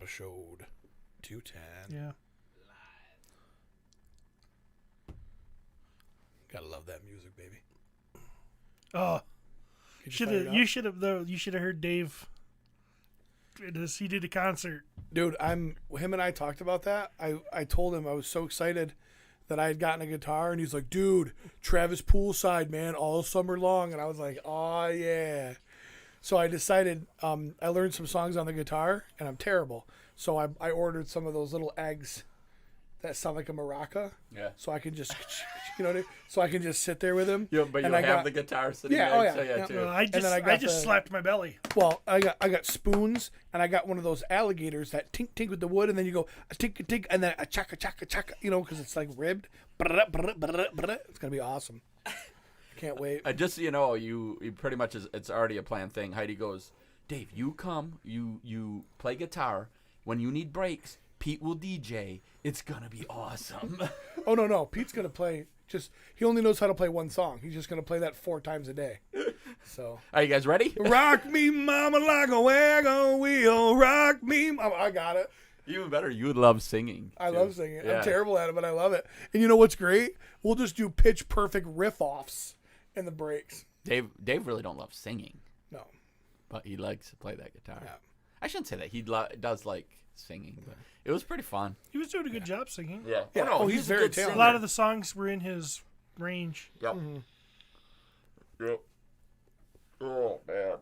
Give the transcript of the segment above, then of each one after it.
episode 210. Yeah. Gotta love that music, baby. Oh, You should have heard Dave. He did a concert. Dude, him and I talked about that. I told him I was so excited that I had gotten a guitar, and he's like, dude, Travis poolside, man, all summer long. And I was like, oh, yeah. So I decided, I learned some songs on the guitar, and I'm terrible. So I ordered some of those little eggs that sound like a maraca. Yeah. So I can just, you know what I mean? So I can just sit there with him. Yeah, but you have the guitar sitting there. Oh, yeah. So yeah, too. I just slapped my belly. Well, I got spoons, and I got one of those alligators that tink tink with the wood, and then you go a tink tink, and then a chaka chaka chaka, you know, because it's like ribbed. It's gonna be awesome. Can't wait. Just so you know, you pretty much it's already a planned thing. Heidi goes, Dave, you come, you play guitar. When you need breaks, Pete will DJ. It's gonna be awesome. Oh no, Pete's gonna play. He only knows how to play one song. He's just gonna play that 4 times a day. So. Are you guys ready? Rock me, mama, like a wagon wheel. Rock me, mama. I got it. Even better, you would love singing. I love singing. Yeah. I'm terrible at it, but I love it. And you know what's great? We'll just do pitch perfect riff offs in the breaks. Dave really don't love singing, No. but he likes to play that guitar. Yeah. I shouldn't say that. He does like singing, but it was pretty fun. He was doing a good job singing. Yeah. Yeah. no, Oh, he's a very good talented. A lot of the songs were in his range. Yep. Yep. Oh man.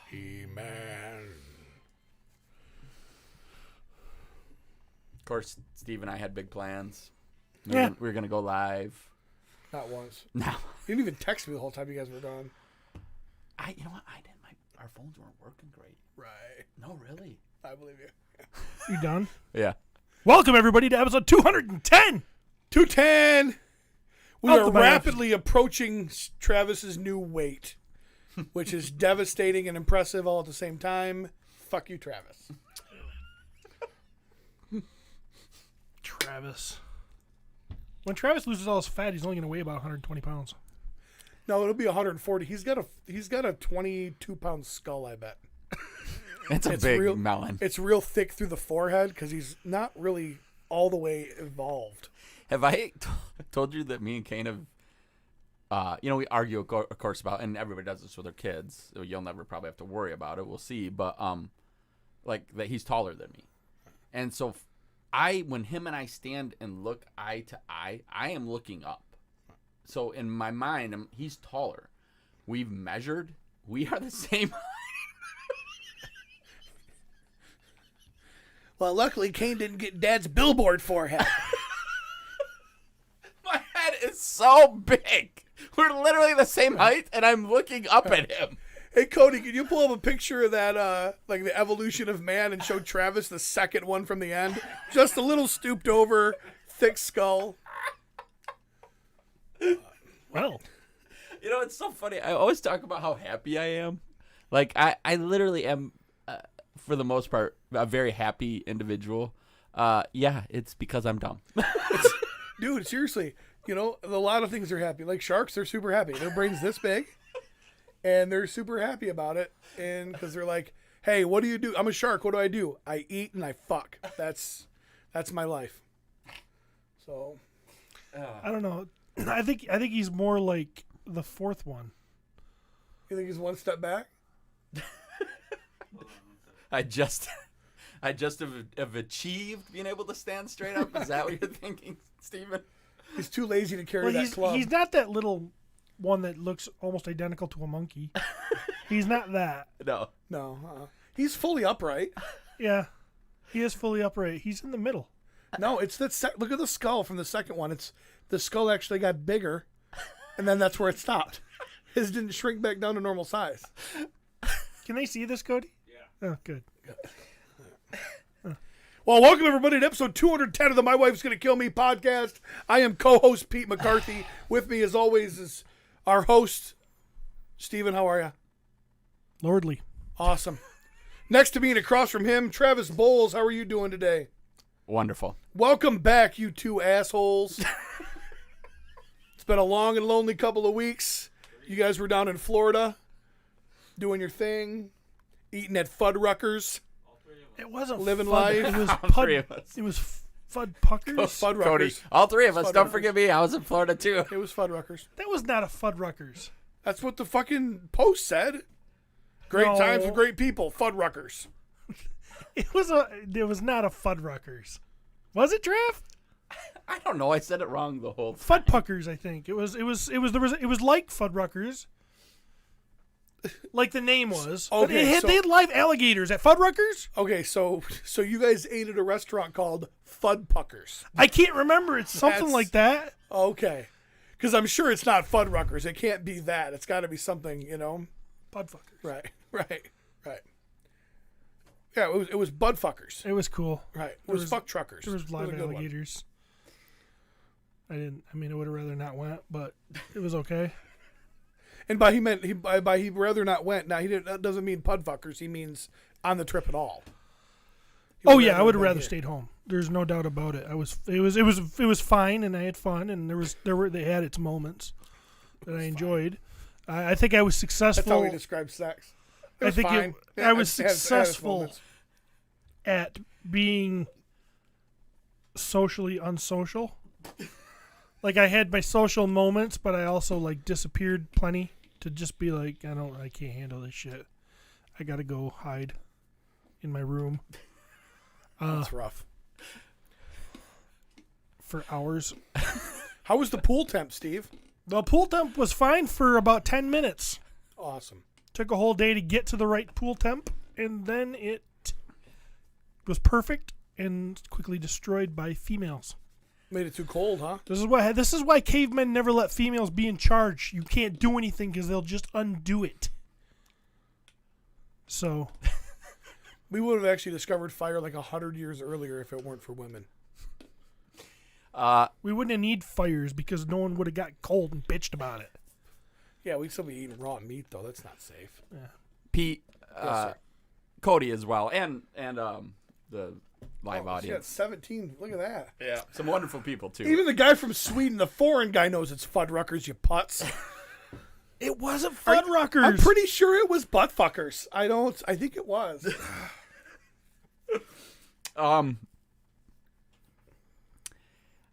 He-Man. Of course, Steve and I had big plans. Yeah. We were gonna go live. Not once. No. You didn't even text me the whole time you guys were gone. You know what? I didn't. Our phones weren't working great. Right. No, really. I believe you. You done? Yeah. Welcome everybody to episode 210. 210. We Of are the Miami rapidly approaching Travis's new weight, which is devastating and impressive all at the same time. Fuck you, Travis. Travis. When Travis loses all his fat, he's only going to weigh about 120 pounds. No, it'll be 140. He's got a 22-pound skull, I bet. It's a big melon. It's real thick through the forehead because he's not really all the way evolved. Have I told you that me and Kane have, we argue, of course, about, and everybody does this with their kids, so you'll never probably have to worry about it. We'll see. But, like, that he's taller than me. And so when him and I stand and look eye to eye, I am looking up. So in my mind, he's taller. We've measured. We are the same height. Well, luckily, Kane didn't get Dad's billboard forehead. My head is so big. We're literally the same height, and I'm looking up at him. Hey, Cody, can you pull up a picture of that, like the evolution of man, and show Travis the second one from the end? Just a little stooped over, thick skull. Well, You know, it's so funny. I always talk about how happy I am. Like, I literally am, for the most part, a very happy individual. Yeah, it's because I'm dumb. Dude, seriously, a lot of things are happy. Like sharks, they're super happy. Their brain's this big, and they're super happy about it. And because they're like, hey, what do you do? I'm a shark. What do? I eat and I fuck. That's my life. So, I don't know. I think he's more like the fourth one. you think he's one step back? I just have achieved being able to stand straight up. Is that what you're thinking, Steven? He's too lazy to carry that club. He's not that little one that looks almost identical to a monkey. He's not that. No. No, he's fully upright. Yeah, he is fully upright. He's in the middle. No, it's that. Look at the skull from the second one. It's the skull actually got bigger, and then that's where it stopped. His didn't shrink back down to normal size. Can they see this, Cody? Yeah. Oh, good. Well, welcome everybody to episode 210 of the My Wife's Gonna Kill Me podcast. I am co-host Pete McCarthy. With me, as always, is our host, Steven. How are you? Lordly. Awesome. Next to me and across from him, Travis Bowles. How are you doing today? Wonderful. Welcome back, you two assholes. It's been a long and lonely couple of weeks. You guys were down in Florida doing your thing, eating at Fuddruckers. All 3 It wasn't Living Fud, life. It was All three of us. It was Fuddruckers. Fuddruckers. Cody, all three of us. Don't Fuddruckers. forget me. I was in Florida too. It was Fuddruckers. That was not a Fuddruckers. That's what the fucking post said. Great No. times with great people. Fuddruckers. It was not a Fuddruckers. Was it, Trav? I don't know. I said it wrong the whole. Fudpuckers, I think. It was like Fuddruckers. Like the name was. But Okay, they had live alligators at Fuddruckers? Okay, so you guys ate at a restaurant called Fudpuckers. I can't remember. It's something That's- like that. Okay. Because I'm sure it's not Fuddruckers. It can't be that. It's got to be something, Budfuckers. Right. Yeah, it was Budfuckers. It was cool. Right. It was Fuck Truckers. There was It live a good one. alligators. I would have rather not went, but it was okay. And by he rather not went. Now that doesn't mean Pudfuckers. He means on the trip at all. He Oh would yeah, I would have been rather here. stayed home. There's no doubt about it. It was fine, and I had fun, and they had its moments that I enjoyed. I think I was successful. That's how we describe sex. It I was think fine. I was it had its successful moments. at being socially unsocial. Like I had my social moments, but I also like disappeared plenty to just be like, I can't handle this shit. I gotta go hide in my room That's rough. for hours. How was the pool temp, Steve? The pool temp was fine for about 10 minutes. Awesome. Took a whole day to get to the right pool temp, and then it was perfect and quickly destroyed by females. Made it too cold, huh? This is why cavemen never let females be in charge. You can't do anything because they'll just undo it. So We would have actually discovered fire like 100 years earlier if it weren't for women. we wouldn't have need fires because no one would have got cold and bitched about it. Yeah, we'd still be eating raw meat though. That's not safe. Pete, Yes, sir. Cody as well, and the live Oh, she got audience. 17. Look at that. Yeah, some wonderful people too. Even the guy from Sweden, the foreign guy, knows it's Fuddruckers, you putz. It wasn't Fuddruckers. I'm pretty sure it was Buttfuckers. I think it was.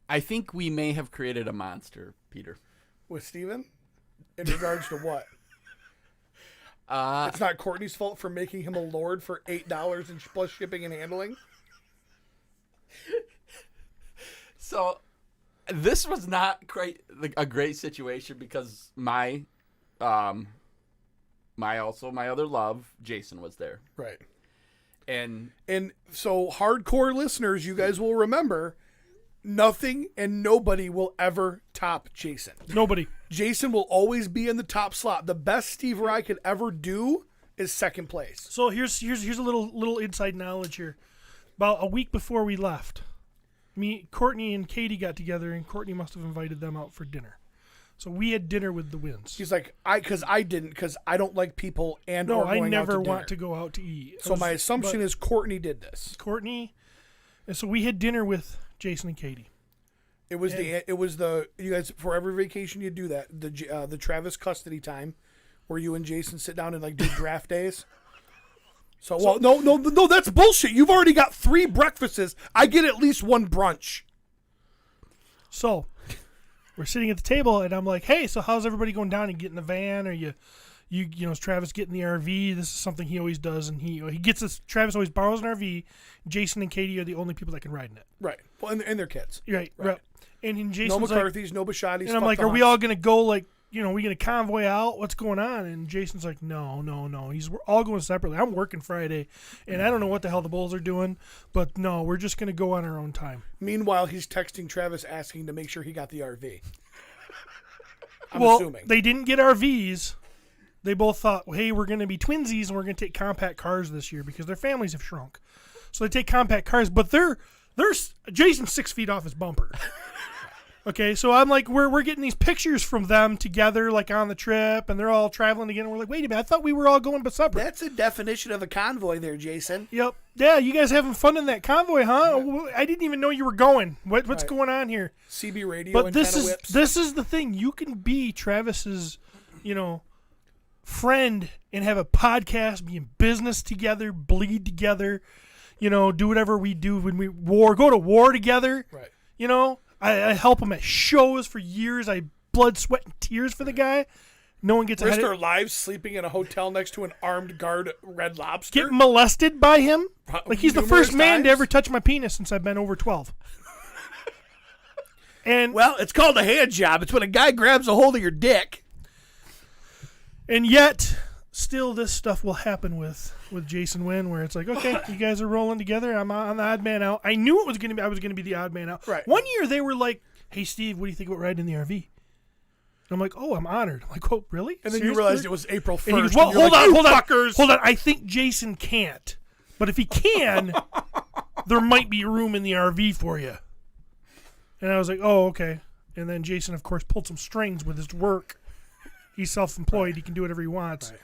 I think we may have created a monster, Peter. With Steven? In regards to what? It's not Courtney's fault for making him a lord for $8 and plus shipping and handling? So, this was not a great situation because my other love, Jason, was there, Right. and And so, hardcore listeners, you guys will remember, nothing and nobody will ever top Jason. Nobody. Jason will always be in the top slot. The best Steve or I could ever do is second place. So here's a little inside knowledge here. About a week before we left, Courtney and Katie got together, and Courtney must have invited them out for dinner. So we had dinner with the Wins. He's like, because I don't like people and No, or I going never out to want dinner. to go out to eat. So my assumption is Courtney did this. Courtney, and so we had dinner with Jason and Katie. It was you guys, for every vacation you do that, the Travis custody time where you and Jason sit down and like do draft days. So well, no, that's bullshit. You've already got 3 breakfasts. I get at least 1 brunch. So we're sitting at the table, and I'm like, "Hey, so how's everybody going down and get in the van? Or you know, is Travis getting the RV? This is something he always does, and he gets this. Travis always borrows an RV. Jason and Katie are the only people that can ride in it. Right. Well, and their kids. Right. And then No Jason's like, McCarthy's, no Bashottis. and I'm like, are we all gonna go? Like, we gonna convoy out? What's going on? And Jason's like, no. We're all going separately. I'm working Friday, and I don't know what the hell the Bulls are doing, but no, we're just gonna go on our own time. Meanwhile, he's texting Travis asking to make sure he got the RV. I'm well, assuming. they didn't get RVs. They both thought, well, hey, we're going to be twinsies and we're going to take compact cars this year because their families have shrunk. So they take compact cars, but they're Jason's 6 feet off his bumper. Okay, so I'm like, we're getting these pictures from them together, like on the trip, and they're all traveling together. And we're like, wait a minute, I thought we were all going but separate. That's a definition of a convoy there, Jason. Yep. Yeah, you guys having fun in that convoy, huh? I didn't even know you were going. What's Right. going on here? CB radio But and this Antenna is Whips. this is the thing. You can be Travis's, friend and have a podcast, be in business together, bleed together. do whatever we do when we go to war together. Right. I help him at shows for years. I blood, sweat, and tears for the guy. No one gets Risked ahead our lives sleeping in a hotel next to an armed guard Red Lobster. get molested by him. Like he's the Numerous first man to times? ever touch my penis since I've been over 12. And Well, it's called a hand job. It's when a guy grabs a hold of your dick. and yet still this stuff will happen with Jason Wynn, where it's like, okay, you guys are rolling together. I'm on the odd man out. I knew I was going to be the odd man out. Right. One year they were like, hey, Steve, what do you think about riding in the RV? I'm like, oh, I'm honored. I'm like, oh, really? And then Seriously? you realized it was April 1st. And he goes, well, and you're hold like, on. "You fuckers." Hold on. I think Jason can't. But if he can, there might be room in the RV for you. And I was like, oh, okay. And then Jason, of course, pulled some strings with his work. He's self-employed. Right. He can do whatever he wants. Right.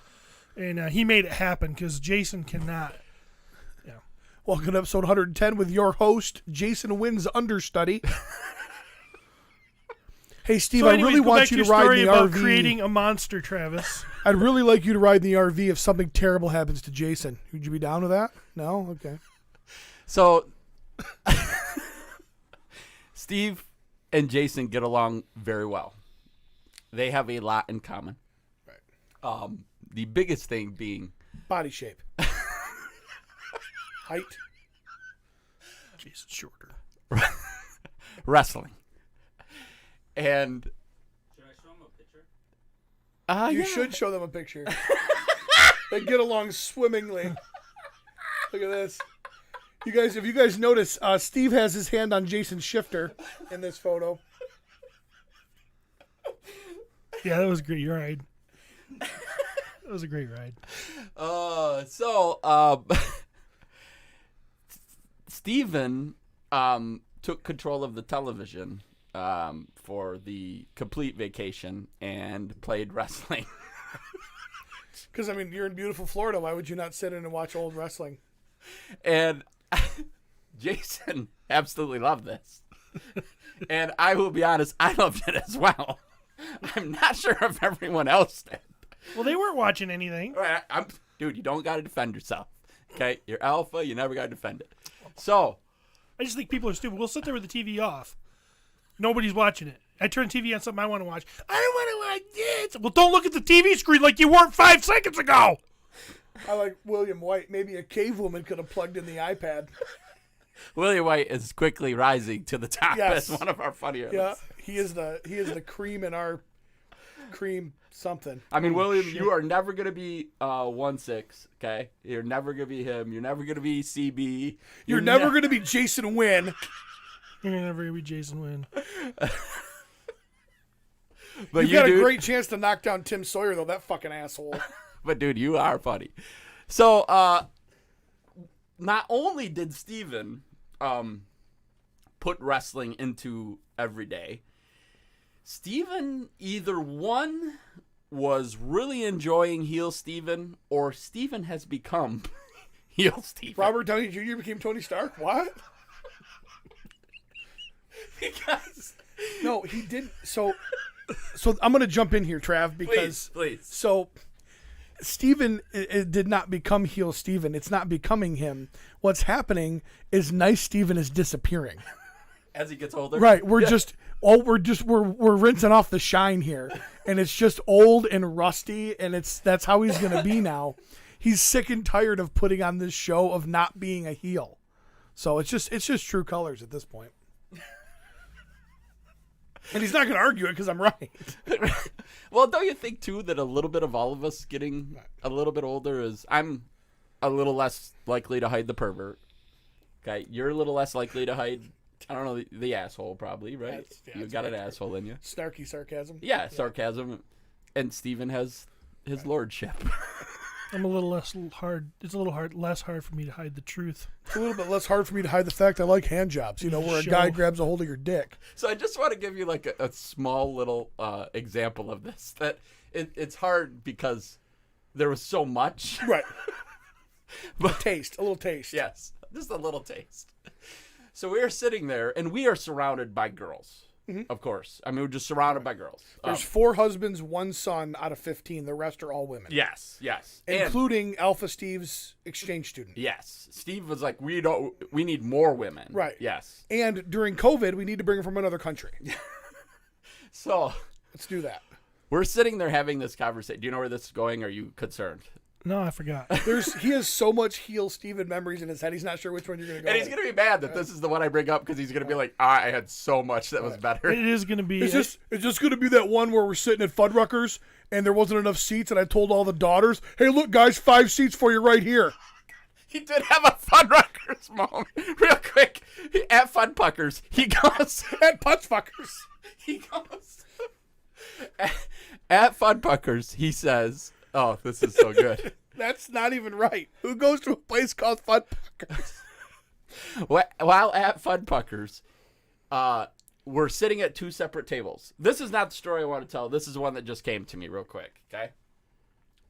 And he made it happen because Jason cannot. Yeah. Welcome to episode 110 with your host, Jason Wynn's understudy. Hey, Steve, So anyway, I really go want back you to to your ride story in the about RV. creating a monster, Travis. I'd really like you to ride in the RV if something terrible happens to Jason. Would you be down with that? No? Okay. So, Steve and Jason get along very well. They have a lot in common. Right. The biggest thing being Body shape. Height. Jason's shorter. wrestling. And Should I show him a picture? You should show them a picture. They get along swimmingly. Look at this. If you guys notice, Steve has his hand on Jason's shifter in this photo. Yeah, that was a great ride. That was a great ride. Steven took control of the television for the complete vacation and played wrestling. Because, I mean, you're in beautiful Florida. Why would you not sit in and watch old wrestling? And Jason absolutely loved this. And I will be honest, I loved it as well. I'm not sure if everyone else did. Well, they weren't watching anything. Right, dude, you don't got to defend yourself. Okay? You're alpha. You never got to defend it. So, I just think people are stupid. We'll sit there with the TV off. Nobody's watching it. I turn the TV on something I want to watch. I don't want to watch this. Well, don't look at the TV screen like you weren't 5 seconds ago. I like William White. Maybe a cave woman could have plugged in the iPad. William White is quickly rising to the top Yes. as one of our funnier. Yeah, he is the cream in our cream something. I mean, William, you are never going to be 1-6, okay? You're never going to be him. You're never going to be CB. You're never going to be Jason Wynn. You're never going to be Jason Wynn. But You got dude, a great chance to knock down Tim Sawyer, though, that fucking asshole. But, dude, you are funny. So, not only did Steven put wrestling into every day, Steven either one was really enjoying heel Steven or Steven has become heel Steven. Robert Downey Jr. became Tony Stark? What? Because No, he didn't. So I'm going to jump in here, Trav, because please. So Steven it did not become heel Steven. It's not becoming him. What's happening is nice Steven is disappearing. As he gets older. Right. We're rinsing off the shine here. And it's just old and rusty, and that's how he's gonna be now. He's sick and tired of putting on this show of not being a heel. So it's just true colors at this point. And he's not going to argue it because I'm right. Well, don't you think, too, that a little bit of all of us getting a little bit older is... I'm a little less likely to hide the pervert. Okay? You're a little less likely to hide, I don't know, the asshole, probably, right? You got an asshole in you. Snarky sarcasm. Yeah, sarcasm. And Steven has his lordship. I'm a little less hard. It's a little less hard for me to hide the truth. It's a little bit less hard for me to hide the fact I like hand jobs, where a Show. guy grabs a hold of your dick. So I just want to give you like a small little example of this. That it's hard because there was so much. Right. But A little taste. yes, just a little taste. So we are sitting there, and we are surrounded by girls. of course. I mean, we're just surrounded by girls. There's 4 husbands, 1 son out of 15. The rest are all women. Yes, and Including Alpha Steve's exchange student. yes. Steve was like, we need more women. Right. Yes. And during COVID, we need to bring them from another country. So Let's do that. we're sitting there having this conversation. Do you know where this is going? Are you concerned? No, I forgot. He has so much heel Steven memories in his head. He's not sure which one you're going to go And he's with. going to be mad that this is the one I bring up because he's going to be like, I had so much that was better. It is going to be. It's just going to be that one where we're sitting at Fuddruckers and there wasn't enough seats, and I told all the daughters, "Hey, look, guys, 5 seats for you right here." He did have a Fuddruckers moment. Real quick. At Funpuckers, he goes, At Putzfuckers. at Funpuckers, he says, oh, this is so good. That's not even right. Who goes to a place called Fuddruckers? While at Funpuckers, we're sitting at 2 separate tables. This is not the story I want to tell. This is one that just came to me real quick, okay?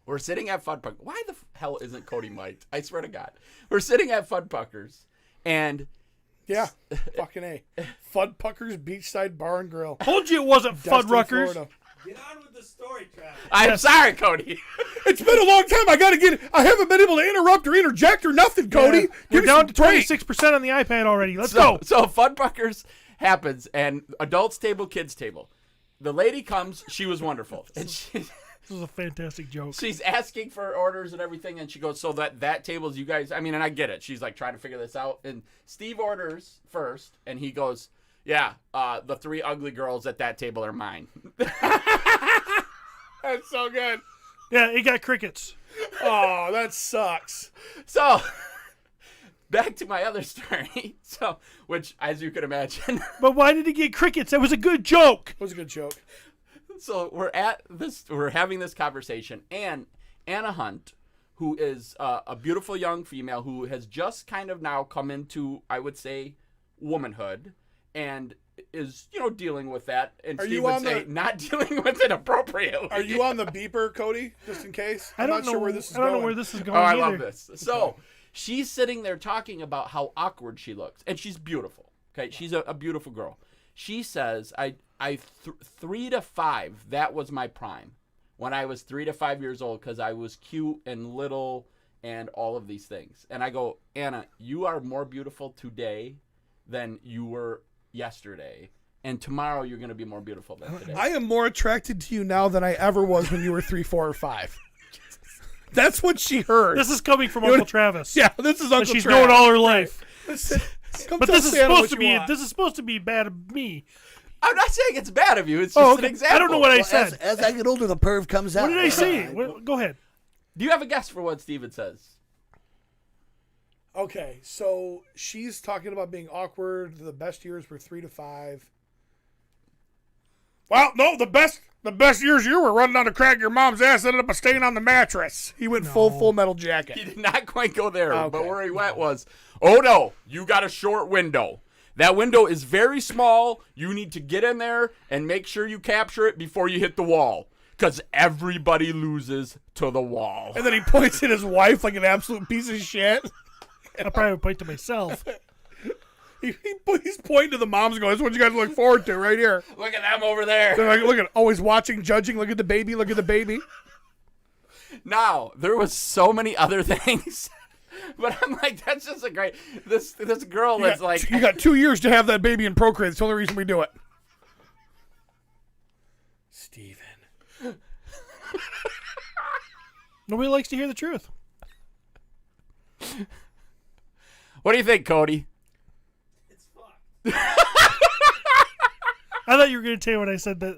We're sitting at Funpuckers. Why the hell isn't Cody mic'd? I swear to God. We're sitting at Funpuckers, and Yeah, fucking A. Fuddpuckers Beachside Bar and Grill. Told you it wasn't Destin, Fuddruckers. Florida. Get on with the story, Travis. I'm sorry, Cody. It's been a long time. I haven't been able to interrupt or interject or nothing, Cody. Yeah, Give we're me down some to break. 26% on the iPad already. Let's go. So Funpuckers happens, and adults table, kids table. The lady comes. She was wonderful, and This is a fantastic joke. she's asking for orders and everything, and she goes, so that table's you guys. I mean, and I get it. She's like trying to figure this out, and Steve orders first, and he goes, yeah, the 3 ugly girls at that table are mine. That's so good. Yeah, it got crickets. Oh, that sucks. So back to my other story. So, which, as you can imagine, But why did he get crickets? That was a good joke. That was a good joke. so we're having this conversation, and Anna Hunt, who is a beautiful young female who has just kind of now come into, I would say, womanhood, and is dealing with that. And Are Steve you would on say the- not dealing with it appropriately. Are you on the beeper, Cody? Just in case. I'm not know sure where this is I don't going. know where this is Oh, going I either. love this. So she's sitting there talking about how awkward she looks, and she's beautiful. Okay, she's a beautiful girl. She says, "I 3 to 5. That was my prime when I was 3 to 5 years old because I was cute and little and all of these things." And I go, Anna, you are more beautiful today than you were yesterday, and tomorrow you're going to be more beautiful than today. I am more attracted to you now than I ever was when you were 3, 4, or 5. That's what she heard. This is coming from Uncle Travis. Yeah, this is That Uncle she's Trav. known all her life. Come But tell this is Santa supposed what to you be want. this is supposed to be bad of me. I'm not saying it's bad of you. It's just an example. I don't know what I Well, said. as I get older, the perv comes out. What did I say? Go ahead. Do you have a guess for what Steven says? Okay, so she's talking about being awkward. The best years were 3 to 5. Well, no, the best years you were running on the crack your mom's ass ended up staying on the mattress. He went full metal He jacket. did not quite go there, but Okay. where he went was, oh no, you got a short window. That window is very small. You need to get in there and make sure you capture it before you hit the wall. Because everybody loses to the wall. And then he points at his wife like an absolute piece of shit. I probably would point to myself. He's pointing to the moms going, "That's what you guys look forward to right here." Look at them over there. They're like, look at, always watching, judging. Look at the baby. Look at the baby. Now, there was so many other things. But I'm like, that's just a great... This girl You is got, like... you got 2 years to have that baby and procreate. That's the only reason we do it. Steven. Nobody likes to hear the truth. What do you think, Cody? It's fucked. I thought you were going to tell me when I said that.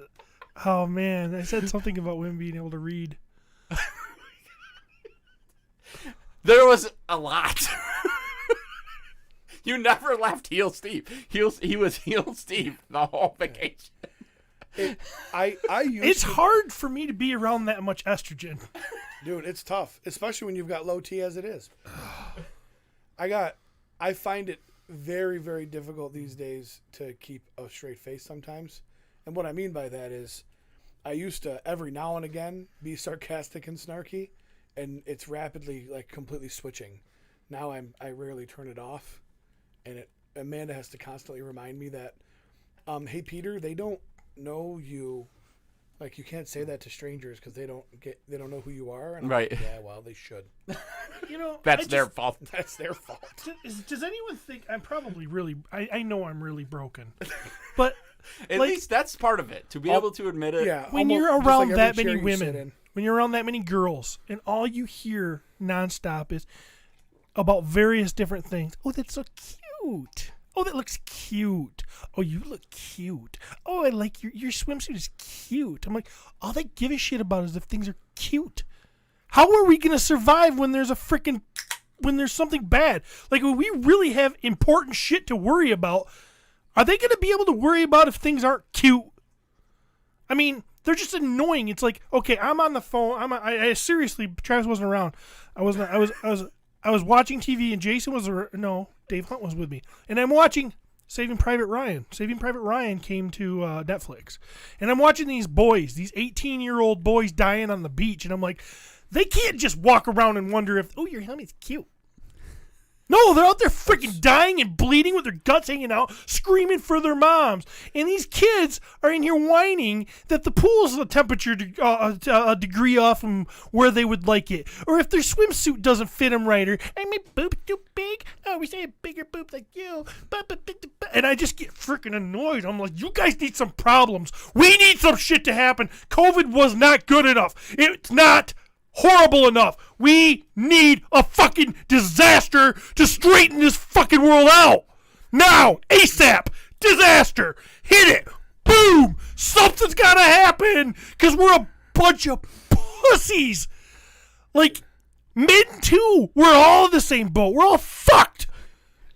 Oh, man. I said something about women being able to read. There was a lot. You never left Heel Steve. He was Heel Steve the whole vacation. I used It's to, hard for me to be around that much estrogen. dude, it's tough, especially when you've got low T as it is. I find it very, very difficult these days to keep a straight face sometimes. And what I mean by that is I used to every now and again be sarcastic and snarky, and it's rapidly like completely switching. Now I rarely turn it off, and Amanda has to constantly remind me that Hey Peter, they don't know you. Like you can't say that to strangers because they don't know who you are. And I'm Right. like, yeah, well, they should. You know, That's I their just- fault. That's their fault. Does anyone think I'm probably really? I know I'm really broken, but At like- least that's part of it. To be able to admit it. Yeah. when almost you're just around like that every many chair you sit women, in. when you're around that many girls, and all you hear nonstop is about various different things. Oh, that's so cute. Oh, that looks cute. Oh, you look cute. Oh, I like your swimsuit is cute. I'm like, all they give a shit about is if things are cute. How are we gonna survive when there's something bad? Like, when we really have important shit to worry about, are they gonna be able to worry about if things aren't cute? I mean, they're just annoying. It's like, okay, I'm on the phone. I seriously, Travis wasn't around. I was watching TV, and Jason was Dave Hunt was with me, and I'm watching Saving Private Ryan. Saving Private Ryan came to Netflix, and I'm watching these 18-year-old boys dying on the beach, and I'm like, they can't just walk around and wonder if, oh, your helmet's cute. No, they're out there freaking dying and bleeding with their guts hanging out, screaming for their moms. And these kids are in here whining that the pool's a temperature a degree off from where they would like it. Or if their swimsuit doesn't fit them right. Or, hey, my boob too big. Oh, we say a bigger boob like you. And I just get freaking annoyed. I'm like, you guys need some problems. We need some shit to happen. COVID was not good enough. It's not horrible enough. We need a fucking disaster to straighten this fucking world out. Now, ASAP, disaster, hit it, boom, something's gotta happen, because we're a bunch of pussies. Like, Min too, we're all in the same boat, we're all fucked.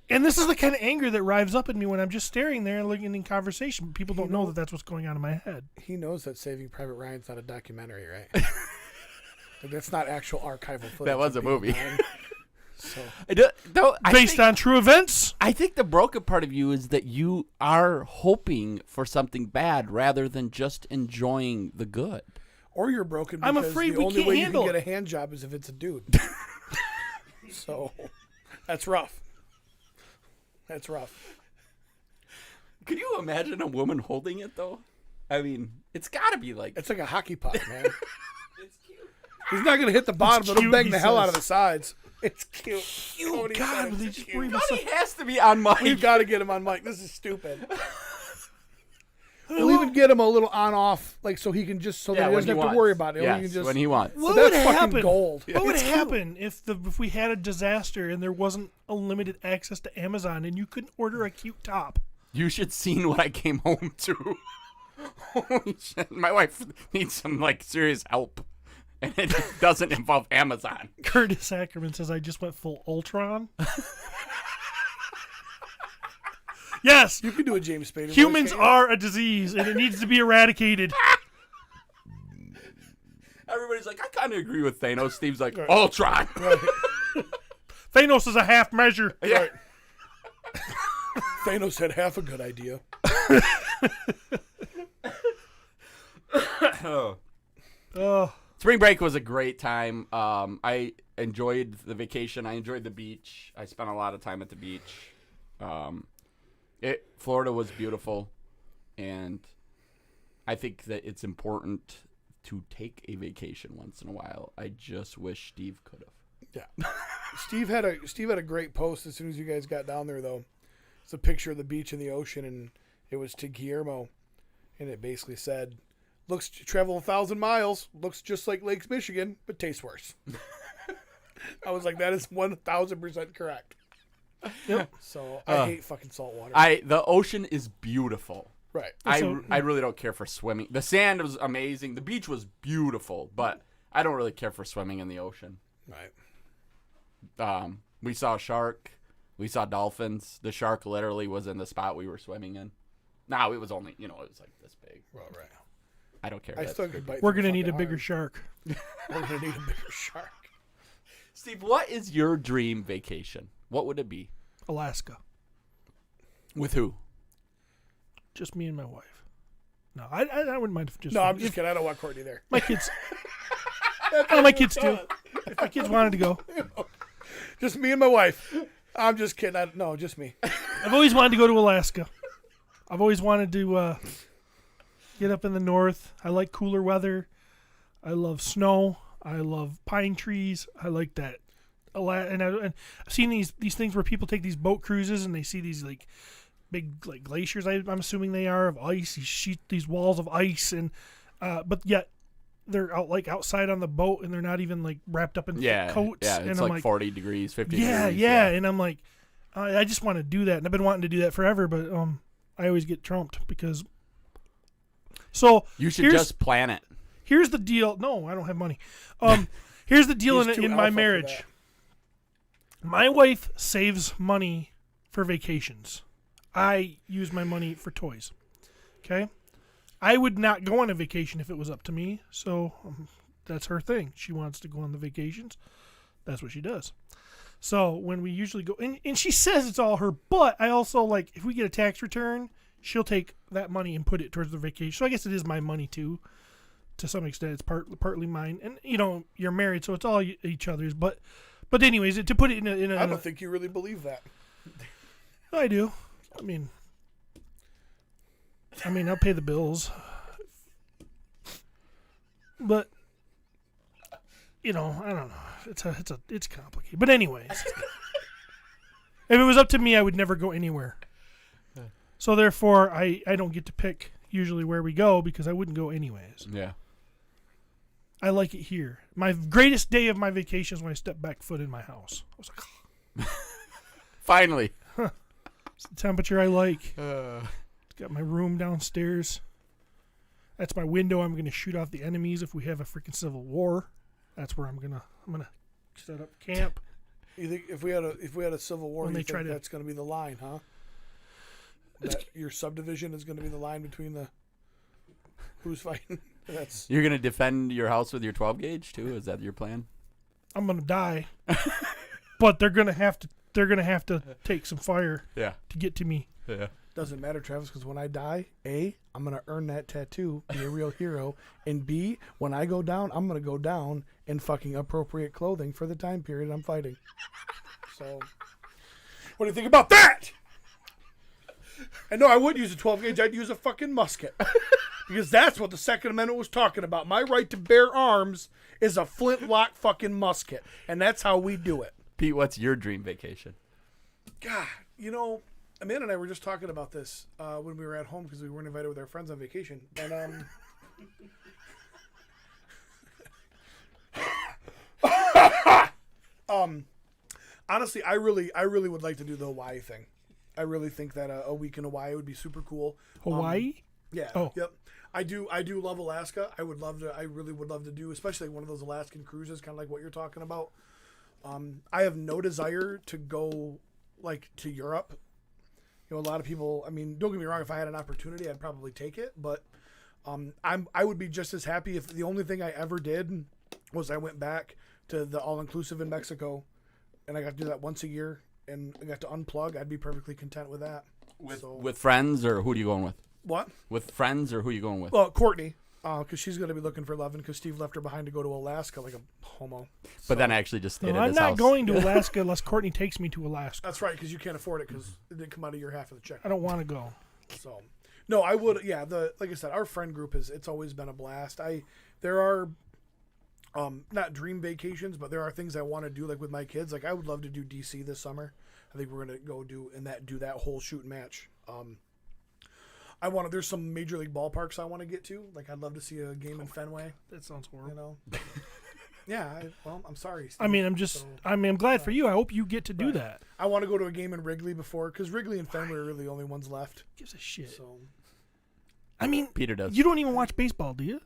And this is the kind of anger that rives up in me when I'm just staring there and looking in conversation. People don't know that that's what's going on in my head. He knows that Saving Private Ryan's not a documentary, right? Like, that's not actual archival footage. That was a of being movie. done. So Based on true events? I think the broken part of you is that you are hoping for something bad rather than just enjoying the good. or you're broken I'm because afraid the we only can't way you handle can get it. a hand job is if it's a dude. So that's rough. That's rough. Could you imagine a woman holding it though? I mean, it's got to be like It's like a hockey puck, man. It's cute. He's not gonna hit the bottom, but it'll cute, bang he the hell out of says. the sides. It's cute. Oh, Cody God, said but they it's just cute. worry about Cody has to be on mic. We've got to get him on mic. This is stupid. We'll even get him a little on-off, like so he can just so that he when doesn't have wants. to worry about it. Yes, He can just, when he wants. What that's would fucking happen? gold. What would It's cute. happen if we had a disaster and there wasn't unlimited access to Amazon and you couldn't order a cute top? You should seen what I came home to. Holy shit. My wife needs some like serious help. And it doesn't involve Amazon. Curtis Ackerman says I just went full Ultron. Yes, You can do a James Spader. voice, humans can't you? are a disease and it needs to be eradicated. Everybody's like, I kind of agree with Thanos. Steve's like, Ultron. Thanos is a half measure. Yeah. Thanos had half a good idea. Oh, Spring break was a great time. I enjoyed the vacation. I enjoyed the beach. I spent a lot of time at the beach. Florida was beautiful, and I think that it's important to take a vacation once in a while. I just wish Steve could have. Yeah. Steve had a great post as soon as you guys got down there though. It's a picture of the beach and the ocean, and it was to Guillermo, and it basically said, "Looks to travel 1,000 miles. Looks just like Lakes Michigan, but tastes worse." I was like, that is 1,000% correct. yep. So I hate fucking salt water. The ocean is beautiful. Right. I really don't care for swimming. The sand was amazing. The beach was beautiful, but I don't really care for swimming in the ocean. Right. We saw a shark. We saw dolphins. The shark literally was in the spot we were swimming in. No, it was only, it was like this big. Well, right. I don't care. I That's still could bite. We're through gonna the need a fucking bigger arm. shark. We're gonna need a bigger shark. Steve, what is your dream vacation? What would it be? Alaska. With who? Just me and my wife. No, I wouldn't mind if just. No, I'm just if kidding. I don't want Courtney there. my kids. Oh, my kids do. If my kids wanted to go, Just me and my wife. I'm just kidding. No, just me. I've always wanted to go to Alaska. I've always wanted to get up in the north. I like cooler weather. I love snow. I love pine trees. I like that a lot. And I've seen these things where people take these boat cruises and they see these like big like glaciers. I'm assuming they are of ice. These walls of ice, and but yet they're outside on the boat and they're not even like wrapped up in thick coats. Yeah, and it's I'm like 40 degrees, 50 yeah, degrees. yeah, and I'm like, I just want to do that, and I've been wanting to do that forever, but I always get trumped because. So You should here's- just plan it. Here's the deal. No, I don't have money. Here's the deal He's too in my alpha for marriage. that. My wife saves money for vacations. I use my money for toys. Okay? I would not go on a vacation if it was up to me, so that's her thing. She wants to go on the vacations. That's what she does. So when we usually go, and she says it's all her, but I also like, if we get a tax return, she'll take that money and put it towards the vacation. So I guess it is my money too. To some extent, it's partly mine, and you're married, so it's all each other's. But anyways, to put it in a I don't think you really believe that. I do. I mean, I'll pay the bills, but I don't know. It's complicated. But anyways, if it was up to me, I would never go anywhere. So therefore, I don't get to pick usually where we go because I wouldn't go anyways. Yeah. I like it here. My greatest day of my vacation is when I stepped back foot in my house. I was like, Finally. it's the temperature I like. Got my room downstairs. That's my window. I'm gonna shoot off the enemies if we have a freaking civil war. That's where I'm gonna set up camp. You think if we had a civil war, When you they try think to- that's going to be the line, huh? That your subdivision is going to be the line between the who's fighting. That's You're going to defend your house with your 12 gauge too? Is that your plan? I'm gonna die, but they're gonna have to take some fire Yeah. to get to me. Yeah. doesn't matter, Travis, because when I die, A, I'm going to earn that tattoo, be a real hero, and B, when I go down, I'm going to go down in fucking appropriate clothing for the time period I'm fighting. So, what do you think about that? And no, I wouldn't use a 12 gauge. I'd use a fucking musket. Because that's what the Second Amendment was talking about. My right to bear arms is a flintlock fucking musket. And that's how we do it. Pete, what's your dream vacation? God, Amanda and I were just talking about this when we were at home because we weren't invited with our friends on vacation. And honestly, I really would like to do the Hawaii thing. I really think that a week in Hawaii would be super cool. Hawaii? Yeah. Oh. Yep. I do love Alaska. I really would love to do, especially one of those Alaskan cruises, kind of like what you're talking about. I have no desire to go like to Europe. A lot of people, don't get me wrong, if I had an opportunity, I'd probably take it, but I would be just as happy if the only thing I ever did was I went back to the all-inclusive in Mexico, and I got to do that once a year, and I got to unplug. I'd be perfectly content with that. With friends, or who are you going with? What? With friends, or who are you going with? Well, Courtney, because she's going to be looking for loving because Steve left her behind to go to Alaska like a homo. But then I actually just stayed No, at I'm his not house. going to Alaska unless Courtney takes me to Alaska. That's right, because you can't afford it because it didn't come out of your half of the check. I don't want to go. So, no, I would. Yeah, like I said, our friend group it's always been a blast. There are, not dream vacations, but there are things I want to do, like with my kids. Like I would love to do DC this summer. I think we're gonna go do that whole shoot match. There's some major league ballparks I want to get to. Like I'd love to see a game in Fenway. That sounds horrible. Yeah. I'm sorry, Steve. I'm glad for you. I hope you get to do that. I want to go to a game in Wrigley because Wrigley and Fenway are really the only ones left. Gives a shit. So, Peter does. You don't even watch baseball, do you?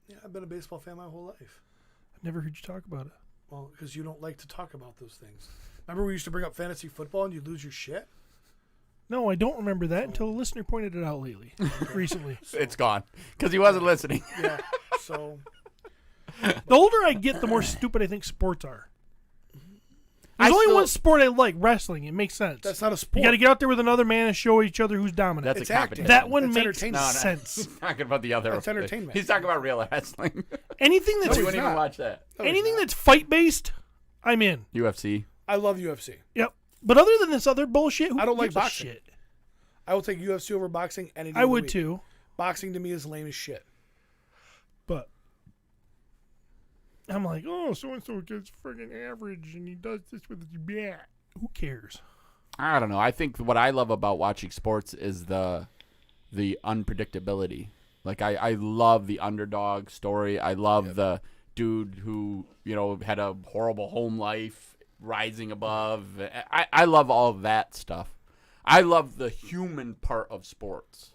yeah, I've been a baseball fan my whole life. I've never heard you talk about it. Well, because you don't like to talk about those things. Remember we used to bring up fantasy football and you'd lose your shit? No, I don't remember that until a listener pointed it out recently. It's gone because he wasn't listening. Yeah. So, The older I get, the more stupid I think sports are. There's I only still- one sport I like, wrestling. It makes sense. that's not a sport. You got to get out there with another man and show each other who's dominant. That's It's a acting. competition. That one That's makes entertainment. sense. He's talking about the other. That's entertainment. He's talking about real wrestling. Anything No, that's you it's wouldn't even not. watch that. No, it's anything not. that's fight based, I'm in. UFC. I love UFC. Yep. But other than this other bullshit, who I don't like gives a boxing. shit? I will take UFC over boxing any day. I of the would week. too, Boxing to me is lame as shit. but I'm like, oh, so and so gets friggin' average, and he does this with his bat. Who cares? I don't know. I think what I love about watching sports is the unpredictability. Like I love the underdog story. I love the dude who, had a horrible home life rising above. I love all of that stuff. I love the human part of sports.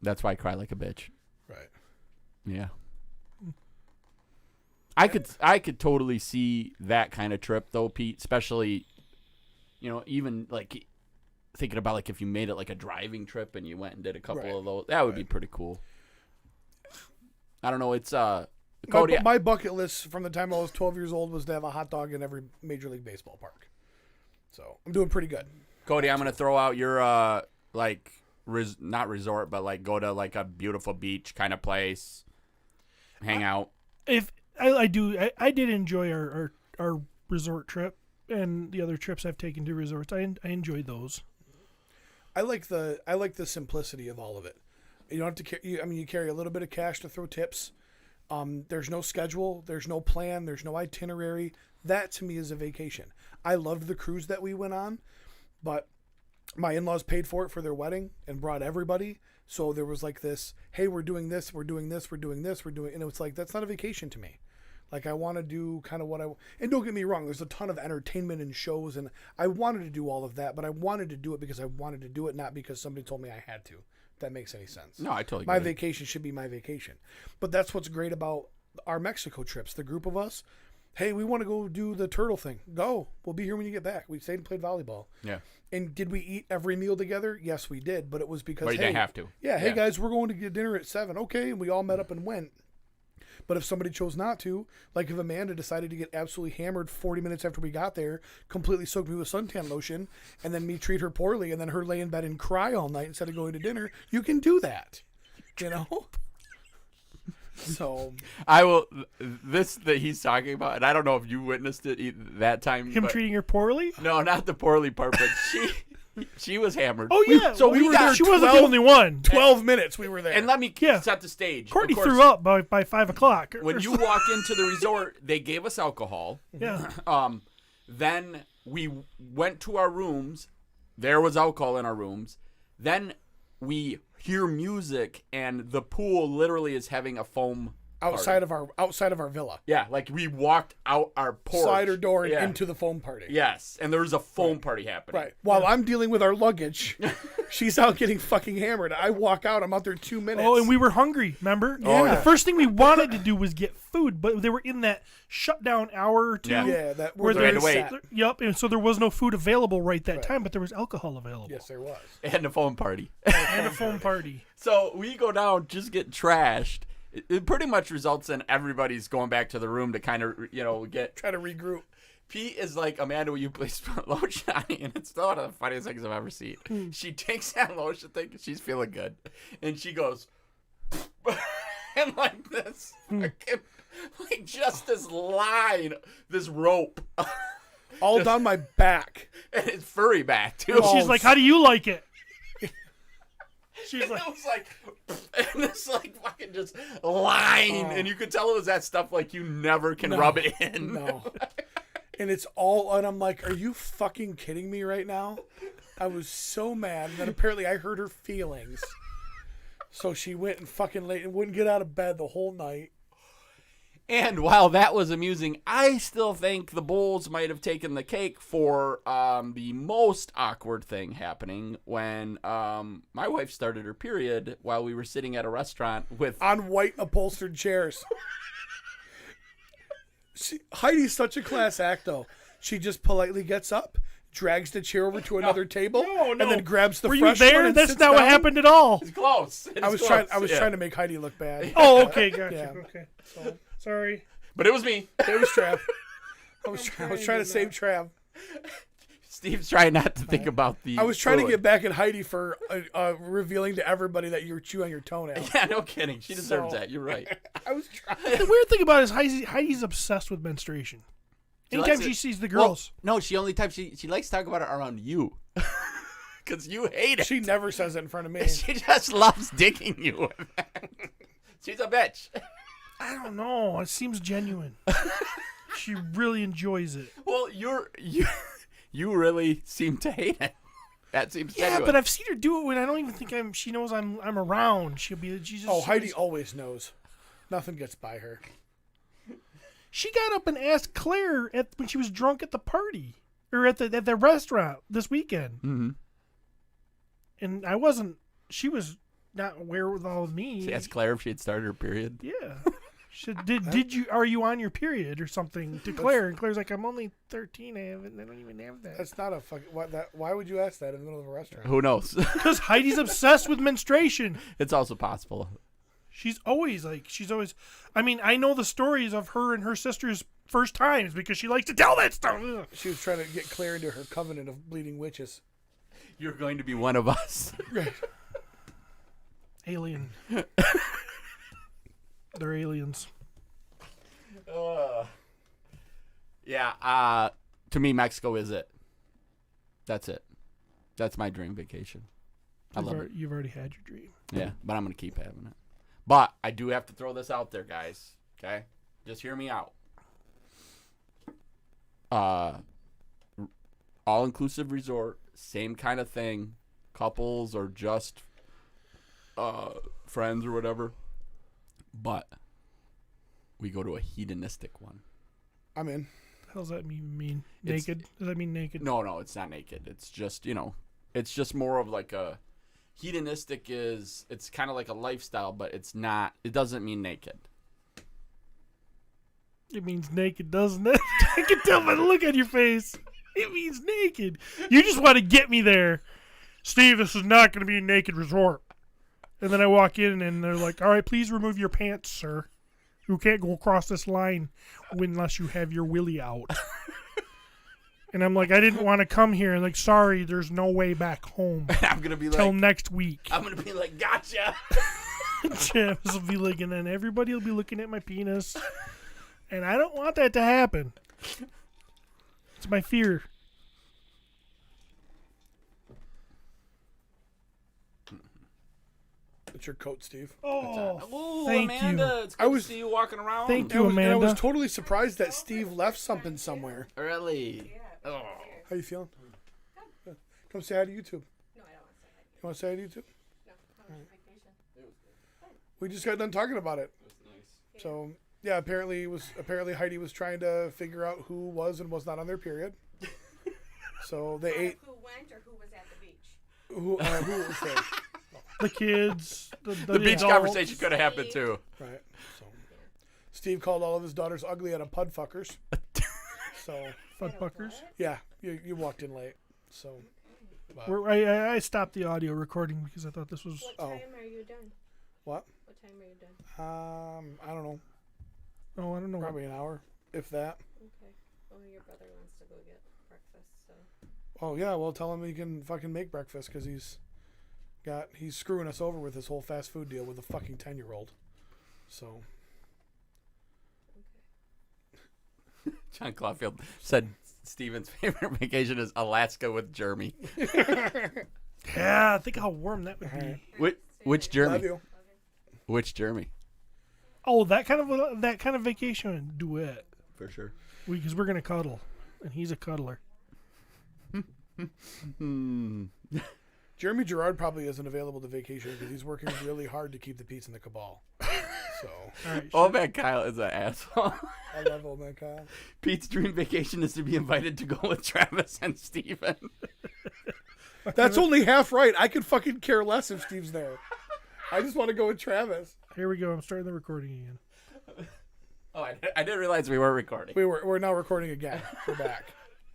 That's why I cry like a bitch. Right. Yeah. I could totally see that kind of trip though, Pete, especially even like thinking about like if you made it like a driving trip and you went and did a couple of those, that would be pretty cool. I don't know, it's Cody. My bucket list from the time I was 12 years old was to have a hot dog in every Major League Baseball park. So I'm doing pretty good. Cody, I'm gonna throw out your not resort, but like go to like a beautiful beach kind of place, hang out. If I did enjoy our resort trip and the other trips I've taken to resorts. I enjoyed those. I like the simplicity of all of it. You don't have to carry. You carry a little bit of cash to throw tips. There's no schedule. There's no plan. There's no itinerary. That to me is a vacation. I loved the cruise that we went on, but my in-laws paid for it for their wedding and brought everybody. So there was like this, hey, we're doing this, we're doing this, we're doing this, and it was like, that's not a vacation to me. Like I want to do kind of and don't get me wrong, there's a ton of entertainment and shows, and I wanted to do all of that, but I wanted to do it because I wanted to do it, not because somebody told me I had to. If that makes any sense. No, I totally My get it. vacation should be my vacation. But that's what's great about our Mexico trips. The group of us, hey, we want to go do the turtle thing. Go. We'll be here when you get back. We stayed and played volleyball. Yeah. And did we eat every meal together? Yes, we did. But it was because, But you didn't have to. Yeah, hey, guys, we're going to get dinner at 7. Okay, and we all met up and went. But if somebody chose not to, like if Amanda decided to get absolutely hammered 40 minutes after we got there, completely soaked me with suntan lotion, and then me treat her poorly, and then her lay in bed and cry all night instead of going to dinner, you can do that. So I will. This that he's talking about, and I don't know if you witnessed it that time. Him but, treating her poorly? No, not the poorly part, but she was hammered. Oh yeah. So we were got there. She wasn't 12 the only one. 12 minutes we were there. And let me Yeah. set the stage. Courtney Of course, threw up by 5:00. When you walk into the resort, they gave us alcohol. Yeah. Then we went to our rooms. There was alcohol in our rooms. Then we hear music, and the pool literally is having a foam outside of our villa. Yeah, like we walked out our porch. Slider door and Yeah. into the foam party. Yes, and there was a foam party happening. Right. While I'm dealing with our luggage, she's out getting fucking hammered. I walk out. I'm out there 2 minutes. Oh, and we were hungry, remember? Yeah. The first thing we wanted to do was get food, but they were in that shutdown hour or two. Yeah. that Where they're had to wait. sat. Yep, and so there was no food available right that time, but there was alcohol available. Yes, there was. And a foam party. And a foam party. So we go down, just get trashed. It pretty much results in everybody's going back to the room to kind of, get. Try to regroup. Pete is like, Amanda, will you please put lotion on me? And it's one of the funniest things I've ever seen. She takes that lotion thing, she's feeling good. And she goes, and like this, fucking, like just this line, this rope. All down my back. And it's furry back, too. And she's like, how do you like it? She's And like, it was like, and this like fucking just line, and you could tell it was that stuff like you never can rub it in. No. And it's all, and I'm like, are you fucking kidding me right now? I was so mad. And then apparently I hurt her feelings. So she went and fucking late and wouldn't get out of bed the whole night. And while that was amusing, I still think the Bulls might have taken the cake for the most awkward thing happening when my wife started her period while we were sitting at a restaurant with. On white upholstered chairs. Heidi's such a class act, though. She just politely gets up, drags the chair over to another table, and then grabs the were fresh you there? one and That's sits not what down. happened at all. It's close. I was trying to make Heidi look bad. Oh, okay, gotcha. Yeah. Okay, so, sorry. But it was me. It was Trav. I was trying to save Trav. Steve's trying not to think about the. I was trying to food. get back at Heidi for revealing to everybody that you chew on your toenail. Yeah, no kidding. She deserves So- that. You're right. I was trying. The weird thing about it is Heidi's obsessed with menstruation. She Anytime likes she it- sees the Well, girls. no, she only types. She likes to talk about it around you. because you hate it. She never says it in front of me. She just loves digging you. She's a bitch. I don't know. It seems genuine. She really enjoys it. Well, you really seem to hate it. That seems Yeah, genuine. but I've seen her do it when I don't even think she knows I'm around. She'll be. She just. Oh, Heidi always knows. Nothing gets by her. She got up and asked Claire when she was drunk at the party or at the restaurant this weekend, Mm-hmm. and I wasn't. She was not aware with all of me. She asked Claire if she had started her period. Yeah. She said, did you? Are you on your period or something? To Claire, and Claire's like, I'm only 13. I don't even have that. That's not a fucking. Why would you ask that in the middle of a restaurant? Who knows? Because Heidi's obsessed with menstruation. It's also possible. She's always. I mean, I know the stories of her and her sister's first times because she likes to tell that stuff. Ugh. She was trying to get Claire into her covenant of bleeding witches. You're going to be one of us. Alien. They're aliens. Yeah. To me, Mexico is it. That's it. That's my dream vacation. I love it. You've already had your dream. Yeah, but I'm gonna keep having it. But I do have to throw this out there, guys. Okay, just hear me out. All-inclusive resort, same kind of thing. Couples or just friends or whatever. But we go to a hedonistic one. I'm in. How does that mean? It's- Naked? Does that mean naked? No, it's not naked. It's just, it's just more of like a hedonistic it's kind of like a lifestyle, but it doesn't mean naked. It means naked, doesn't it? I can tell by the look on your face. It means naked. You just want to get me there. Steve, this is not going to be a naked resort. And then I walk in and they're like, all right, please remove your pants, sir. You can't go across this line unless you have your willy out. And I'm like, I didn't want to come here. And like, sorry, there's no way back home I'm gonna be till like, next week. I'm gonna be like, gotcha. Travis will be like, and then everybody will be looking at my penis. And I don't want that to happen. It's my fear. It's your coat, Steve. Oh, Ooh, thank Amanda, you. it's good I was- to see you walking around. Thank And you, and I Amanda. was totally surprised that Steve left something somewhere. Really? Oh. How you feeling? Good. Come say hi to YouTube. No, I don't want to say that. You want to say hi to YouTube? No, how was your vacation? We just got done talking about it. So yeah, apparently Heidi was trying to figure out who was and was not on their period. So they ate. Who went or who was at the beach? Who was there? The kids. The beach adults. conversation could have happened too. Right. So Steve called all of his daughters ugly at a pud fuckers. So Fuckfuckers. yeah, you walked in late. So I stopped the audio recording because I thought this was. What Oh. time are you done? what? What time are you done? I don't know. Oh, I don't know. Probably an hour, if that. Okay. Well, your brother wants to go get breakfast, so. Oh yeah, well tell him he can fucking make breakfast because he's screwing us over with this whole fast food deal with a fucking 10-year-old. So John Caulfield said Steven's favorite vacation is Alaska with Jeremy. Yeah, think how warm that would be. Which love Jeremy? you. Which Jeremy? Oh, that kind of vacation duet. For sure. Because we're gonna cuddle, and he's a cuddler. Jeremy Gerard probably isn't available to vacation because he's working really hard to keep the peace in the cabal. So All right. Oh man, Kyle is an asshole. I love old man Kyle. Pete's dream vacation is to be invited to go with Travis and Steven. That's only half right. I could fucking care less if Steve's there. I just want to go with Travis. Here we go. I'm starting the recording again. Oh, I didn't realize we were recording. We're now recording again. We're back.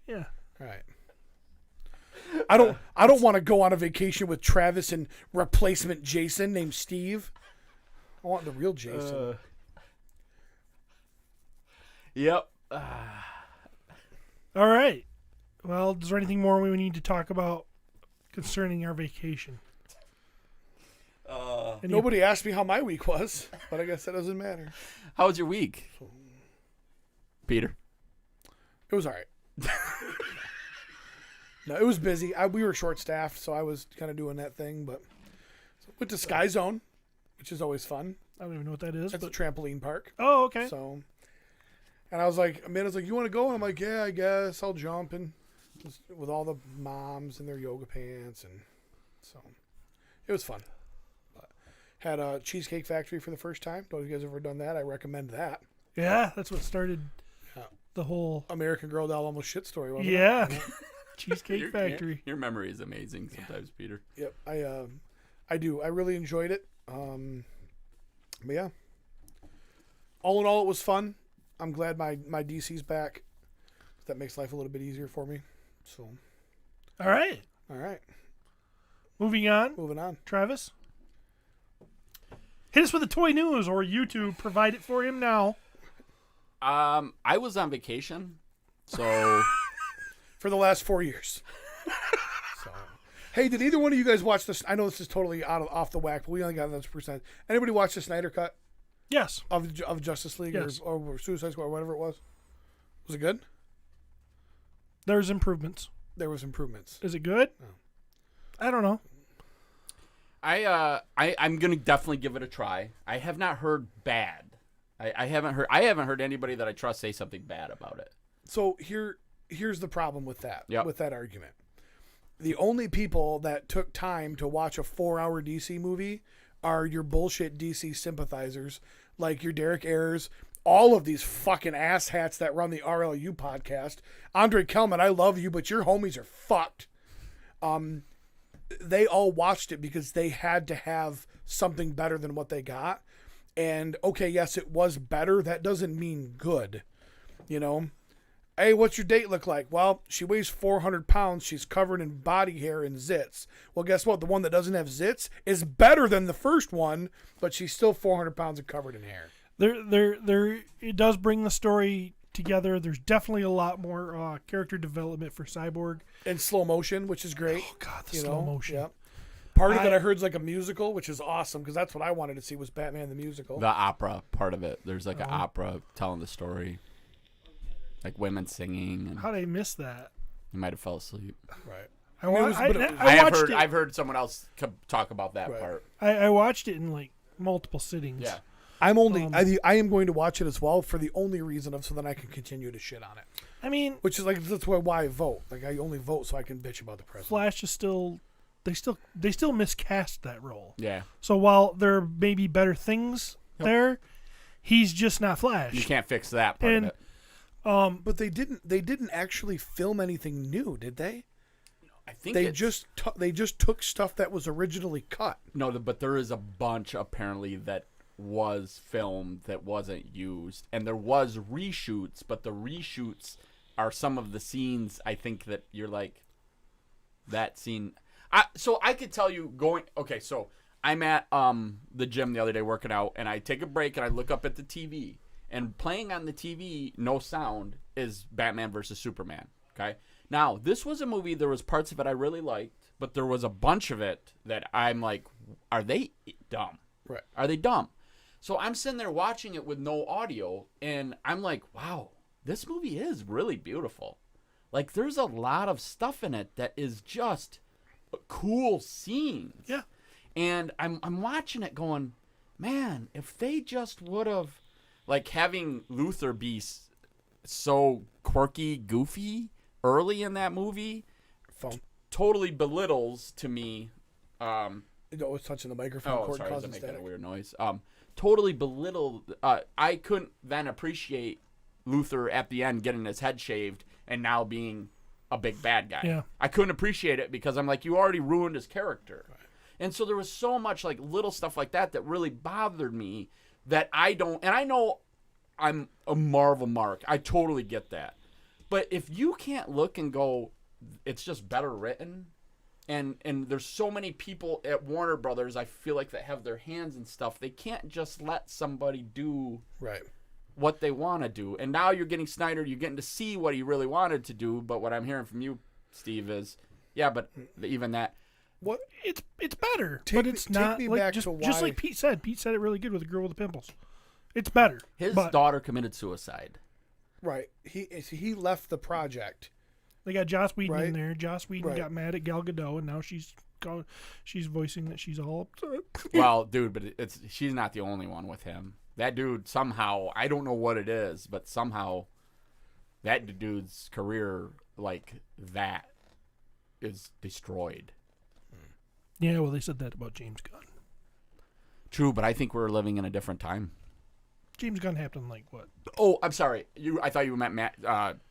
Yeah. All right. I don't want to go on a vacation with Travis and replacement Jason named Steve. I want the real Jason. Yep. All right. Well, is there anything more we need to talk about concerning our vacation? Any- Nobody asked me how my week was, but I guess that doesn't matter. How was your week, Peter? It was all right. No, it was busy. We were short staffed, so I was kind of doing that thing. But went to Sky Zone, which is always fun. I don't even know what that is. That's a But trampoline park. oh, okay. So, and I was like, Amanda's like, you want to go? And I'm like, yeah, I guess I'll jump. And just with all the moms in their yoga pants, and so it was fun. But had a Cheesecake Factory for the first time. Don't know if you guys ever done that? I recommend that. Yeah, that's what started Yeah. the whole. American Girl doll almost shit story. Wasn't Yeah, It? Cheesecake Your- Factory. Your memory is amazing sometimes, Peter. Yep. I do. I really enjoyed it. But yeah. All in all, it was fun. I'm glad my DC's back. That makes life a little bit easier for me. So, All right, all right. moving on. Moving on. Travis, hit us with the toy news, or YouTube provide it for him now. I was on vacation, so For the last 4 years. So, hey, did either one of you guys watch this? I know this is totally off the whack, but we only got this percent. Anybody watch the Snyder Cut Yes, of Justice League Yes. or Suicide Squad or whatever it was? Was it good? there's improvements. There was improvements. Is it good? I don't know. I'm gonna definitely give it a try. I have not heard bad. I haven't heard anybody that I trust say something bad about it. So here's the problem with that. Yep. With that argument. The only people that took time to watch a 4-hour DC movie are your bullshit DC sympathizers, like your Derek Ayers, all of these fucking asshats that run the RLU podcast. Andre Kelman, I love you, but your homies are fucked. They all watched it because they had to have something better than what they got. And okay, yes, it was better. That doesn't mean good. You know? Hey, what's your date look like? Well, she weighs 400 pounds. She's covered in body hair and zits. Well, guess what? The one that doesn't have zits is better than the first one, but she's still 400 pounds and covered in hair. It does bring the story together. There's definitely a lot more character development for Cyborg. In slow motion, which is great. Oh God, the you slow know? motion. Yep. Part of it I heard is like a musical, which is awesome because that's what I wanted to see was Batman the musical. The opera part of it. There's like an opera telling the story, like women singing, and How did I miss that? you might have fell asleep. Right. I, mean, it wa- was- I, but it- I watched it. I've heard someone else talk about that Right. part. I watched it in like multiple sittings. Yeah. I'm only I am going to watch it as well for the only reason of so that I can continue to shit on it. I mean, Which is like that's why I vote. Like I only vote so I can bitch about the president. Flash is still they still miscast that role. Yeah. So while there may be better things there, he's just not Flash. You can't fix that part And- of it. But they didn't actually film anything new, did they? I think They it's- just took stuff that was originally cut. No, but there is a bunch apparently that was filmed that wasn't used, and there was reshoots, but the reshoots are some of the scenes I think that you're like that scene. So I could tell you going. Okay, so I'm at the gym the other day working out, and I take a break and I look up at the TV, and playing on the TV, no sound, is Batman versus Superman. Okay, now this was a movie. There was parts of it I really liked, but there was a bunch of it that I'm like, are they dumb? Right. Are they dumb? So I'm sitting there watching it with no audio, and I'm like, wow, this movie is really beautiful. Like, there's a lot of stuff in it that is just cool scenes. Yeah. And I'm watching it going, man, if they just would have, like, having Luthor be so quirky, goofy early in that movie Phone. totally belittles to me. It's touching the microphone Oh, cord sorry, does causes that make that a static. weird noise? Totally belittled. I couldn't then appreciate Luthor at the end getting his head shaved and now being a big bad guy. Yeah. I couldn't appreciate it because I'm like, you already ruined his character. Right. And so there was so much like little stuff like that that really bothered me that I don't. And I know I'm a Marvel mark. I totally get that. But if you can't look and go, it's just better written. And there's so many people at Warner Brothers, I feel like, that have their hands in stuff. They can't just let somebody do Right. what they want to do. And now you're getting Snyder, you're getting to see what he really wanted to do. But what I'm hearing from you, Steve, is, yeah, but even that. What? It's better, Take but me- it's take not me like back just to just why- like Pete said. Pete said it really good with the girl with the pimples. It's better. His but daughter committed suicide. Right. He left the project They got Joss Whedon in Right. there. Joss Whedon Right. got mad at Gal Gadot, and now she's voicing that she's all upset. Well, dude, but she's not the only one with him. That dude somehow, I don't know what it is, but somehow that dude's career like that is destroyed. Yeah, well, they said that about James Gunn. True, but I think we're living in a different time. James Gunn happened like what? Oh, I'm sorry. I thought you meant Matt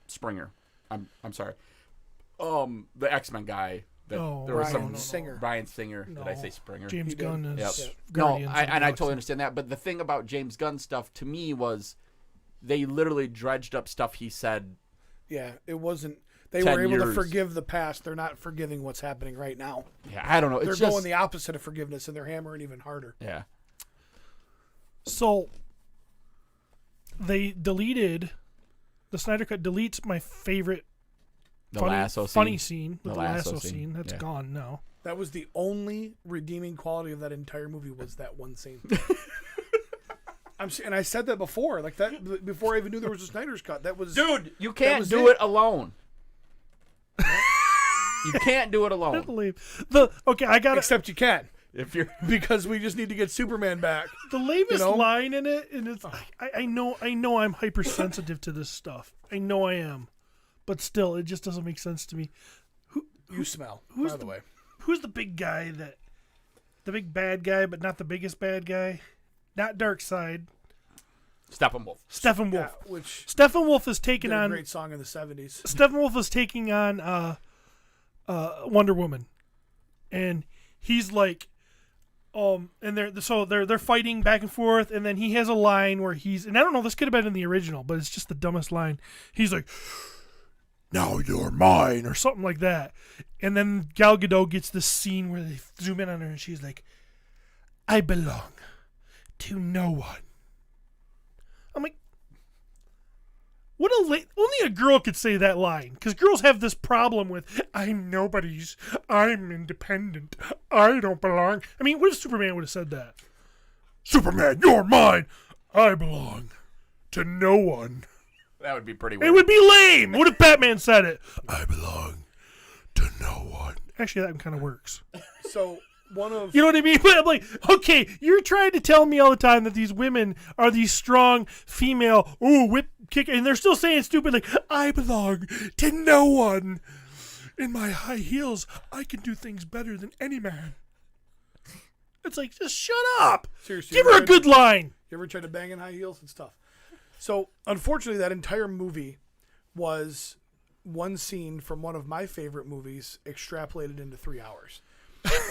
Springer. I'm sorry. The X-Men guy. Oh, there was Bryan some Singer. Brian Singer. Did I No. say Springer? James He did. Gunn is Yep. Guardians No, of the and I Galaxy. totally understand that. But the thing about James Gunn stuff to me was they literally dredged up stuff he said. Yeah, it wasn't. They 10 were able to years. forgive the past. They're not forgiving what's happening right now. Yeah, I don't know. They're It's just going the opposite of forgiveness, and they're hammering even harder. yeah. So they deleted the Snyder Cut. Deletes my favorite The funny, lasso scene. funny scene with The the lasso lasso scene. scene, That's yeah. gone now. That was the only redeeming quality of that entire movie was that one scene. And I said that before, like that before I even knew there was a Snyder's Cut. That was Dude, you can't was do it. it alone. You can't do it I alone. believe okay. I got it. except you can If you're because we just need to get Superman back. The lamest know? line in it, and it's I know I'm hypersensitive to this stuff. I know I am, but still, it just doesn't make sense to me. You smell, who's by the way. Who's the big guy the big bad guy, but not the biggest bad guy? Not Darkseid. Steppenwolf. Steppenwolf. Yeah, which Steppenwolf is taking did a on. great song in the 70s. Steppenwolf is taking on Wonder Woman, and he's like, and they're fighting back and forth, and then he has a line where and I don't know, this could have been in the original, but it's just the dumbest line. He's like, "Now you're mine," or something like that, and then Gal Gadot gets this scene where they zoom in on her, and she's like, "I belong to no one." I'm like, what only a girl could say that line, because girls have this problem with I'm nobody's, I'm independent, I don't belong. I mean, what if Superman would have said that? Superman, you're mine, I belong to no one. That would be pretty It weird. would be lame. What if Batman said it? I belong to no one. Actually, that one kind of works. So one of You know what I mean? But I'm like, okay, you're trying to tell me all the time that these women are these strong female, whip kick, and they're still saying stupid like, I belong to no one. In my high heels, I can do things better than any man. It's like, just shut up. seriously, Give you her a ever good line. You ever tried to bang in high heels and stuff? So unfortunately, that entire movie was one scene from one of my favorite movies extrapolated into 3 hours.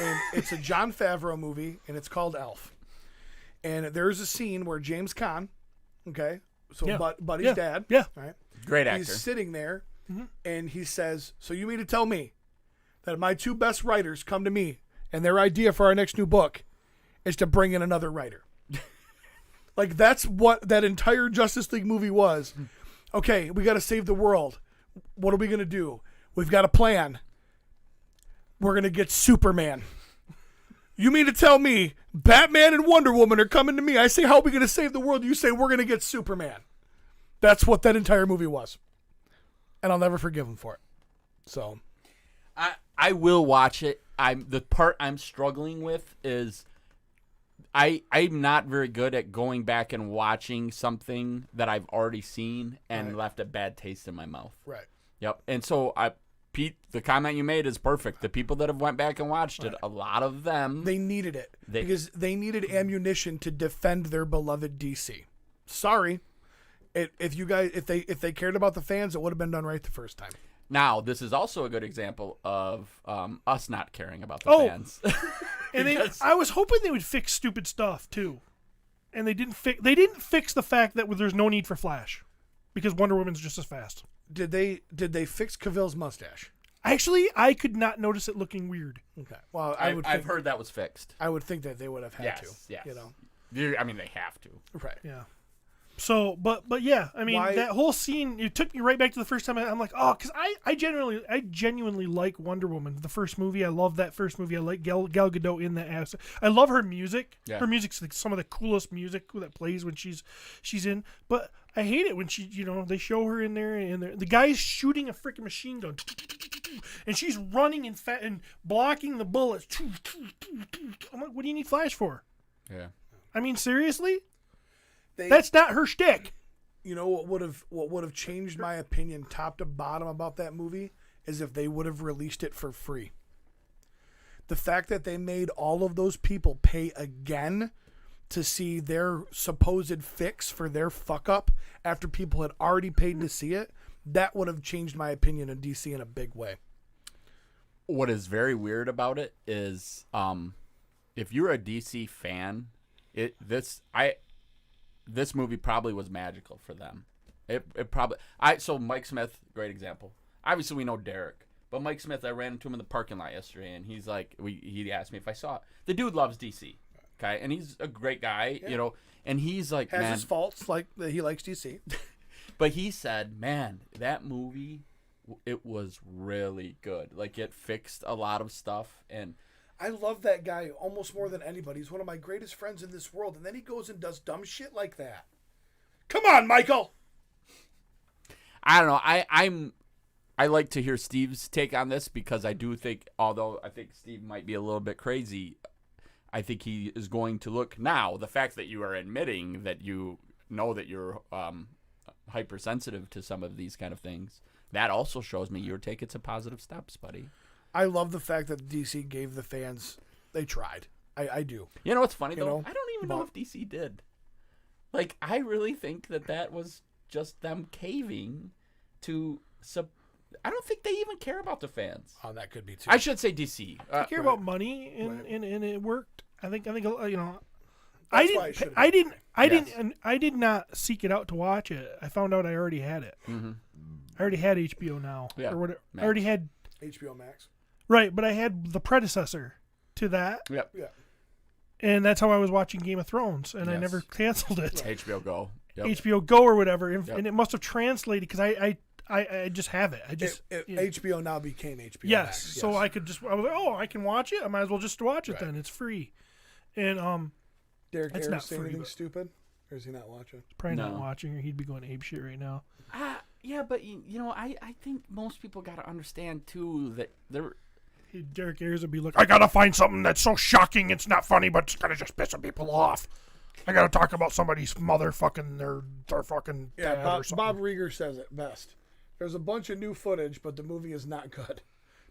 And it's a Jon Favreau movie, and it's called Elf. And there's a scene where James Caan, okay, so Yeah. Buddy's Yeah. dad, Yeah. right? Great actor. He's sitting there, and he says, "So you mean to tell me that my two best writers come to me, and their idea for our next new book is to bring in another writer?" Like, that's what that entire Justice League movie was. Okay, we got to save the world. What are we going to do? We've got a plan. We're going to get Superman. You mean to tell me Batman and Wonder Woman are coming to me? I say, how are we going to save the world? You say, we're going to get Superman. That's what that entire movie was. And I'll never forgive him for it. So, I will watch it. The part I'm struggling with is I'm not very good at going back and watching something that I've already seen and Right. left a bad taste in my mouth. right. Yep. And so Pete, the comment you made is perfect. The people that have went back and watched it, a lot of them. They needed it They- because they needed ammunition to defend their beloved DC. Sorry. If you guys if they cared about the fans, it would have been done right the first time. Now, this is also a good example of us not caring about the Oh. fans. And I was hoping they would fix stupid stuff too, and they didn't fix. They didn't fix the fact that there's no need for Flash, because Wonder Woman's just as fast. Did they fix Cavill's mustache? Actually, I could not notice it looking weird. Okay. Well, I've think, heard that was fixed. I would think that they would have had Yes, to. yes. You know. I mean, they have to. Right. Yeah. So, but yeah, I mean, Why- that whole scene, it took me right back to the first time. I'm like, oh, because I genuinely like Wonder Woman, the first movie. I love that first movie. I like Gal Gadot in that ass. I love her music. Yeah. Her music's like some of the coolest music that plays when she's in. But I hate it when they show her in there and the guy's shooting a freaking machine gun, and she's running and blocking the bullets. I'm like, what do you need Flash for? Yeah. I mean, seriously, that's not her shtick. You know what would have changed my opinion top to bottom about that movie is if they would have released it for free. The fact that they made all of those people pay again to see their supposed fix for their fuck up after people had already paid to see it, that would have changed my opinion of DC in a big way. What is very weird about it is, if you're a DC fan, this movie probably was magical for them. So Mike Smith, great example. Obviously we know Derek, but Mike Smith, I ran into him in the parking lot yesterday, and he's like, he asked me if I saw it. The dude loves DC. Okay, and he's a great guy, and he's like, Has man, his faults, like that he likes DC. but he said, man, that movie, it was really good. Like, it fixed a lot of stuff, and I love that guy almost more than anybody. He's one of my greatest friends in this world, and then he goes and does dumb shit like that. Come on, Michael. I don't know. I like to hear Steve's take on this because I do think, although I think Steve might be a little bit crazy, I think he is going to look now. The fact that you are admitting that you know that you're hypersensitive to some of these kind of things, that also shows me you're taking some positive steps, buddy. I love the fact that DC gave the fans, they tried. I do. You know what's funny, though? know, I don't even know if DC did. Like, I really think that was just them caving to I don't think they even care about the fans. Oh, that could be too. I should say DC. I care about money, and it worked. I think That's why it should've been. I did not seek it out to watch it. I found out I already had it. Mm-hmm. I already had HBO Now, Yeah, or whatever. Max. I already had HBO Max. right, but I had the predecessor to that, Yep. Yeah. and that's how I was watching Game of Thrones, and I Yes. never canceled it. HBO Go. Yep. HBO Go or whatever, and, Yep. and it must have translated because I just have it. I just HBO now became HBO yes, Max. so I was like, oh, I can watch it. I might as well just watch it Right. then. It's free, and Derek It's Harris not say free, anything but- stupid? Or is he not watching? probably not No. watching, or he'd be going ape shit right now. Yeah, but I think most people got to understand too that they're. Derek Ayers would be like, I gotta find something that's so shocking it's not funny, but it's gonna just piss some people off. I gotta talk about somebody's mother fucking their fucking Yeah, dad or Bob, something. Bob Rieger says it best. There's a bunch of new footage, but the movie is not good.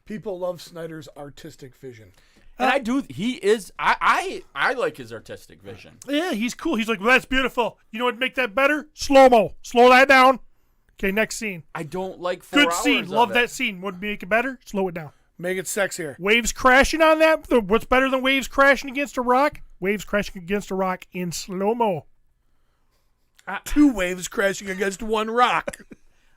People love Snyder's artistic vision. And I do. He is. I like his artistic vision. Yeah, he's cool. He's like, well, that's beautiful. You know what'd make that better? Slow-mo. Slow that down. Okay, next scene. I don't like 4 Good hours scene. of Love it. that scene. Would make it better? Slow it down. Make it sexier. Waves crashing on that. What's better than waves crashing against a rock? Waves crashing against a rock in slow-mo. 2 waves crashing against 1 rock.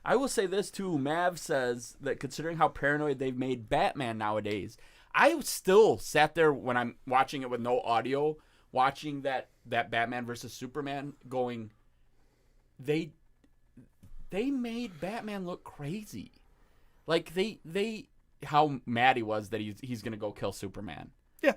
I will say this too. Mav says that considering how paranoid they've made Batman nowadays, I still sat there when I'm watching it with no audio, watching that Batman versus Superman, going, they made Batman look crazy, like they how mad he was that he's gonna go kill Superman. Yeah.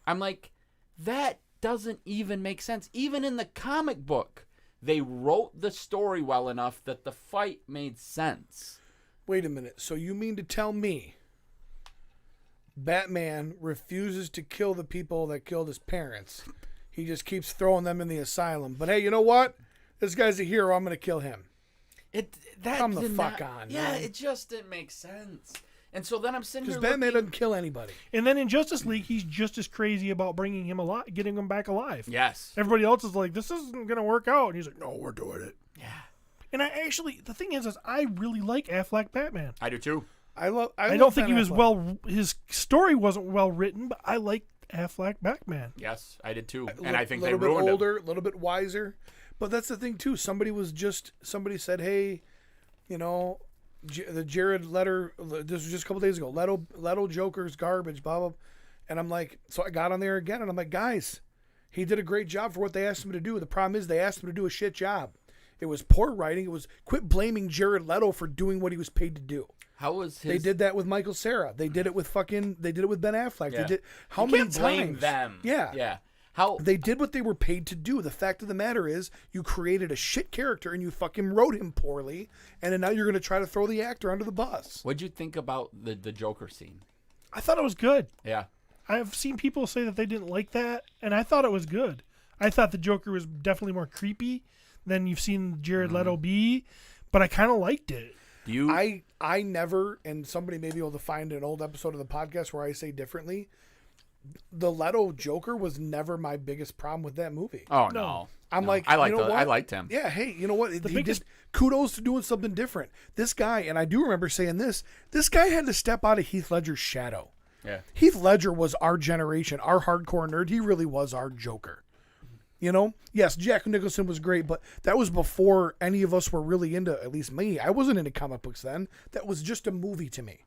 I'm like, that doesn't even make sense. Even in the comic book, they wrote the story well enough that the fight made sense. Wait a minute. So you mean to tell me Batman refuses to kill the people that killed his parents? He just keeps throwing them in the asylum. But hey, you know what? This guy's a hero. I'm going to kill him. Come the fuck on, Yeah, man. it just didn't make sense. And so then I'm sitting Because here Batman looking. doesn't kill anybody. And then in Justice League, he's just as crazy about bringing him alive, getting him back alive. Yes. Everybody else is like, this isn't going to work out. And he's like, no, we're doing it. Yeah. And the thing is I really like Affleck Batman. I do too. I I don't love think Ben he was Affleck. his story wasn't well written, but I like Affleck Batman. Yes, I did too. A And I think a they little bit ruined older, a little bit wiser. But that's the thing too. Somebody said, "Hey, the Jared Leto. This was just a couple days ago. Leto Joker's garbage, blah blah." And I'm like, so I got on there again, and I'm like, guys, he did a great job for what they asked him to do. The problem is they asked him to do a shit job. It was poor writing. It was quit blaming Jared Leto for doing what he was paid to do. How was his? They did that with Michael Cera. They did it with Ben Affleck. Yeah. They did how You many can't blame times? them. Yeah. Yeah. How They did what they were paid to do. The fact of the matter is, you created a shit character and you fucking wrote him poorly, and then now you're going to try to throw the actor under the bus. what'd you think about the Joker scene? I thought it was good. Yeah. I've seen people say that they didn't like that, and I thought it was good. I thought the Joker was definitely more creepy than you've seen Jared Leto be, but I kind of liked it. Do you? I never, and somebody may be able to find an old episode of the podcast where I say differently, the Leto Joker was never my biggest problem with that movie. oh no. no. I'm No. like, I liked you know I what? liked him. Yeah, hey, you know what? He biggest- did kudos to doing something different. This guy, and I do remember saying this guy had to step out of Heath Ledger's shadow. Yeah. Heath Ledger was our generation, our hardcore nerd. He really was our Joker. You know? Yes, Jack Nicholson was great, but that was before any of us were really into, at least me. I wasn't into comic books then. That was just a movie to me.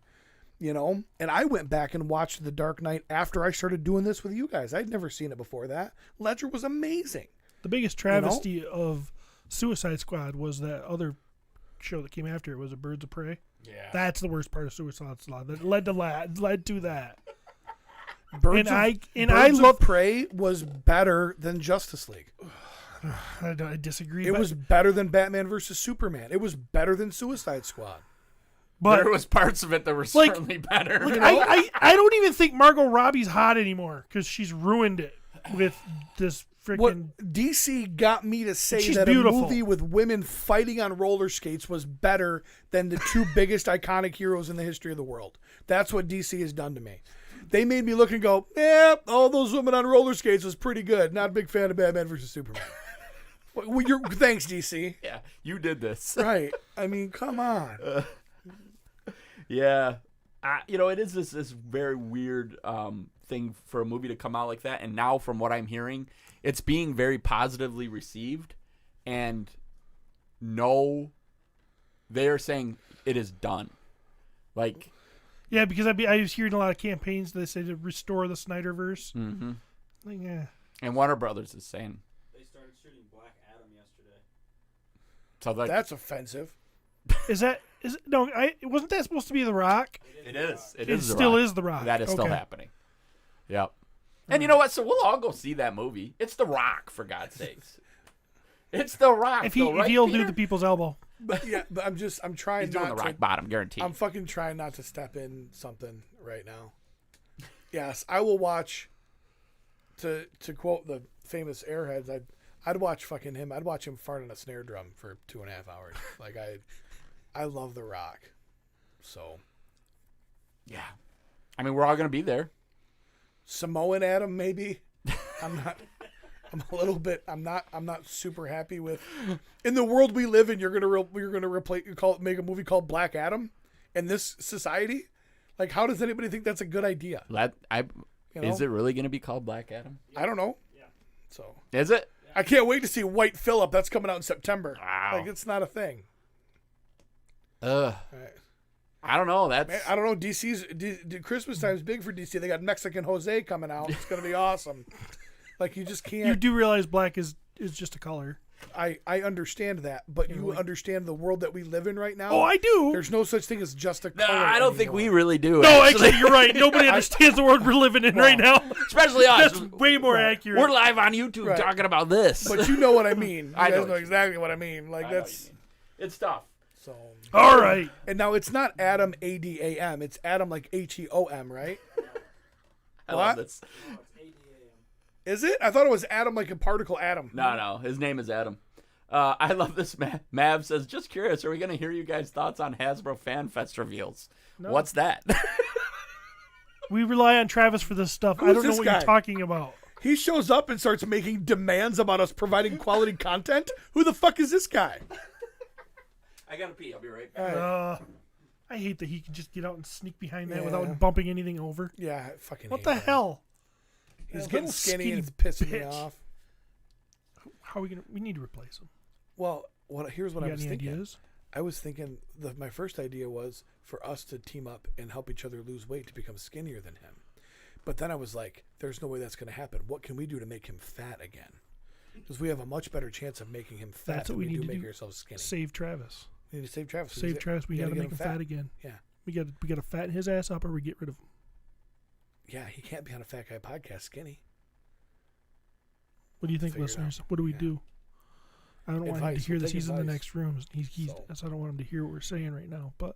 You know? And I went back and watched The Dark Knight after I started doing this with you guys. I'd never seen it before that. Ledger was amazing. The biggest travesty of Suicide Squad was that other show that came after it. Was it Birds of Prey? Yeah. That's the worst part of Suicide Squad. That led to that. Birds I of love. Prey was better than Justice League. I disagree. It but, was better than Batman versus Superman. It was better than Suicide Squad. but There was parts of it that were Like- certainly better. like, I don't even think Margot Robbie's hot anymore because she's ruined it with this freaking. What DC got me to say She's that beautiful. a movie with women fighting on roller skates was better than the two biggest iconic heroes in the history of the world. That's what DC has done to me. They made me look and go, yeah, all those women on roller skates was pretty good. Not a big fan of Batman versus Superman. Well, thanks, DC. Yeah, you did this. Right. I mean, come on. Yeah. It is this very weird thing for a movie to come out like that. And now, from what I'm hearing, it's being very positively received. And no, they are saying it is done. Like, Yeah, because I was hearing a lot of campaigns that say to restore the Snyderverse. mm-hmm. Like, yeah. And Warner Brothers is saying. They started shooting Black Adam yesterday. So like, That's offensive. Wasn't that supposed to be The Rock? it is. It It is. The still Rock. is The Rock. That is still Okay. happening. Yep. And you know what? So we'll all go see that movie. It's The Rock, for God's sakes. It's The Rock. If though, right, he'll do Peter? the people's elbow. But yeah, but I'm trying He's doing not the rock to. bottom, guaranteed. I'm fucking trying not to step in something right now. Yes, I will watch. To quote the famous Airheads, I'd watch fucking him. I'd watch him fart on a snare drum for 2.5 hours. Like I love The Rock. So Yeah. I mean, we're all going to be there. Samoan Adam, maybe. I'm a little bit. I'm not super happy with. In the world we live in, you're gonna replace. Make a movie called Black Adam. In this society, like, how does anybody think that's a good idea? Is know? it really going to be called Black Adam? I don't know. Yeah. So Is it? I can't wait to see White Phillip. That's coming out in September. Wow. Like, it's not a thing. Right. I don't know. That's Man, I don't know. Christmas time's big for DC. They got Mexican Jose coming out. It's gonna be awesome. Like, you just can't. You do realize black is just a color. I understand that, but you understand the world that we live in right now. Oh, I do. There's no such thing as just a No, color. I don't think we anymore. really do. No, actually, you're right. Nobody understands the world we're living in right now. Especially us. That's way more accurate. We're live on YouTube Right. talking about this. But you know what I mean. You I guys know know what you exactly what I mean. Like, I know what that's you mean. It's tough. so. All right. And now it's not Adam ADAM. It's Adam like HEOM, right? I What? love this. No, it's ADAM. Is it? I thought it was Adam like a particle atom. No. His name is Adam. I love this. Mav says, just curious, are we going to hear you guys' thoughts on Hasbro Fan Fest reveals? No. What's that? We rely on Travis for this stuff. I Who's don't know this what guy? you're talking about. He shows up and starts making demands about us providing quality content. Who the fuck is this guy? I got to pee. I'll be right back. I hate that he can just get out and sneak behind that Yeah. without bumping anything over. Yeah, I fucking What hate the him. hell? He's That getting little skinny and it's skinny pissing me bitch. off. How are we gonna? We need to replace him. Well, here's what You I got was any thinking. ideas? I was thinking my first idea was for us to team up and help each other lose weight to become skinnier than him. But then I was like, there's no way that's going to happen. What can we do to make him fat again? Because we have a much better chance of making him fat That's than what we we need do to make do. ourselves skinny. Save Travis. We need to save Travis. Save Travis. We gotta get make him fat again. Yeah. We gotta fatten his ass up, or we get rid of him. Yeah, he can't be on a Fat Guy podcast skinny. What do you think, Figure it out. listeners? What do we Yeah. do? I don't want him to Advice. hear We'll this. take He's in the advice. next room. He's So- that's I don't want him to hear what we're saying right now. But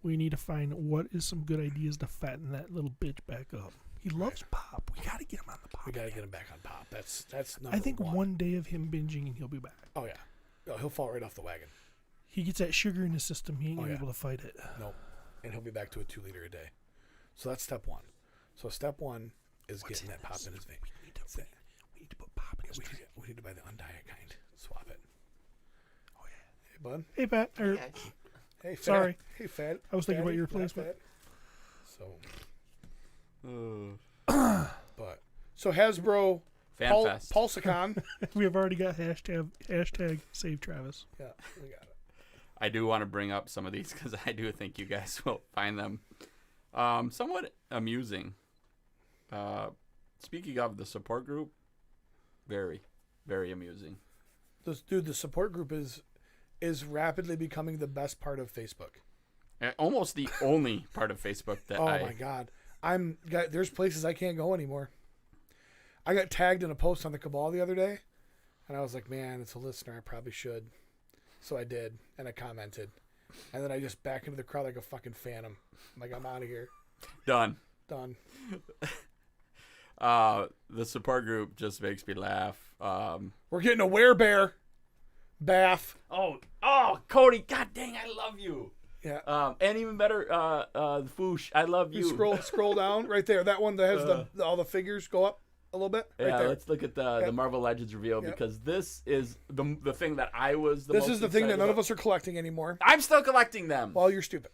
we need to find what is some good ideas to fatten that little bitch back up. He loves pop. We got to get him on the pop. We gotta get him back on pop. That's number I think one. one day of him binging and he'll be back. Oh yeah, oh, he'll fall right off the wagon. He gets that sugar in his system. He ain't Oh, gonna yeah. be able to fight it. Nope, and he'll be back to a 2-liter a day. So that's step one. So step one is What's getting in that pop this? in his vein. We need to put pop in his We drink. need, we need to buy the undiet kind. Swap it. Oh yeah. Hey bud. Hey Pat. Hey fat. Sorry. Hey fat. I was thinking about fatty, your not replacement. fat. So Hasbro FanFest. Pulsicon. We have already got hashtag save Travis. Yeah, we got it. I do want to bring up some of these because I do think you guys will find them somewhat amusing. Speaking of the support group, very, very amusing. The support group is rapidly becoming the best part of Facebook. And almost the only part of Facebook that Oh my god. There's places I can't go anymore. I got tagged in a post on the Cabal the other day, and I was like, man, it's a listener. I probably should. So I did, and I commented. And then I just back into the crowd like a fucking phantom. I'm like, I'm out of here. Done. Done. The support group just makes me laugh. We're getting a werebear bath. Oh, Cody, god dang, I love you. Yeah. And even better, the Foosh, I love you. You scroll down right there. That one that has all the figures go up a little bit. Right Yeah, there. let's look at the Yep. Marvel Legends reveal Yep. because this is the thing that I was the This most is the thing that excited none of about. us are collecting anymore. I'm still collecting them. Well, you're stupid.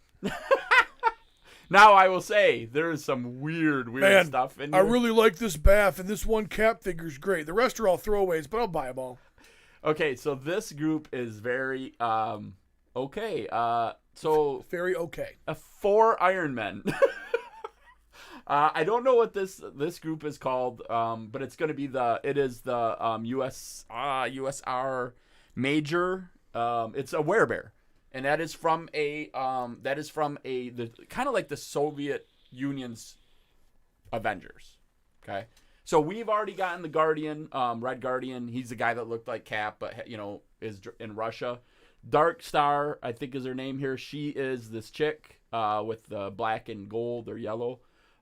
Now I will say there is some weird Man, stuff in I here. really like this bath, and this one cap figure's great. The rest are all throwaways, but I'll buy them all. Okay, so this group is very okay. So Very okay. 4 Iron Men. I don't know what this group is called, but it's going to be the USR Major. It's a werebear, and that is from the kind of like the Soviet Union's Avengers. Okay, so we've already gotten the Guardian, Red Guardian. He's the guy that looked like Cap, but is in Russia. Dark Star, I think is her name here. She is this chick with the black and gold or yellow.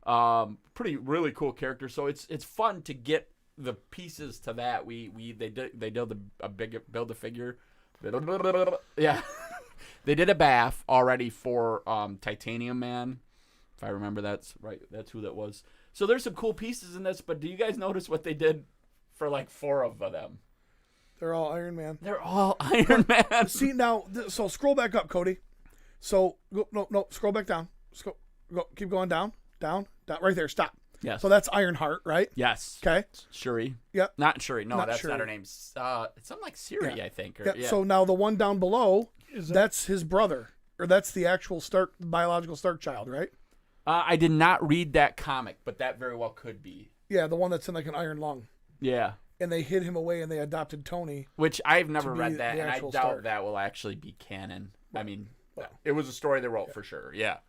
Really cool character. So it's fun to get the pieces to that. They did build a figure. Yeah, they did a bath already for Titanium Man. If I remember that's right. That's who that was. So there's some cool pieces in this. But do you guys notice what they did for like 4 of them? They're all Iron Man. They're all Iron Man. See now, so scroll back up, Cody. So no, scroll back down. Keep going down, right there. Stop. Yes. So that's Ironheart, right? Yes. Okay. Shuri. Yep. Not Shuri. No, Not that's Shuri. not her name. It's something like Siri, Yeah. I think. Or, Yep. yeah. So now the one down below, Is that, that's his brother, or that's the actual biological Stark child, right? I did not read that comic, but that very well could be. Yeah, the one that's in like an iron lung, Yeah. and they hid him away, and they adopted Tony. Which I've never be read that, the and I actual doubt Stark. that will actually be canon. I mean, Well. it was a story they wrote for sure. Yeah.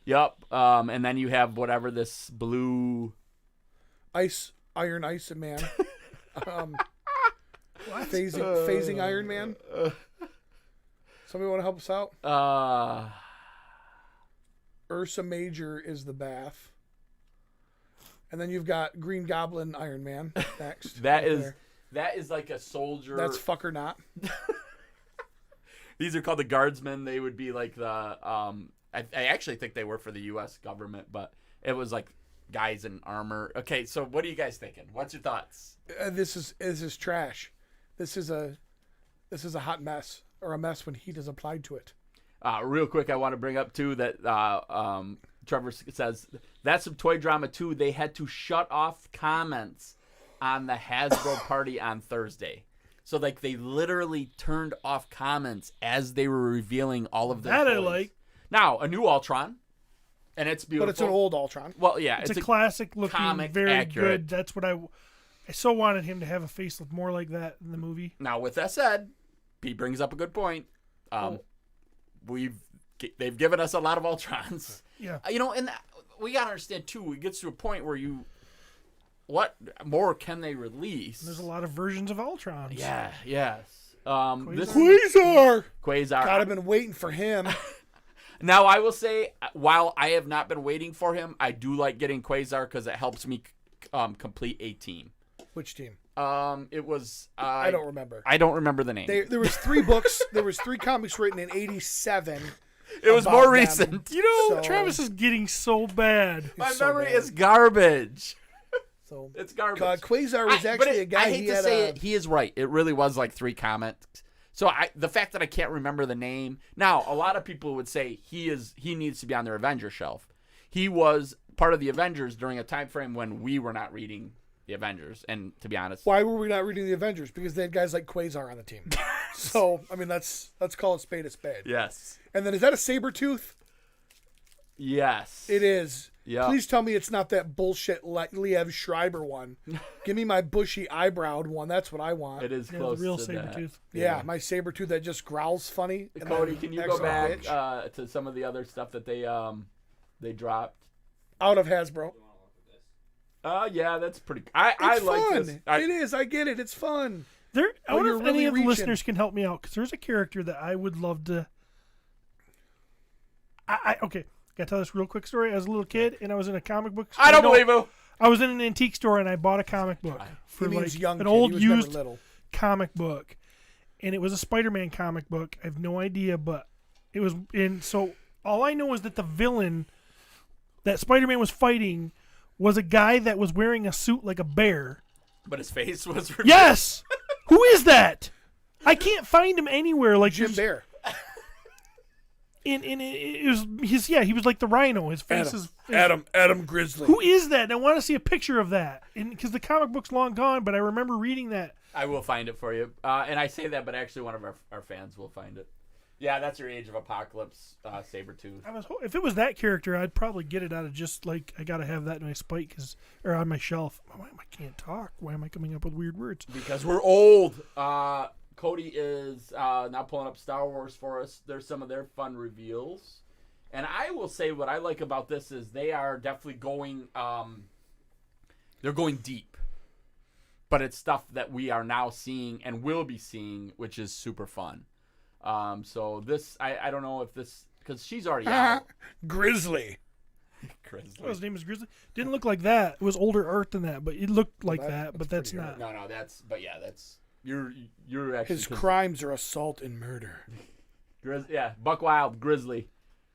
Yep. And then you have whatever this blue. Iron Man. Phasing Iron Man. Somebody want to help us out? Ursa Major is the bath. And then you've got Green Goblin Iron Man next. That right is there. that is like a soldier. That's fucker not. These are called the guardsmen. They would be like the I actually think they were for the U.S. government, but it was like guys in armor. Okay, so what are you guys thinking? What's your thoughts? This is trash. This is a hot mess, or a mess when heat is applied to it. Real quick, I want to bring up too that Trevor says that's some toy drama too. They had to shut off comments on the Hasbro party on Thursday. So like they literally turned off comments as they were revealing all of their That I toys. like. Now a new Ultron, and it's beautiful. But it's an old Ultron. Well, yeah, It's a classic looking, comic very accurate. good. That's what I so wanted him to have a face look more like that in the movie. Now with that said, Pete brings up a good point. They've given us a lot of Ultrons. Yeah. And we gotta understand too. It gets to a point where what more can they release? There's a lot of versions of Ultrons. Yeah. Yes. This Quasar. Quasar. God, I've been waiting for him. Now, I will say, while I have not been waiting for him, I do like getting Quasar because it helps me complete a team. Which team? It was. I don't remember. I don't remember the name. There was 3 books. There was 3 comics written in '87. It was about more them. recent. You know, So- Travis is getting so bad. My so memory bad. is garbage. So It's garbage. Quasar was but actually a guy. I hate he to had say a, it. He is right. It really was like 3 comics. So the fact that I can't remember the name. Now, a lot of people would say he needs to be on their Avengers shelf. He was part of the Avengers during a time frame when we were not reading the Avengers. And to be honest, Why were we not reading the Avengers? Because they had guys like Quasar on the team. So I mean, let's call it spade a spade. yes. And then is that a Sabretooth? Yes. It is. Yeah. Please tell me it's not that bullshit Liev Schreiber one. Give me my bushy eyebrowed one. That's what I want. It is Yeah, close the real to that. Sabretooth. Yeah, my Sabretooth that just growls funny. and Cody, then can you acts go like a back bitch. to some of the other stuff that they dropped? Out of Hasbro. Yeah, that's pretty. I It's like fun. this. It is. I get it. It's fun. I Oh, wonder you're if any really of the reaching. listeners can help me out because there's a character that I would love to. Okay, gotta tell this real quick story. As a little kid, and I was in a comic book store. I don't No, believe you. I was in an antique store and I bought a comic book for He means like young an kid. old He was never used little. comic book, and it was a Spider-Man comic book. I have no idea, but it was in. So all I know is that the villain that Spider-Man was fighting was a guy that was wearing a suit like a bear. But his face was. Yes, who is that? I can't find him anywhere. Like Jim Bear. it was his. Yeah, he was like the Rhino. His face is. Adam Grizzly. Who is that? And I want to see a picture of that. And because the comic book's long gone, but I remember reading that. I will find it for you. And I say that, but actually one of our fans will find it. Yeah, that's your Age of Apocalypse Sabretooth. If it was that character, I'd probably get it out of just like I gotta have that in my spike or on my shelf. Why am I can't talk? Why am I coming up with weird words? Because we're old. Cody is now pulling up Star Wars for us. There's some of their fun reveals. And I will say what I like about this is they are definitely going they're going deep. But it's stuff that we are now seeing and will be seeing, which is super fun. So this I don't know if this because she's already out. Grizzly. Grizzly. Oh, his name is Grizzly. Didn't look like that. It was older art than that, but it looked like that. But that's pretty not. No, that's you're actually His crimes are assault and murder. Buck Wild, Grizzly.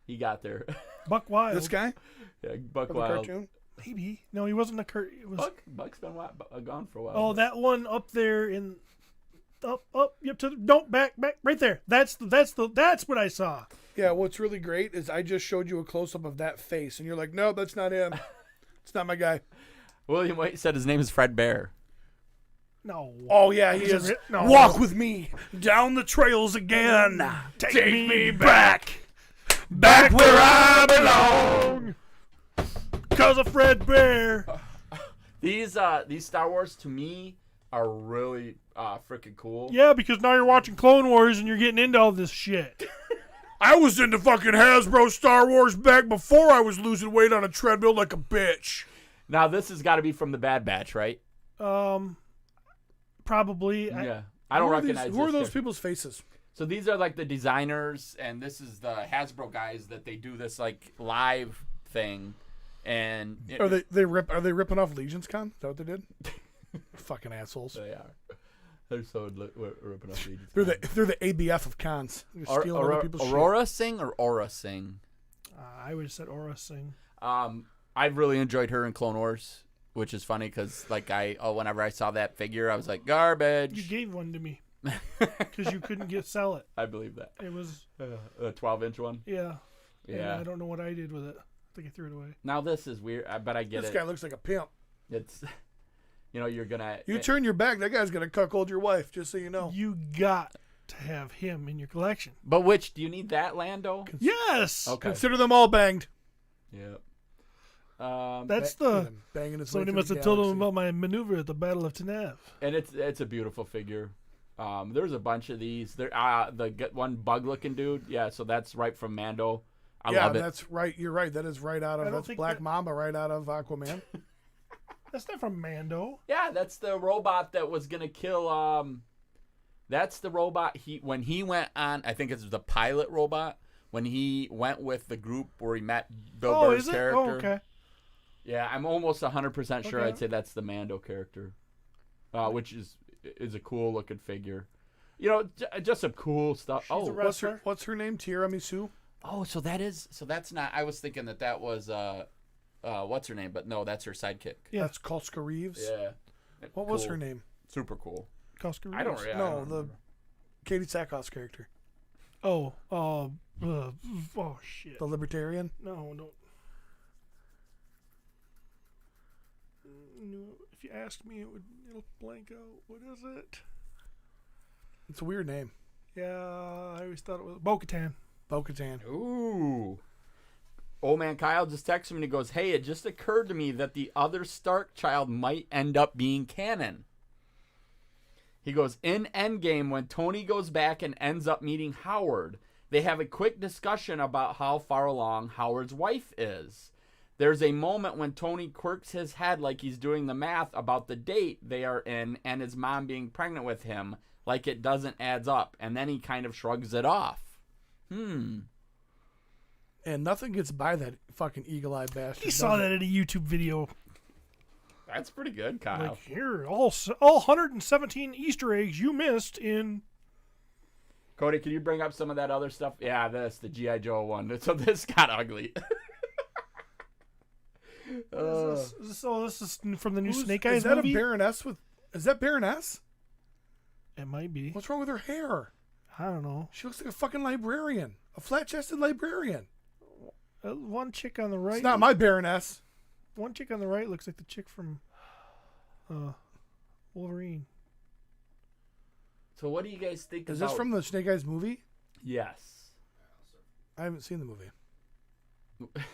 He got there. Buck Wild. This guy Yeah, Buck from the Wild. cartoon. Maybe no, he wasn't a cart. It was. Buck's been gone for a while. Oh, that one up there in. Up, yep. Don't back, right there. That's what I saw. Yeah, what's really great is I just showed you a close up of that face, and you're like, no, that's not him. It's not my guy. William White said his name is Fred Bear. No. Oh yeah, he Is it is. No. Walk with me down the trails again. Take me back where I belong. Cause of Fred Bear. These Star Wars to me are really freaking cool. Yeah, because now you're watching Clone Wars and you're getting into all this shit. I was into fucking Hasbro Star Wars back before I was losing weight on a treadmill like a bitch. Now this has got to be from the Bad Batch, right? Probably. Yeah. I don't recognize Who are this those character. people's faces? So these are like the designers, and this is the Hasbro guys that they do this like live thing. And Are they ripping off Legion's Con? Is that what they did? Fucking assholes. They are. They're so ripping off Legion's They're Con. the ABF of cons. They're stealing other people's Aurora Singh or Aura Singh? I would have said Aura Singh. I've really enjoyed her in Clone Wars, which is funny because like whenever I saw that figure, I was like You garbage. gave one to me because you couldn't sell it. I believe that It was a 12-inch one. yeah. And Yeah. I don't know what I did with it. I think I threw it away. Now this is weird, but I get This it. guy looks like a pimp. It's you're gonna. You turn your back, that guy's gonna cuckold your wife. Just so you know. You got to have him in your collection. But which do you need that Lando? Yes. Okay. Consider them all banged. Yeah. That's Banging his way somebody through must the have told him galaxy. about my maneuver at the Battle of Tanaf. And it's a beautiful figure. There's a bunch of these. There one bug looking dude. Yeah, so that's right from Mando. I love it. That's right. You're right. That is right out I of don't that's think Black that- Mamba right out of Aquaman. That's not from Mando. Yeah, that's the robot that was gonna kill. That's the robot when he went on. I think it's the pilot robot when he went with the group where he met Bill Oh, Burr's is it? character. Oh, okay. Yeah, I'm almost 100% sure. Okay. I'd say that's the Mando character, which is a cool looking figure. You know, just some cool stuff. She's a Oh, wrestler. What's her name? Tiara Misu. oh, so that's not. I was thinking that was what's her name, but no, that's her sidekick. Yeah. That's Kolska Reeves. Yeah. What was Cool. her name? Super cool. Koska I don't. Reeves. Yeah, I No, don't the remember. Katie Sackhoff's character, Oh, oh shit. the Libertarian. No, don't. No, if you ask me, it'll blank out. What is it? It's a weird name. Yeah, I always thought it was Bo-Katan. Bo-Katan. Ooh. Old man Kyle just texted me and he goes, "Hey, it just occurred to me that the other Stark child might end up being canon." He goes, in Endgame, when Tony goes back and ends up meeting Howard, they have a quick discussion about how far along Howard's wife is. There's a moment when Tony quirks his head like he's doing the math about the date they are in and his mom being pregnant with him, like it doesn't adds up, and then he kind of shrugs it off. And nothing gets by that fucking eagle-eyed bastard. He saw does that it? in a YouTube video. That's pretty good, Kyle. Like, here, all 117 Easter eggs you missed in. Cody, can you bring up some of that other stuff? Yeah, the G.I. Joe one. So this got ugly. This is from the new Who's- Snake Eyes Is that movie. a Baroness with? Is that Baroness? It might be. What's wrong with her hair? I don't know. She looks like a fucking librarian, a flat-chested librarian. One chick on the right. It's not my Baroness. One chick on the right looks like the chick from Wolverine. So what do you guys think Is about... this from the Snake Eyes movie? Yes. I haven't seen the movie.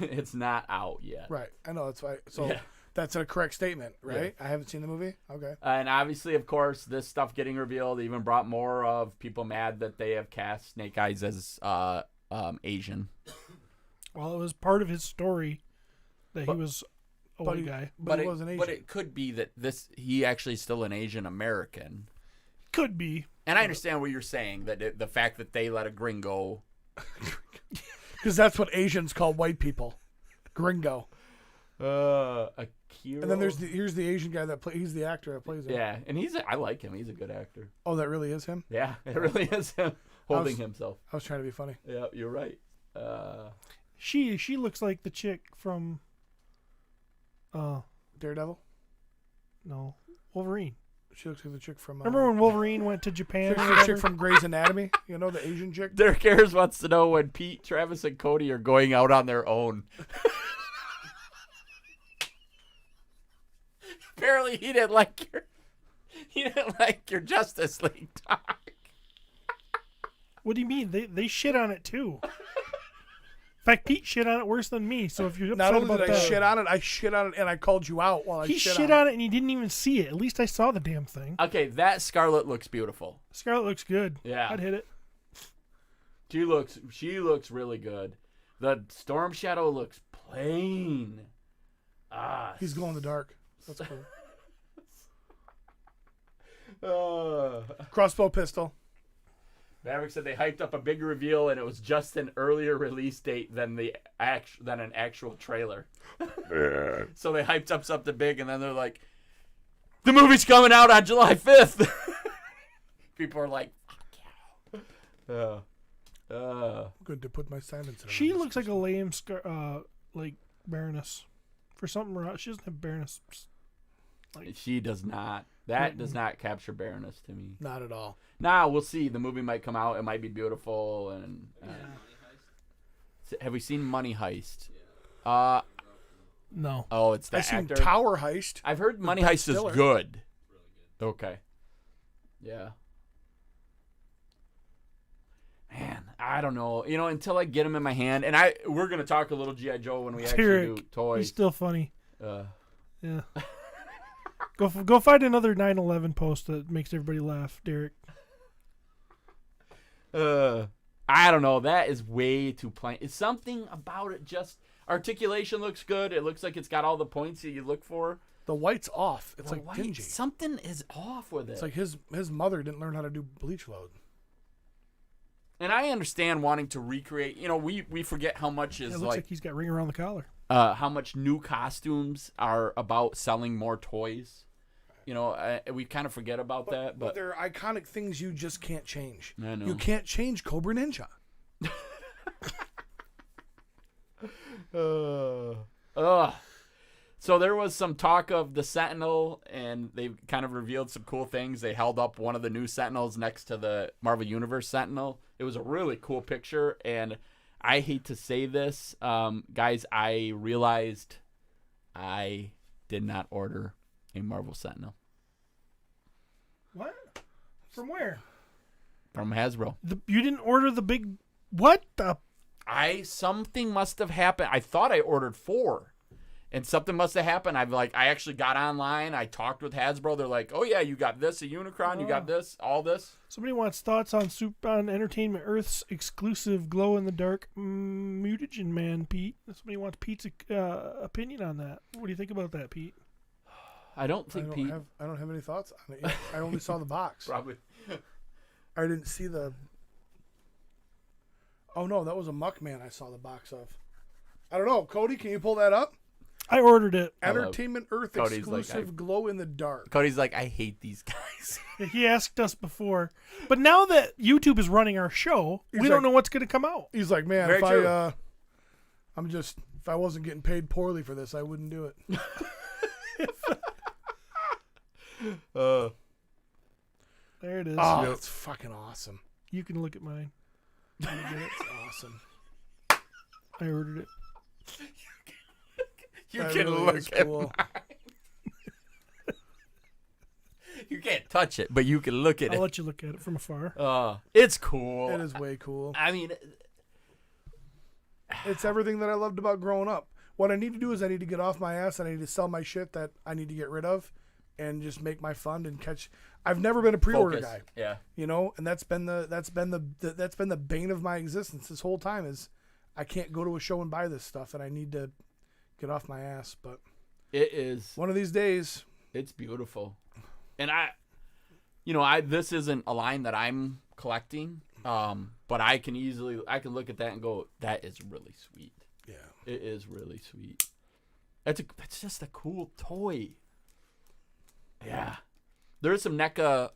It's not out yet. Right. I know that's why. So Yeah. that's a correct statement, right? I haven't seen the movie. Okay. And obviously, of course, this stuff getting revealed even brought more of people mad that they have cast Snake Eyes as Asian. Well, it was part of his story that he was a but white he- guy. But he wasn't Asian. But it could be that he actually is still an Asian American. Could be. And I understand what you're saying, that the fact that they let a gringo... Because that's what Asians call white people, gringo. Akira. And then here's the Asian guy he's the actor that plays him. Yeah, and I like him. He's a good actor. Oh, that really is him. Yeah, it really is him holding himself. I was trying to be funny. Yeah, you're right. She looks like the chick from Daredevil. no, Wolverine. She looks like the chick from. Remember when Wolverine went to Japan? She or looks like the whatever? chick from Grey's Anatomy? You know, the Asian chick. Derek Ayers wants to know when Pete, Travis, and Cody are going out on their own. Apparently, he didn't like your Justice League talk. What do you mean? They shit on it too. In fact, Pete shit on it worse than me. So if you're upset Not only about did I that, shit on it, and I called you out while I he shit shit on it. on it and he didn't even see it. At least I saw the damn thing. Okay, that Scarlet looks beautiful. Scarlet looks good. Yeah. I'd hit it. She looks really good. The Storm Shadow looks plain. He's glow in the dark. That's cool. Crossbow pistol. Maverick said they hyped up a big reveal and it was just an earlier release date than an actual trailer. So they hyped up something big and then they're like, the movie's coming out on July 5th. People are like, fuck yeah. Good to put my silence in. She looks like a lame like Baroness. For something wrong, she doesn't have Baroness. She does not. That does not capture Baroness to me. Not at all. Nah, we'll see. The movie might come out. It might be beautiful. And have we seen Money Heist? No. Oh, it's the I seen actor. Tower Heist. I've heard Money Ben Heist Stiller. is good. Okay. Yeah. Man, I don't know. You know, until I get him in my hand, and we're gonna talk a little GI Joe when we actually do Derek, toys. he's still funny. Yeah. Go find another 9/11 post that makes everybody laugh, Derek. I don't know. That is way too plain. It's something about it. Just articulation looks good. It looks like it's got all the points that you look for. The white's off. It's The like white- dingy. Something is off with it. It's like his mother didn't learn how to do bleach load. And I understand wanting to recreate. You know, we forget how much It is looks like he's got ring around the collar. how much new costumes are about selling more toys. You know, we kind of forget about that. But they're iconic things you just can't change. I know. You can't change Cobra Ninja. So there was some talk of the Sentinel, and they kind of revealed some cool things. They held up one of the new Sentinels next to the Marvel Universe Sentinel. It was a really cool picture, and I hate to say this, guys, I realized I did not order a Marvel Sentinel What? From where? from Hasbro. You didn't order the big. What the? Something must have happened. I thought I ordered 4. And something must have happened. I actually got online. I talked with Hasbro. They're like, "Oh yeah, you got this, a Unicron. You got this, all this." Somebody wants thoughts on on Entertainment Earth's exclusive glow in the dark mutagen man, Pete. Somebody wants Pete's opinion on that. What do you think about that, Pete? I don't think Pete I don't have any thoughts on it yet. I only saw the box. probably. I didn't see the. Oh no, that was a Muckman I saw the box of. I don't know. Cody, can you pull that up? I ordered it. Entertainment Earth Cody's like, exclusive glow in the dark. Cody's like, I hate these guys. He asked us before, but now that YouTube is running our show, we He's don't like- know what's going to come out. He's like, man, Very if true. if I wasn't getting paid poorly for this, I wouldn't do it. There it is. Oh, that's fucking awesome. You can look at mine. It's awesome. I ordered it. You That can really look is at cool. You can't touch it, but you can look at I'll it. let you look at it from afar. It's cool. It is way cool. I mean, It's everything that I loved about growing up. What I need to do is I need to get off my ass and I need to sell my shit that I need to get rid of and just make my fund and catch. I've never been a pre-order focus. guy, Yeah. you know, and that's been the bane of my existence this whole time is I can't go to a show and buy this stuff and I need to get off my ass. But It is. one of these days, It's beautiful. And this isn't a line that I'm collecting. But I can look at that and go, that is really sweet. yeah, It is really sweet. That's just a cool toy. Yeah. There's some NECA,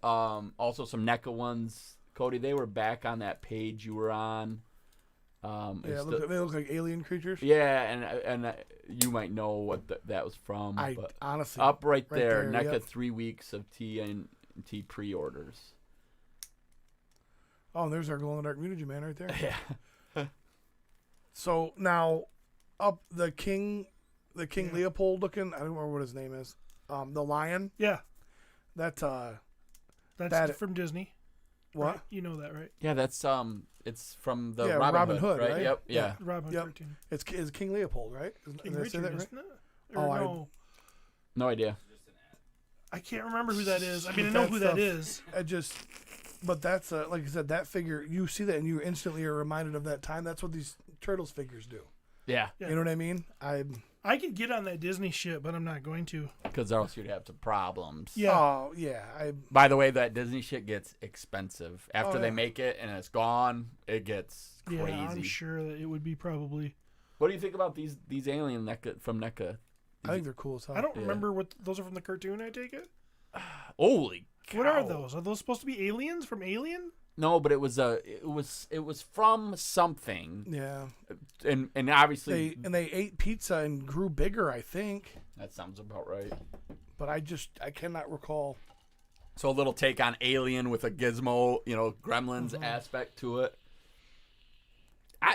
also some NECA ones. Cody, they were back on that page you were on. they look like alien creatures. Yeah, and you might know what that was from. I but honestly up right there, NECA yep. 3 weeks of TNT pre-orders. Oh, and there's our glow in the dark mutagen man right there. Yeah. So now, up the King Leopold looking. I don't remember what his name is. The lion. Yeah, That's that's That- from Disney. what? Right? You know that, right? Yeah, that's it's from the Yeah, Robin, Robin Hood, Hood, right? right? Yep, yeah. Rob Hunt Yep. cartoon. It's King Leopold, right? King Did I say Richard, that right? isn't it? Or Oh, no, No idea. I can't remember who that is. I mean, I But know that who that stuff- is. But that's like I said, that figure. You see that, and you instantly are reminded of that time. That's what these Turtles figures do. Yeah, Yeah. You know what I mean? I could get on that Disney shit, but I'm not going to. because else you'd have some problems. Yeah. Oh yeah. By the way, that Disney shit gets expensive. After Oh, they yeah. make it and it's gone, it gets Yeah, crazy. I'm sure that it would be probably. What do you think about these alien NECA from NECA? I think they're cool as hell. I don't Yeah. remember what those are from the cartoon. I take it. Holy cow. What are those? Are those supposed to be aliens from Alien? No, but it was from something, Yeah. and obviously They ate pizza and grew bigger. I think, that sounds about right. but I cannot recall. So a little take on Alien with a Gizmo, Gremlins Mm-hmm. aspect to it.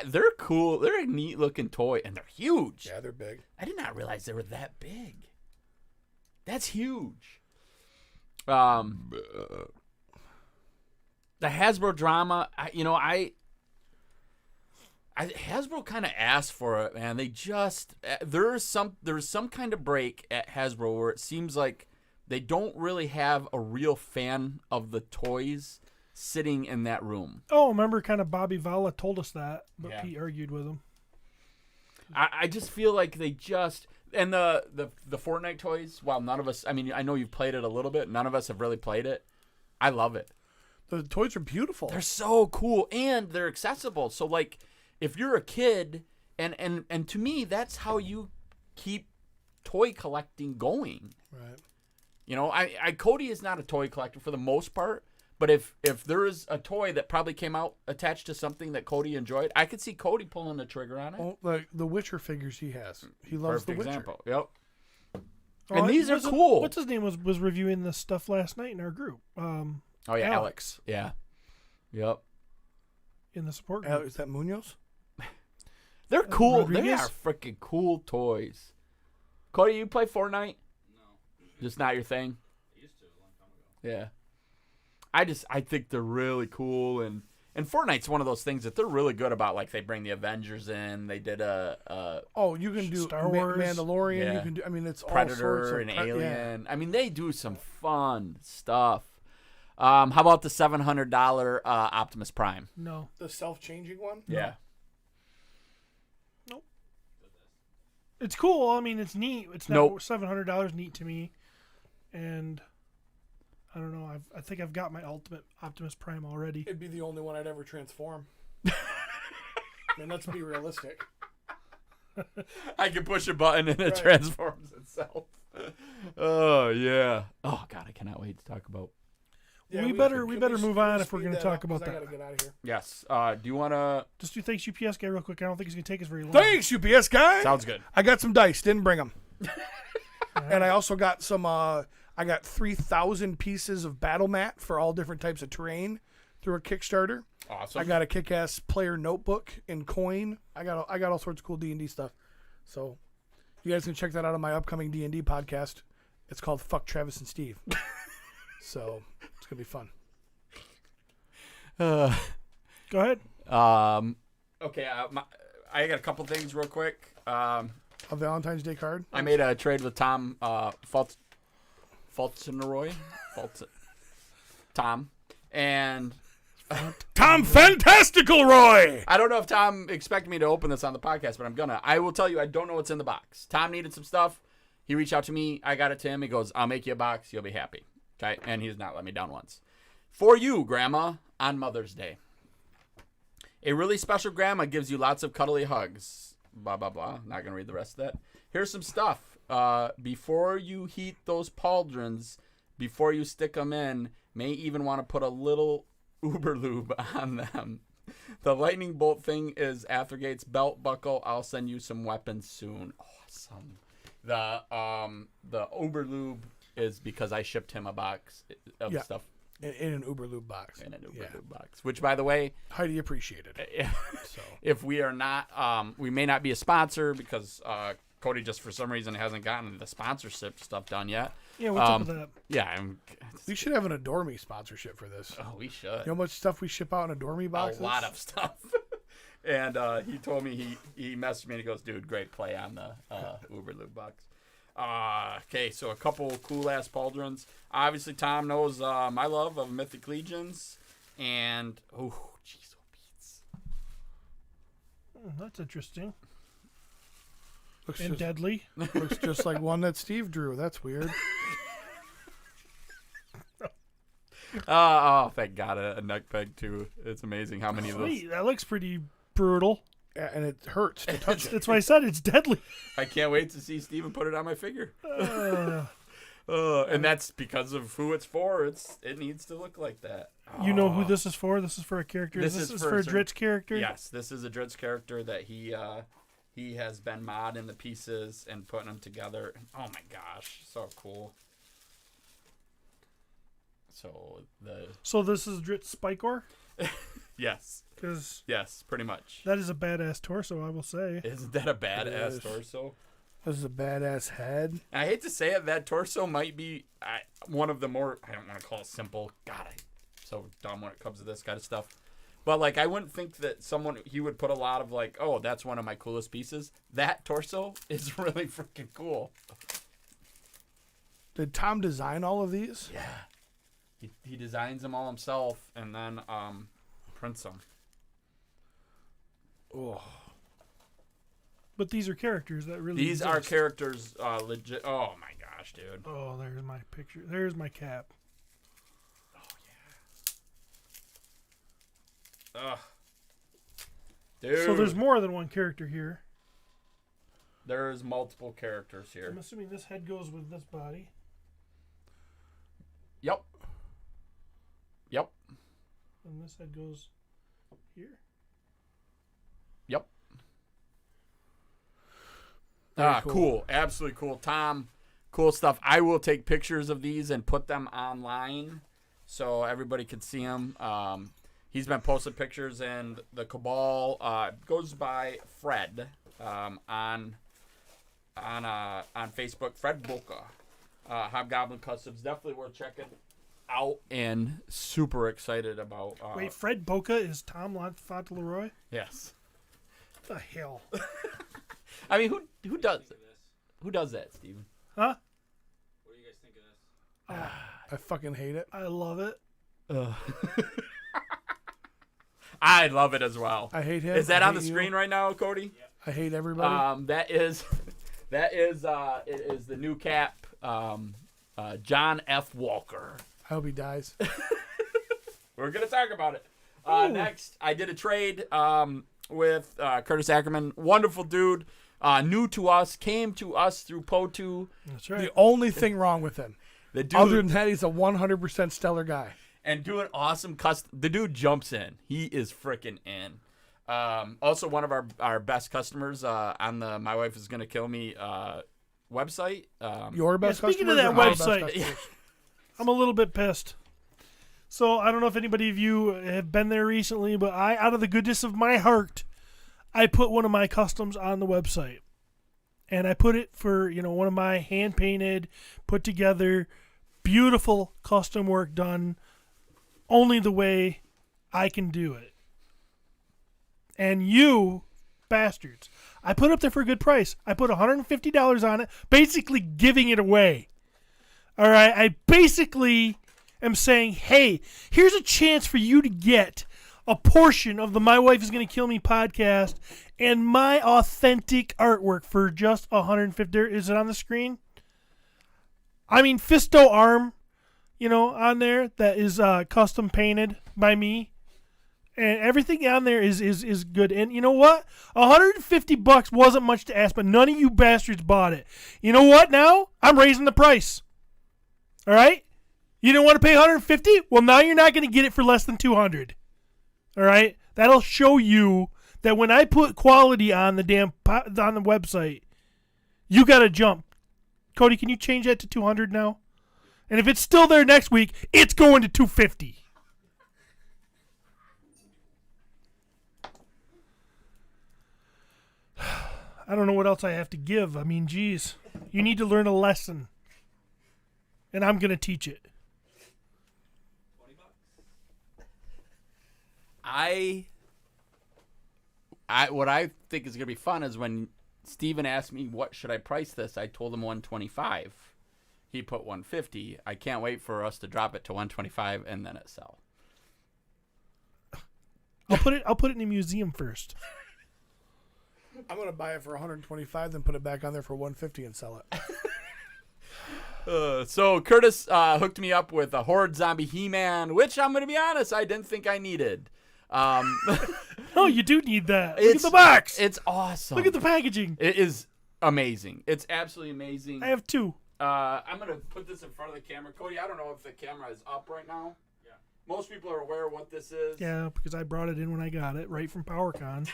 They're cool. They're a neat looking toy, and they're huge. Yeah, they're big. I did not realize they were that big. That's huge. The Hasbro drama, Hasbro kind of asked for it, man. They just there's some kind of break at Hasbro where it seems like they don't really have a real fan of the toys sitting in that room. Oh, remember, kind of Bobby Vala told us that, but Yeah. Pete argued with him. I just feel like And the Fortnite toys, while none of us, I mean, I know you've played it a little bit. None of us have really played it. I love it. The toys are beautiful. They're so cool and they're accessible. So like, if you're a kid, and to me, that's how you keep toy collecting going. Right. You know, Cody is not a toy collector for the most part, but if there is a toy that probably came out attached to something that Cody enjoyed, I could see Cody pulling the trigger on it. Oh, like the Witcher figures he has. He loves Perfect the Witcher. example. Yep. Oh, And these are wasn't- cool. What's his name was reviewing this stuff last night in our group. Oh yeah, Alex. Yeah. Yep. In the support group. Is that Munoz? They're cool. They Rodriguez? are freaking cool toys. Cody, you play Fortnite? No. Just not your thing? I used to a long time ago. Yeah. I think they're really cool, and Fortnite's one of those things that they're really good about. Like they bring the Avengers in. They did a Oh, you can do Star Wars. Mandalorian. Yeah. You can do. I mean, it's all Predator sorts of and yeah. Alien. I mean, they do some fun stuff. How about the $700 Optimus Prime? No. The self-changing one. Yeah. It's cool. I mean, it's neat. It's not Nope. $700 neat to me. And I don't know. I think I've got my ultimate Optimus Prime already. It'd be the only one I'd ever transform. I mean, let's be realistic. I can push a button and it Right. transforms itself. Oh yeah. Oh god, I cannot wait to talk about. We better can move on if we're speed gonna that talk up, 'cause about I that. gotta get out of here. Yes. Do you want to? Just do thanks UPS guy real quick. I don't think it's gonna take us very long. Thanks, UPS guy. Sounds good. I got some dice. Didn't bring them. And I also got some. I got 3,000 pieces of battle mat for all different types of terrain through a Kickstarter. Awesome. I got a kick-ass player notebook and coin. I got all sorts of cool D&D stuff. So you guys can check that out on my upcoming D&D podcast. It's called Fuck Travis and Steve. So it's gonna be fun. Go ahead. Okay. I got a couple things real quick. A Valentine's Day card. I made a trade with Tom Fultzenroy. Tom. And Tom Fantastical Roy. I don't know if Tom expected me to open this on the podcast, but I'm gonna. I will tell you, I don't know what's in the box. Tom needed some stuff. He reached out to me. I got it to him. He goes, I'll make you a box. You'll be happy. Okay? And he's not let me down once. For you, Grandma, on Mother's Day. A really special grandma gives you lots of cuddly hugs. Blah, blah, blah. Not going to read the rest of that. Here's some stuff. Before you heat those pauldrons, before you stick them in, may even want to put a little Uber lube on them. The lightning bolt thing is Athergate's belt buckle. I'll send you some weapons soon. Awesome. The Uber lube is because I shipped him a box of Yeah. stuff In an Uber Lube box. in an Uber Yeah. lube box. Which, by the way, Highly appreciated. So if we are not, we may not be a sponsor because Cody just for some reason hasn't gotten the sponsorship stuff done yet. Yeah, what's up with that? Yeah, we should have an Adore Me sponsorship for this. oh, we should. You know how much stuff we ship out in Adore Me boxes? A lot of stuff. And he told me he messaged me and he goes, dude, great play on the Uber Lube box. Okay, so a couple cool ass pauldrons. Obviously, Tom knows my love of Mythic Legions, and jeez, beats. That's interesting. Looks And just, deadly. looks just like one that Steve drew. That's weird. Oh, thank God, a neck peg too. It's amazing how many of those. Sweet. That looks pretty brutal. Yeah, and it hurts to touch it. That's why I said it's deadly. I can't wait to see Steven put it on my figure. Uh, And that's because of who it's for. It needs to look like that. you know who this is for? This is for a character. This This is is for for a a certain- Dritz character. Yes, this is a Dritz character that he has been modding the pieces and putting them together. Oh my gosh, so cool. So this is Dritz Spikor? Yes, Because pretty much. that is a badass torso, I will say. Isn't that a badass is. torso? This is a badass head. I hate to say it, that torso might be one of the more, I don't want to call it simple. God, I'm so dumb when it comes to this kind of stuff. But, like, I wouldn't think that he would put a lot of, like, oh, that's one of my coolest pieces. That torso is really freaking cool. Did Tom design all of these? Yeah. He designs them all himself and then prints them. Oh, But these are characters that really These are exist. characters, legit. Oh my gosh, dude. Oh, there's my picture. There's my cap. Ugh. Dude. So there's more than one character here. There's multiple characters here. I'm assuming this head goes with this body. Yep. Yep. And this head goes here. Yep. Very Cool. Absolutely cool. Tom, cool stuff. I will take pictures of these and put them online so everybody can see them. He's been posting pictures, and the Cabal goes by Fred on Facebook. Fred Boca, Hobgoblin Customs. Definitely worth checking out, and super excited about. Wait, Fred Boca is Tom Fauntleroy? Yes. What the hell? I mean, who does it? Who does that, Steven? Huh? What do you guys think of this? I fucking hate it. I love it. I love it as well. I hate him. Is that I on the hate you. screen right now, Cody? I hate everybody. That is it is the new cap, John F. Walker. I hope he dies. We're gonna talk about it. Next, I did a trade with Curtis Ackerman. Wonderful dude, new to us, came to us through PO2. That's right. The only thing wrong with him, The dude other than that, he's a 100% stellar guy. and doing awesome custom. The dude jumps in. He is freaking in. Also, one of our best customers on the My Wife Is Gonna Kill Me website. Your best speaking customers of that or my best website- customers? I'm a little bit pissed. So I don't know if anybody of you have been there recently, but I, out of the goodness of my heart, I put one of my customs on the website. And I put it for, one of my hand-painted, put together, beautiful custom work done only the way I can do it. And you bastards, I put it up there for a good price. I put $150 on it, basically giving it away. All right, I basically am saying, hey, here's a chance for you to get a portion of the My Wife Is Gonna Kill Me podcast and my authentic artwork for just $150. Is it on the screen? I mean, Fisto arm, on there that is custom painted by me. And everything on there is good. And you know what? $150 wasn't much to ask, but none of you bastards bought it. You know what now? I'm raising the price. All right? You didn't want to pay $150? Well, now you're not going to get it for less than $200. All right? That'll show you that when I put quality on the on the website, you got to jump. Cody, can you change that to $200 now? And if it's still there next week, it's going to $250. I don't know what else I have to give. I mean, geez. You need to learn a lesson. And I'm going to teach it. What I think is gonna be fun is when Steven asked me what should I price this, I told him 125. He put 150. I can't wait for us to drop it to 125 and then it sell. I'll put it in the museum first. I'm gonna buy it for 125, then put it back on there for 150 and sell it. So Curtis hooked me up with a Horde Zombie He-Man, which I'm gonna be honest, I didn't think I needed. Oh, you do need that. Look at the box. It's awesome. Look at the packaging. It is amazing. It's absolutely amazing. I have two. I'm going to put this in front of the camera. Cody, I don't know if the camera is up right now. Yeah. Most people are aware of what this is. Yeah, because I brought it in when I got it, right from PowerCon.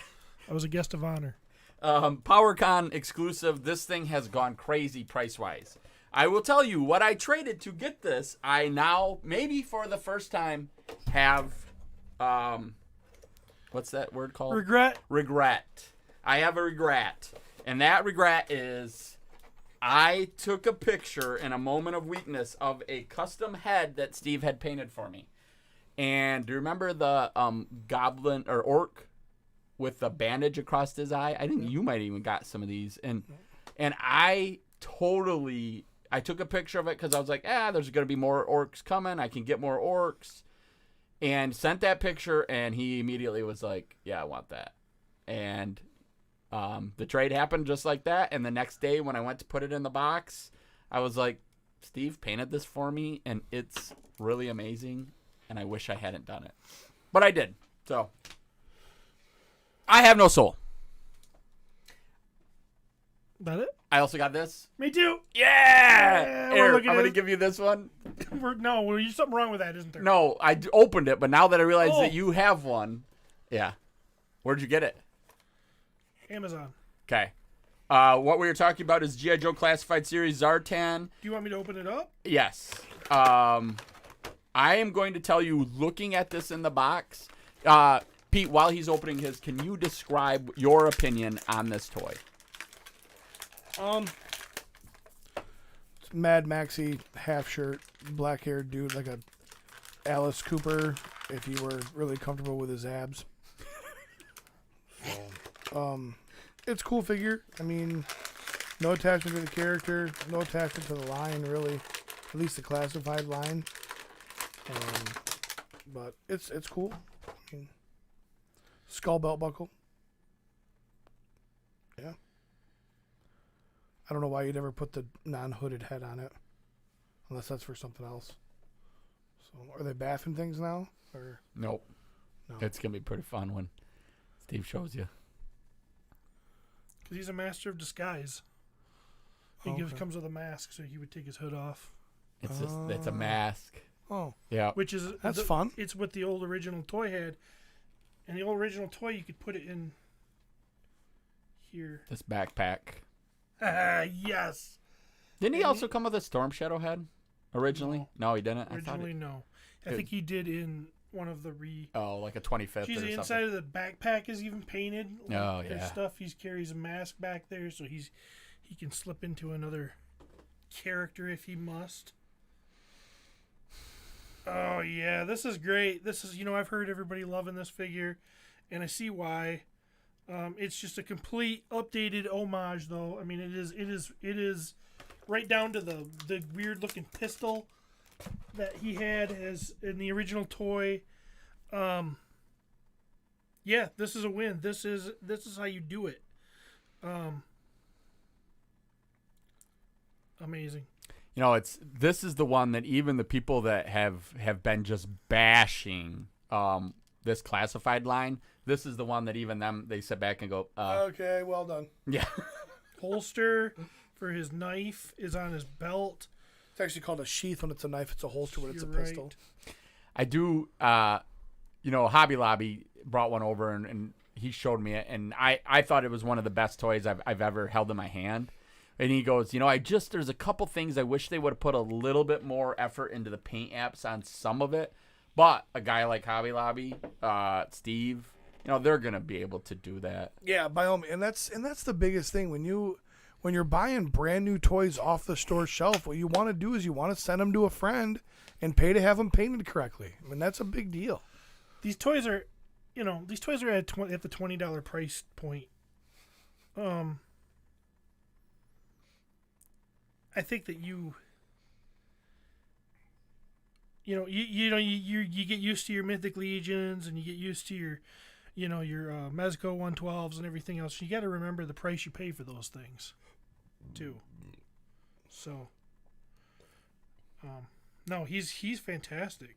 I was a guest of honor. PowerCon exclusive. This thing has gone crazy price-wise. I will tell you, what I traded to get this, I now, maybe for the first time, have... what's that word called? Regret. I have a regret. And that regret is I took a picture in a moment of weakness of a custom head that Steve had painted for me. And do you remember the goblin or orc with the bandage across his eye? I think you might even got some of these. And I took a picture of it because I was like, there's going to be more orcs coming. I can get more orcs. And sent that picture, and he immediately was like, yeah, I want that. And The trade happened just like that, and the next day when I went to put it in the box, I was like, Steve painted this for me, and it's really amazing, and I wish I hadn't done it. But I did. So I have no soul. That it? I also got this. Me too. Yeah! we're Here, I'm looking going to at- give you this one. No, there's something wrong with that, isn't there? No, opened it, but now that I realize Oh. that you have one, yeah. Where'd you get it? Amazon. Okay. What we were talking about is G.I. Joe Classified Series Zartan. Do you want me to open it up? Yes. I am going to tell you, looking at this in the box, Pete, while he's opening his, can you describe your opinion on this toy? It's Mad Maxi, half shirt, black haired dude, like a Alice Cooper, if he were really comfortable with his abs. So, it's a cool figure. I mean, no attachment to the character, no attachment to the line, really. At least the classified line. But it's cool. I mean, skull belt buckle. Yeah. I don't know why you'd ever put the non-hooded head on it, unless that's for something else. So, are they bathing things now? Or Nope. no? It's going to be pretty fun when Steve shows you. Because he's a master of disguise. He Okay. comes with a mask, so he would take his hood off. It's a mask. Oh, Yeah. Which is that's fun. It's what the old original toy had. And the old original toy, you could put it in here. This backpack. Yes. Didn't he And also come with a Storm Shadow head originally? No, he didn't. Originally, no. I think he did in one of the like a 25th Geez, or the something. inside of the backpack is even painted. Oh, There's yeah. stuff. He carries a mask back there, so he can slip into another character if he must. Oh yeah, this is great. This is I've heard everybody loving this figure, and I see why. It's just a complete updated homage, though. I mean, it is right down to the weird looking pistol that he had as in the original toy. Yeah, this is a win. This is how you do it. Amazing. This is the one that even the people that have been just bashing this classified line, this is the one that even them, they sit back and go, Okay, well done. yeah. Holster for his knife is on his belt. It's actually called a sheath when it's a knife. It's a holster when it's a You're pistol. right. I do, Hobby Lobby brought one over and he showed me it, and I thought it was one of the best toys I've ever held in my hand. And he goes, there's a couple things I wish they would have put a little bit more effort into the paint apps on some of it. But a guy like Hobby Lobby, Steve, they're gonna be able to do that. Yeah, by all means, and that's the biggest thing when you're buying brand new toys off the store shelf. What you want to do is you want to send them to a friend and pay to have them painted correctly. I mean, that's a big deal. These toys are, at the $20 price point. I think that you get used to your Mythic Legions and you get used to your Mezco 112s and everything else. You got to remember the price you pay for those things, too. So, no, he's fantastic.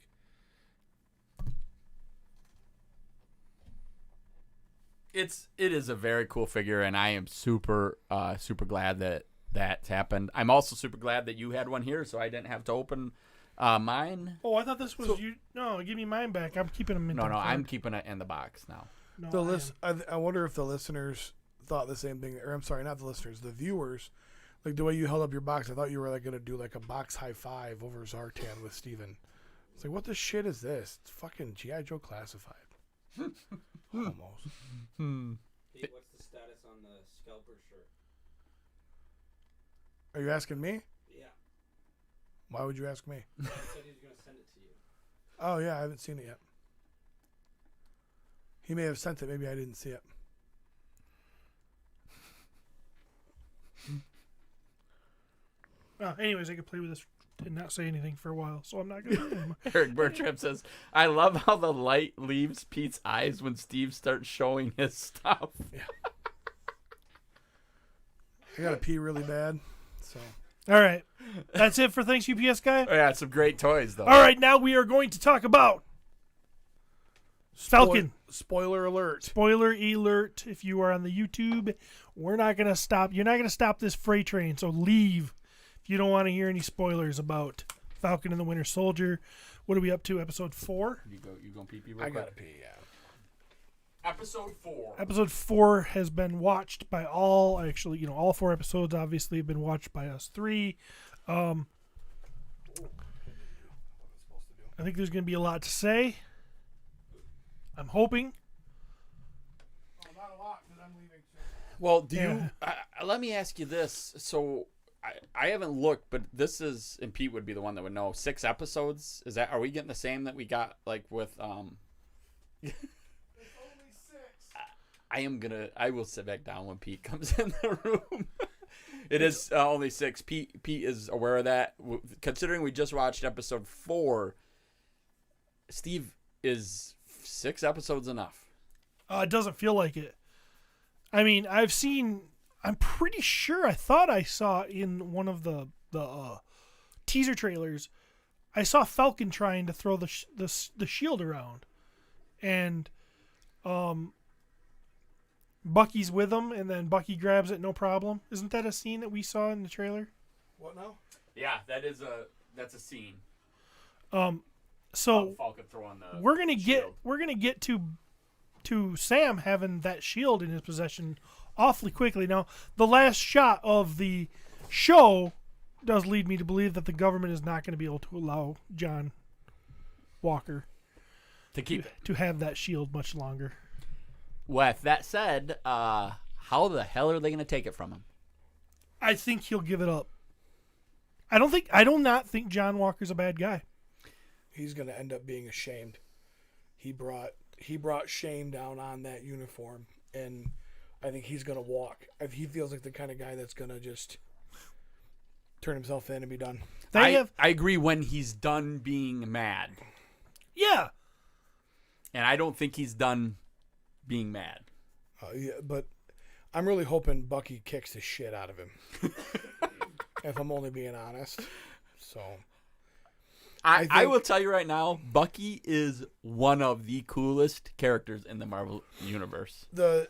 It is a very cool figure, and I am super glad that that's happened. I'm also super glad that you had one here, so I didn't have to open mine. Oh, I thought this was you. No, give me mine back. I'm keeping them in. No, the I'm card. keeping it in the box now. No, I wonder if the listeners thought the same thing, or I'm sorry, not the listeners, the viewers. Like the way you held up your box, I thought you were like gonna do like a box high five over Zartan with Steven. It's like, what the shit is this? It's fucking G.I. Joe Classified. Almost. Pete, what's the status on the scalper shirt? Are you asking me? Yeah. Why would you ask me? He said he was going to send it to you. Oh yeah, I haven't seen it yet. He may have sent it. Maybe I didn't see it. Anyways, I could play with this and not say anything for a while, so I'm not gonna. Eric Bertram says, I love how the light leaves Pete's eyes when Steve starts showing his stuff. I gotta pee really bad. So All right. That's it for Thanks UPS Guy. Oh, yeah, some great toys though. All right, now we are going to talk about Falcon. Spoiler alert. Spoiler alert. If you are on the YouTube, we're not going to stop. You're not going to stop this freight train, so leave if you don't want to hear any spoilers about Falcon and the Winter Soldier. What are we up to? Episode 4? You go pee real I quick? gotta pee. Yeah. Episode 4. Episode 4 has been watched by all, actually, all 4 episodes obviously have been watched by us 3. I think there's going to be a lot to say. I'm hoping. Not a lot because I'm leaving soon. Well, do Yeah. you? Let me ask you this. So I haven't looked, but this is, and Pete would be the one that would know. 6 episodes. Is that? Are we getting the same that we got like with It's only 6. I will sit back down when Pete comes in the room. It is only 6. Pete is aware of that. Considering we just watched episode 4, Steve, is 6 episodes enough? It doesn't feel like it. I mean, I'm pretty sure I thought I saw in one of the teaser trailers, I saw Falcon trying to throw the shield around. And Bucky's with him, and then Bucky grabs it, no problem. Isn't that a scene that we saw in the trailer? What now? Yeah, that's a scene. So Falcon throwing the we're gonna shield. get to Sam having that shield in his possession awfully quickly. Now, the last shot of the show does lead me to believe that the government is not going to be able to allow John Walker to keep it. to have that shield much longer. With that said, how the hell are they going to take it from him? I think he'll give it up. I do not think John Walker's a bad guy. He's gonna end up being ashamed. He brought shame down on that uniform, and I think he's gonna walk. He feels like the kind of guy that's gonna just turn himself in and be done. I agree when he's done being mad. Yeah. And I don't think he's done being mad. Yeah, but I'm really hoping Bucky kicks the shit out of him. If I'm only being honest. So I will tell you right now, Bucky is one of the coolest characters in the Marvel universe. the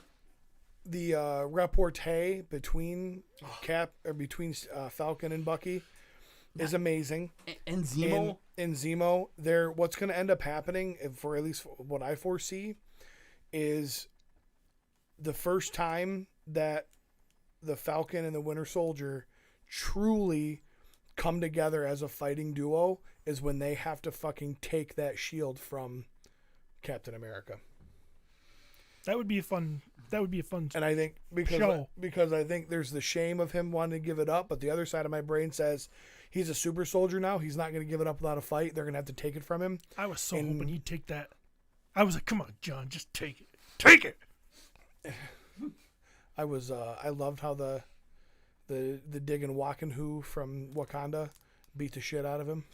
repartee between Falcon and Bucky is amazing. And Zemo, In Zemo, what's going to end up happening, for at least what I foresee, is the first time that the Falcon and the Winter Soldier truly come together as a fighting duo is when they have to fucking take that shield from Captain America. That would be a fun And I think show. because I think there's the shame of him wanting to give it up, but the other side of my brain says he's a super soldier now. He's not going to give it up without a fight. They're going to have to take it from him. I was so hoping he'd take that. I was like, come on, John, just take it. Take it. I loved how the Dig and Wakanhu from Wakanda beat the shit out of him.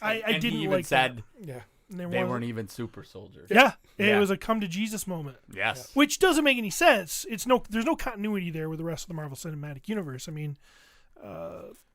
I and didn't he even like said Yeah. that. they weren't even super soldiers. Yeah, it Yeah. was a come to Jesus moment, Yes. which doesn't make any sense. There's no continuity there with the rest of the Marvel Cinematic Universe. I mean,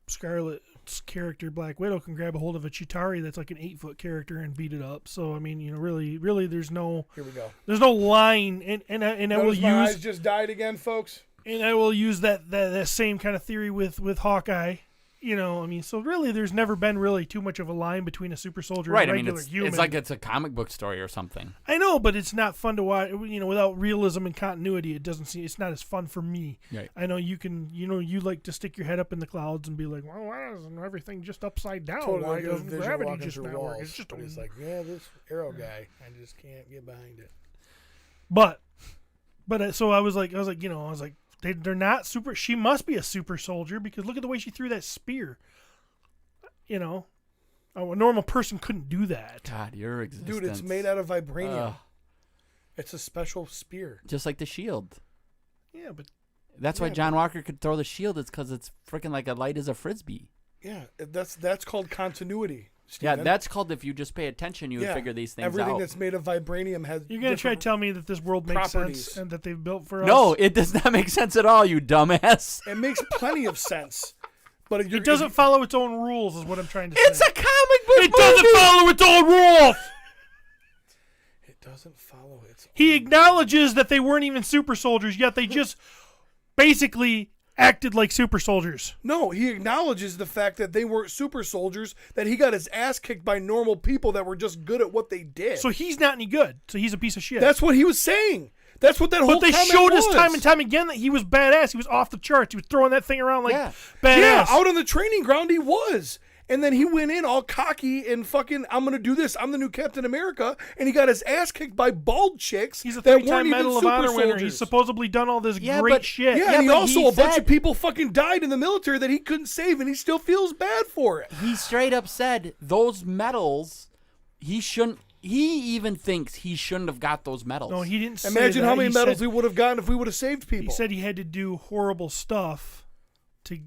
Scarlet's character Black Widow can grab a hold of a Chitauri that's like an 8-foot character and beat it up. So I mean, really, there's no Here we go. line, and I will Notice my eyes use just died again, folks. that same kind of theory with Hawkeye. I mean, so really, there's never been really too much of a line between a super soldier Right. and a I mean, regular human. it's like it's a comic book story or something. I know, but it's not fun to watch. Without realism and continuity, it's not as fun for me. Right. I know you can. You like to stick your head up in the clouds and be like, "Well, why isn't everything just upside down? Totally Why like a doesn't vision gravity walking just through not work?" walls. It's just But he's like, yeah, this arrow guy, I just can't get behind it. But so I was like, they're not super. She must be a super soldier because look at the way she threw that spear. A normal person couldn't do that. God, your existence. Dude, it's made out of vibranium. Ugh. It's a special spear. Just like the shield. Yeah, but That's why Yeah, John Walker could throw the shield. It's because it's freaking like a light as a frisbee. Yeah, that's called continuity. Yeah, Steven. that's called if you just pay attention, you would Yeah, figure these things everything out. that's made of vibranium has. You're gonna try to different- tell me that this world makes properties. sense and that they've built for us? No, it does not make sense at all, you dumbass. It makes plenty of sense, but It doesn't follow its own rules, is what I'm trying to say. It's a comic book It doesn't follow its own rules. It doesn't follow its. He acknowledges that they weren't even super soldiers, yet they just basically acted like super soldiers. No, he acknowledges the fact that they weren't super soldiers. That he got his ass kicked by normal people that were just good at what they did. So he's not any good. So he's a piece of shit. That's what he was saying. That's what that whole. But they comment showed us was. time and time again that he was badass. He was off the charts. He was throwing that thing around like Yeah. badass. Yeah, out on the training ground he was. And then he went in all cocky and fucking, I'm going to do this. I'm the new Captain America. And he got his ass kicked by bald chicks He's a that weren't three-time even Medal of super Honor winner. soldiers. He's supposedly done all this Yeah, great but- shit. Yeah, Yeah, and he but also, he a bunch said- of people fucking died in the military that he couldn't save, and he still feels bad for it. He straight up said those medals, he even thinks he shouldn't have got those medals. No, he didn't say Imagine that. how many He medals said, we would have gotten if we would have saved people. He said he had to do horrible stuff to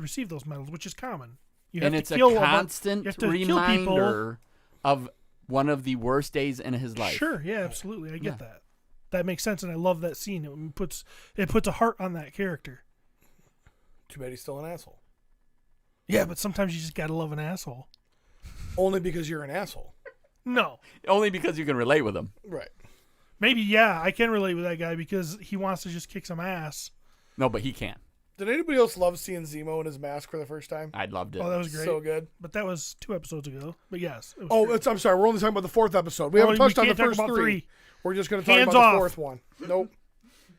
receive those medals, which is common. You have and to it's a kill constant you have to kill people. reminder of one of the worst days in his life. Sure, yeah, absolutely. I get Yeah. that. That makes sense, and I love that scene. It puts a heart on that character. Too bad he's still an asshole. Yeah, but sometimes you just gotta love an asshole. Only because you're an asshole. No, Only because you can relate with him. Right. maybe yeah, I can relate with that guy because he wants to just kick some ass. No, but he can't. Did anybody else love seeing Zemo in his mask for the first time? I loved it. Oh, that was great. So good. But that was 2 episodes ago. But yes. It was Oh, great. I'm sorry. We're only talking about the 4th episode. We Oh, haven't touched on the can't talk first about three. We're just going to talk Hands about off. the 4th one. Nope.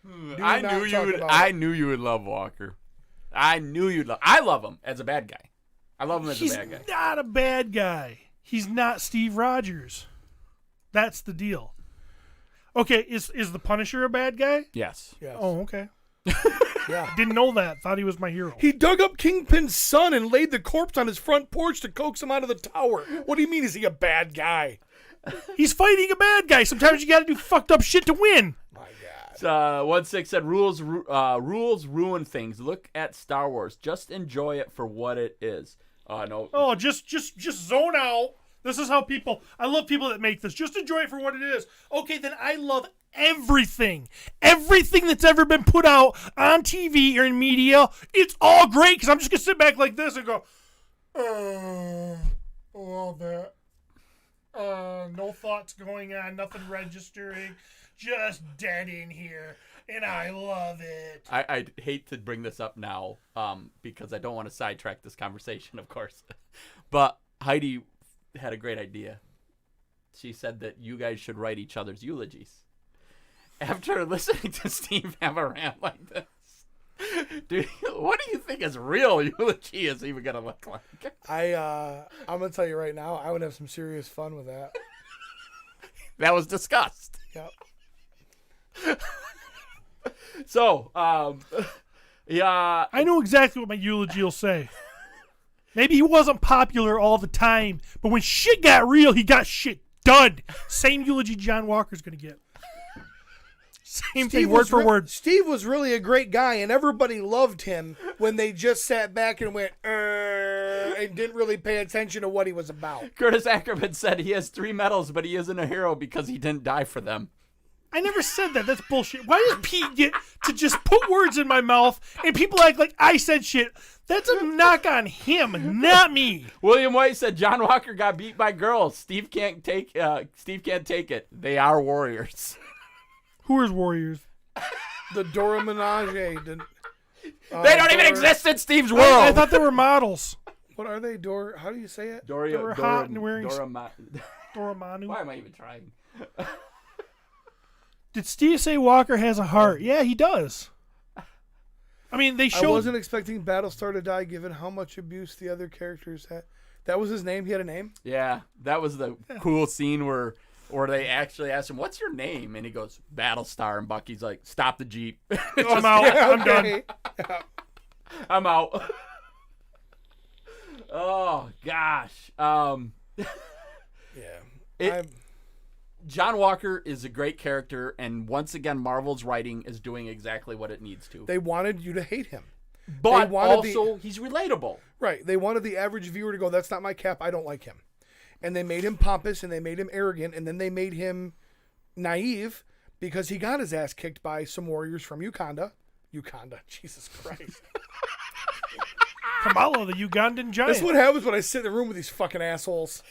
Do I not knew you talk would. about I it. knew you would love Walker. I knew you'd love. I love him as a bad guy. I love him as He's a bad guy. not a bad guy. He's not Steve Rogers. That's the deal. Okay, is the Punisher a bad guy? Yes. Yes. Oh, okay. yeah. Didn't know that. Thought he was my hero. He dug up Kingpin's son and laid the corpse on his front porch to coax him out of the tower. What do you mean, is he a bad guy? He's fighting a bad guy. Sometimes you got to do fucked up shit to win. My God. 1-6 said rules ruin things. Look at Star Wars. Just enjoy it for what it is. No. Oh, just zone out. This is how people. I love people that make this. Just enjoy it for what it is. Okay, then I love everything that's ever been put out on TV or in media. It's all great because I'm just gonna sit back like this and go, love that. No thoughts going on, nothing registering, just dead in here, and I love it. I hate to bring this up now because I don't want to sidetrack this conversation, of course. But Heidi had a great idea. She said that you guys should write each other's eulogies. After listening to Steve have a rant like this, dude, what do you think his real eulogy is even going to look like? I'm going to tell you right now, I would have some serious fun with that. That was discussed. Yep. So, yeah. I know exactly what my eulogy will say. Maybe he wasn't popular all the time, but when shit got real, he got shit done. Same eulogy John Walker's going to get. Same thing, word for word. Steve was really a great guy, and everybody loved him when they just sat back and went, and didn't really pay attention to what he was about. Curtis Ackerman said he has 3 medals, but he isn't a hero because he didn't die for them. I never said that. That's bullshit. Why does Pete get to just put words in my mouth and people act like I said shit? That's a knock on him, not me. William White said John Walker got beat by girls. Steve can't take it. They are warriors. Who is Warriors? The Dora Milaje. They don't even exist in Steve's world. I thought they were models. What are they? How do you say it? They were hot and wearing Dora Dormammu. Why am I even trying? Did Steve say Walker has a heart? Yeah, he does. I mean, they I showed. wasn't expecting Battlestar to die given how much abuse the other characters had. That was his name? He had a name? Yeah, that was the cool scene where they actually asked him, "What's your name?" And he goes, "Battlestar." And Bucky's like, "Stop the Jeep." I'm out. I'm done. Okay. I'm out. Oh gosh. Yeah. John Walker is a great character, and once again, Marvel's writing is doing exactly what it needs to. They wanted you to hate him. But wanted also, he's relatable. Right. They wanted the average viewer to go, that's not my Cap. I don't like him. And they made him pompous and they made him arrogant and then they made him naive because he got his ass kicked by some warriors from Uganda. Jesus Christ. Kamala, the Ugandan giant. That's what happens when I sit in the room with these fucking assholes.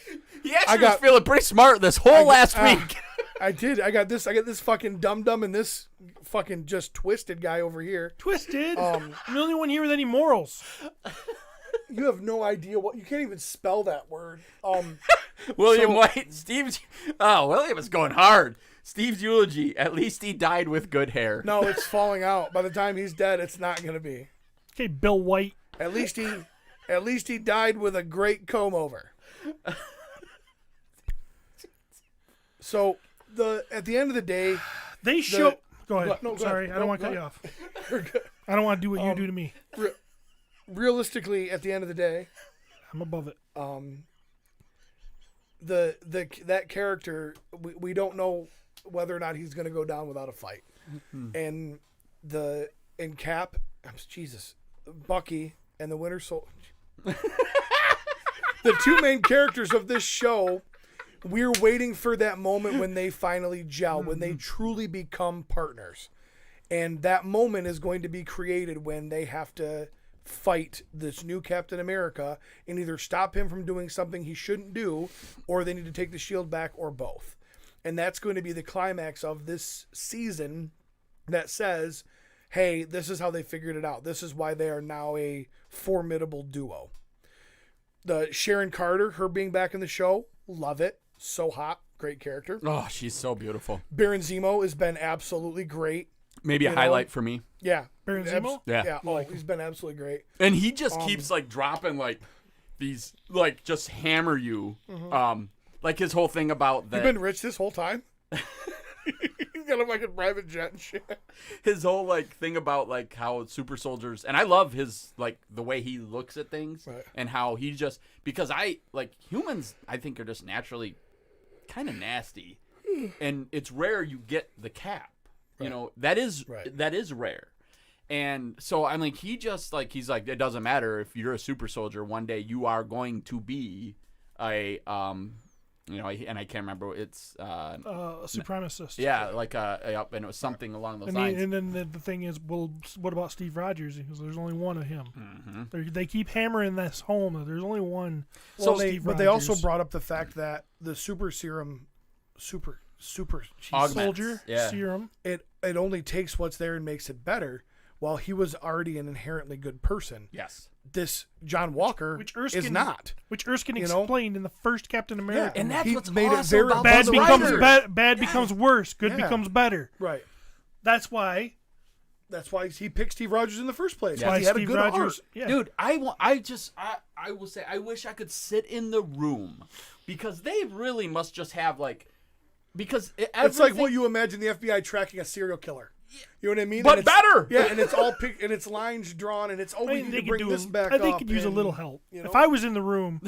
He actually got- was feeling pretty smart this whole last week. I did. I got this fucking dum-dum and this fucking just twisted guy over here. Twisted. I'm the only one here with any morals. You have no idea what, you can't even spell that word. William So- White, William is going hard. Steve's eulogy. At least he died with good hair. No, it's falling out. By the time he's dead, it's not going to be. Okay, Bill White. At least he died with a great comb over. So at the end of the day, They show. Go ahead. No, go Sorry, ahead. I don't No, want to cut go you off. we're good. I don't want to do what you do to me. Realistically, at the end of the day, I'm above it. that character, we don't know whether or not he's going to go down without a fight. And Cap, Jesus, Bucky and the Winter Soldier, the two main characters of this show, we're waiting for that moment when they finally gel, when they truly become partners. And that moment is going to be created when they have to fight this new Captain America and either stop him from doing something he shouldn't do, or they need to take the shield back, or both. And that's going to be the climax of this season that says, hey, this is how they figured it out. This is why they are now a formidable duo. The Sharon Carter, her being back in the show, love it. So hot. Great character. Oh, she's so beautiful. Baron Zemo has been absolutely great. Maybe a You know? highlight for me. Yeah. Baron Zemo? Yeah. Yeah. Oh, he's been absolutely great. And he just keeps like dropping like these like just hammer you. Like his whole thing about that. You've been rich this whole time? He's got a fucking private jet and shit. His whole like thing about like how super soldiers, and I love his like the way he looks at things, Right. and how he just, because I like humans, I think are just naturally kind of nasty, and it's rare you get the Cap. You know, that is Right. that is rare. And so I'm like, he's like, it doesn't matter if you're a super soldier, one day you are going to be a you know, and I can't remember, it's Supremacist. yeah, like and it was something along those And, lines. and then the thing is, well, what about Steve Rogers? Because there's only one of him. Mm-hmm. They keep hammering this home. That there's only one. Well, Steve but they also Rogers. brought up the fact that the super serum, super Augments. soldier Yeah. serum. it only takes what's there and makes it better. While he was already an inherently good person, Yes. this John Walker Which is Erskine not. Which Erskine You know? explained in the first Captain America. And that's He what's made it awesome very- about bad the becomes writers. bad becomes worse. Good Yeah. becomes better. Right. That's why. That's why he picked Steve Rogers in the first place. Yeah. Because Why he had Steve a good Rogers? heart. Yeah. Dude, I will say, I wish I could sit in the room, because they really must just have like, because It's like what you imagine the FBI tracking a serial killer. You know what I mean? But And it's- better! Yeah, and it's all and it's lines drawn, and it's I we mean, need they to could bring do. this back I think up. could use a and, little help. you know? If I was in the room,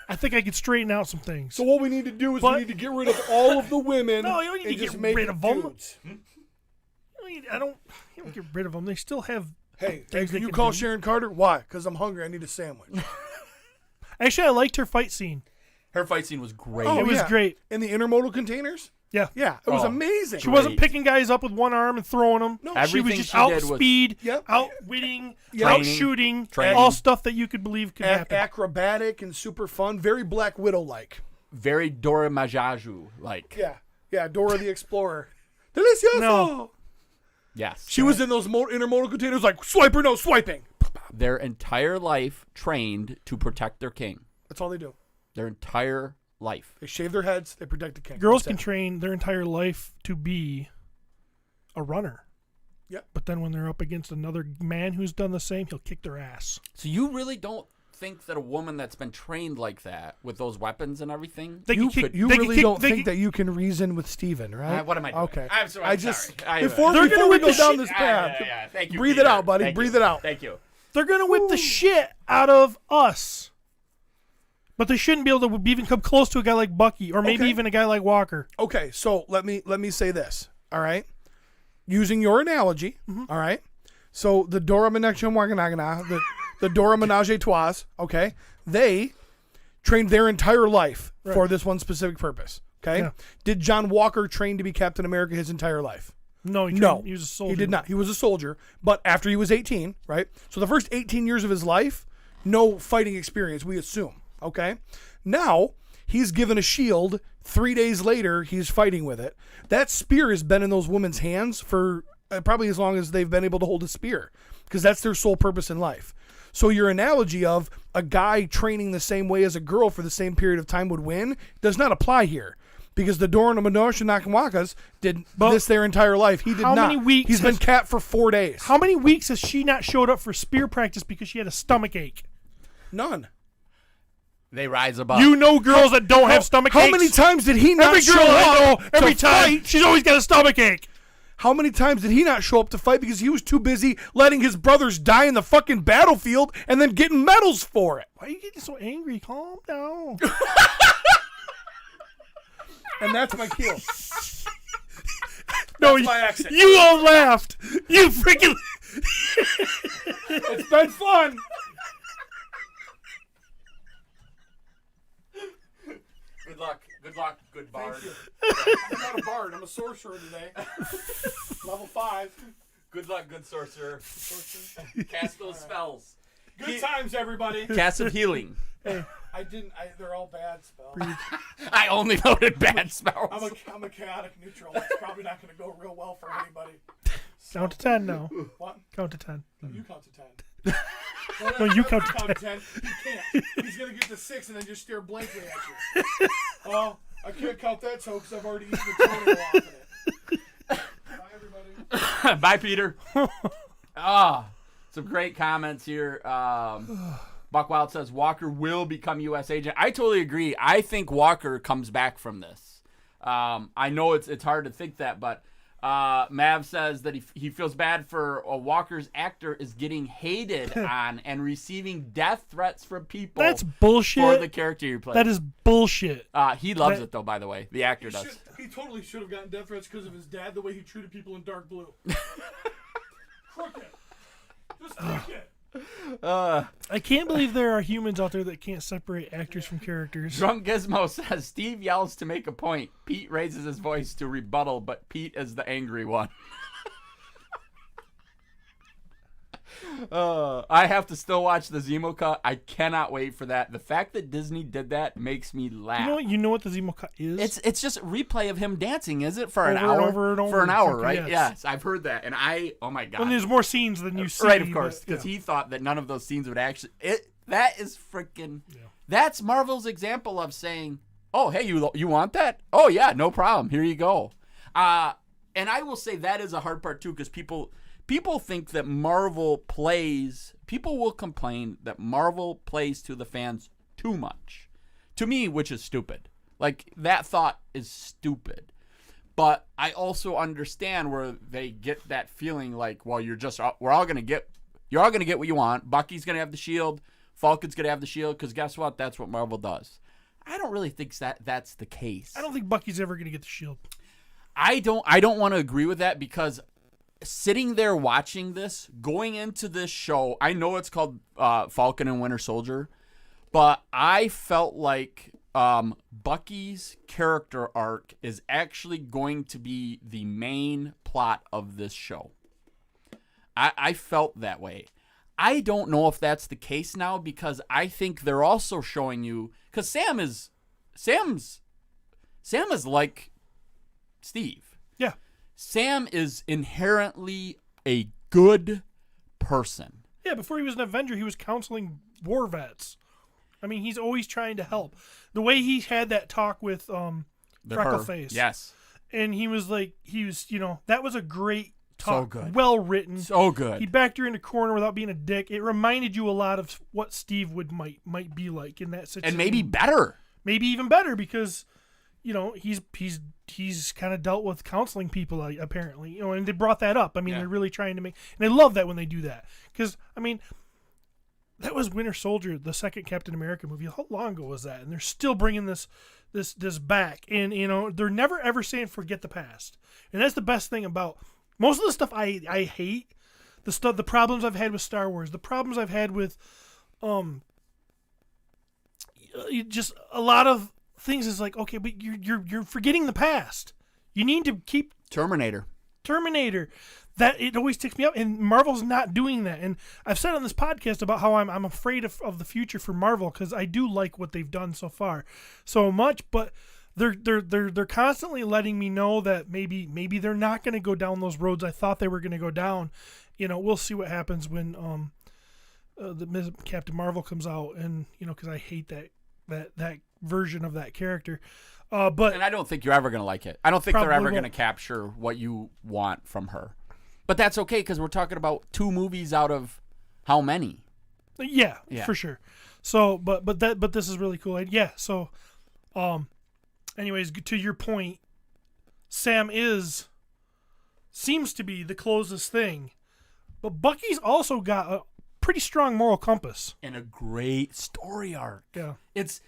I think I could straighten out some things. So what we need to do is But- we need to get rid of all of the women. No, you don't need and to just get make rid it of them. dudes. You don't get rid of them. They still have. Hey, Things can they you can call do. Sharon Carter? Why? Because I'm hungry. I need a sandwich. Actually, I liked her fight scene. her fight scene was great. Oh, It was yeah. great. In the intermodal containers? Yeah. Yeah, it was Oh. amazing. She wasn't Great. picking guys up with one arm and throwing them. No, she was Everything just she out did was- speed, Yep. outwitting, Yep. out shooting, Training. all stuff that you could believe could happen. acrobatic and super fun. Very Black Widow-like. Very Dora Majaju like. Yeah. Yeah, Dora the Explorer. Delicioso! No. Yes. She was in those intermodal containers like, swiper, no, swiping. Their entire life trained to protect their king. That's all they do. Their entire life. They shave their heads. They protect the king. Girls That's can it. train their entire life to be a runner. Yep. But then when they're up against another man who's done the same, he'll kick their ass. So you really don't think that a woman that's been trained like that with those weapons and everything, They You, can kick. you they can really kick- don't they think can- that you can reason with Steven, right? what am I doing? Okay. I'm sorry. I just sorry. before They're gonna we whip go the down shit- this path, Yeah, thank you. breathe it Peter. out, buddy. Thank Breathe you. it out. Thank you. They're gonna whip the shit out of us. But they shouldn't be able to even come close to a guy like Bucky, or maybe Okay. even a guy like Walker. Okay, so let me say this. All right, using your analogy. Mm-hmm. All right, So the Dora Milaje, the Dora Menage a Trois, okay, they trained their entire life for this one specific purpose. Okay, Yeah. did John Walker train to be Captain America his entire life? No, he was a soldier. He did not. He was a soldier, but after he was 18, right? So the first 18 years of his life, no fighting experience, we assume. Okay, now he's given a shield. 3 days later, he's fighting with it. That spear has been in those women's hands for probably as long as they've been able to hold a spear, because that's their sole purpose in life. So your analogy of a guy training the same way as a girl for the same period of time would win does not apply here, because the Dora Milaje Nakawakas did this their entire life. He did how not. many weeks He's been has- capped for 4 days. How many weeks has she not showed up for spear practice because she had a stomach ache? None. They rise above. You know girls that don't have stomach How aches. many times did he not Every show girl I know, up every to time, fight? she's always got a stomach ache. How many times did he not show up to fight because he was too busy letting his brothers die in the fucking battlefield and then getting medals for it? Why are you getting so angry? Calm down. And that's my kill. No, my exit. you all laughed. You freaking. It's been fun. Good luck. Good luck. Good bard. I'm not a bard. I'm a sorcerer today. Level 5. Good luck, good sorcerer. Cast those spells. Good times, everybody. Cast of healing. They're all bad spells. I only noted bad spells. I'm a chaotic neutral. It's probably not going to go real well for anybody. Count to 10 now. What? Count to 10. You count to 10. No, you count to Count to 10. He can't. He's going to get to 6 and then just stare blankly at you. Oh, I can't count that so because I've already eaten the toenail off of it. Bye, everybody. Bye, Peter. Some great comments here. Buck Wild says Walker will become U.S. agent. I totally agree. I think Walker comes back from this. I know it's hard to think that, but Mav says that he feels bad for Walker's actor is getting hated on and receiving death threats from people. That's bullshit. For the character you play. That is bullshit. He loves it though. By the way, the actor does. He totally should have gotten death threats because of his dad, the way he treated people in Dark Blue. Crooked. Just crooked. I can't believe there are humans out there that can't separate actors from characters. Drunk Gizmo says Steve yells to make a point. Pete raises his voice to rebuttal, but Pete is the angry one. I have to still watch the Zemo cut. I cannot wait for that. The fact that Disney did that makes me laugh. You know what the Zemo cut is? It's just a replay of him dancing, is it? For an Over and hour? over and over. For an hour, Okay, right? yes. Yes, I've heard that. And oh my God. when there's more scenes than you see. Right, of course, but, because yeah. he thought that none of those scenes would actually. That is freaking. Yeah. That's Marvel's example of saying, "Oh, hey, you want that? Oh yeah, no problem. Here you go." And I will say that is a hard part too, because people think that Marvel plays. People will complain that Marvel plays to the fans too much. To me, which is stupid. Like that thought is stupid. But I also understand where they get that feeling like, well, we're all gonna get what you want. Bucky's gonna have the shield. Falcon's gonna have the shield because guess what? That's what Marvel does. I don't really think that's the case. I don't think Bucky's ever going to get the shield. I don't want to agree with that because sitting there watching this, going into this show, I know it's called Falcon and Winter Soldier, but I felt like Bucky's character arc is actually going to be the main plot of this show. I felt that way. I don't know if that's the case now because I think they're also showing you because Sam is like Steve. Yeah. Sam is inherently a good person. Yeah, before he was an Avenger, he was counseling war vets. I mean, he's always trying to help. The way he had that talk with Freckleface. Yes. And he was like, that was a great talk. So good. Well written. So good. He backed her in the corner without being a dick. It reminded you a lot of what Steve might be like in that situation. And maybe better. Maybe even better because, he's kind of dealt with counseling people apparently, and they brought that up. I mean, They're really trying to make, and I love that when they do that because, I mean, that was Winter Soldier, the second Captain America movie. How long ago was that? And they're still bringing this back, and they're never ever saying forget the past, and that's the best thing about most of the stuff I hate. the problems I've had with Star Wars, the problems I've had with just a lot of things is like, okay, but you're forgetting the past. You need to keep Terminator. That it always ticks me up, and Marvel's not doing that. And I've said on this podcast about how I'm afraid of the future for Marvel, because I do like what they've done so far so much, but they're constantly letting me know that maybe they're not going to go down those roads I thought they were going to go down. You know, we'll see what happens when the Captain Marvel comes out, and you know, because I hate that version of that character. But and I don't think you're ever going to like it. I don't think they're Probably ever going to won't. capture what you want from her. But that's okay, because we're talking about 2 movies out of how many? yeah, Yeah. for sure. So, but this is really cool. Yeah. So, anyways, to your point, Sam seems to be the closest thing, but Bucky's also got a pretty strong moral compass. And a great story arc. Yeah. It's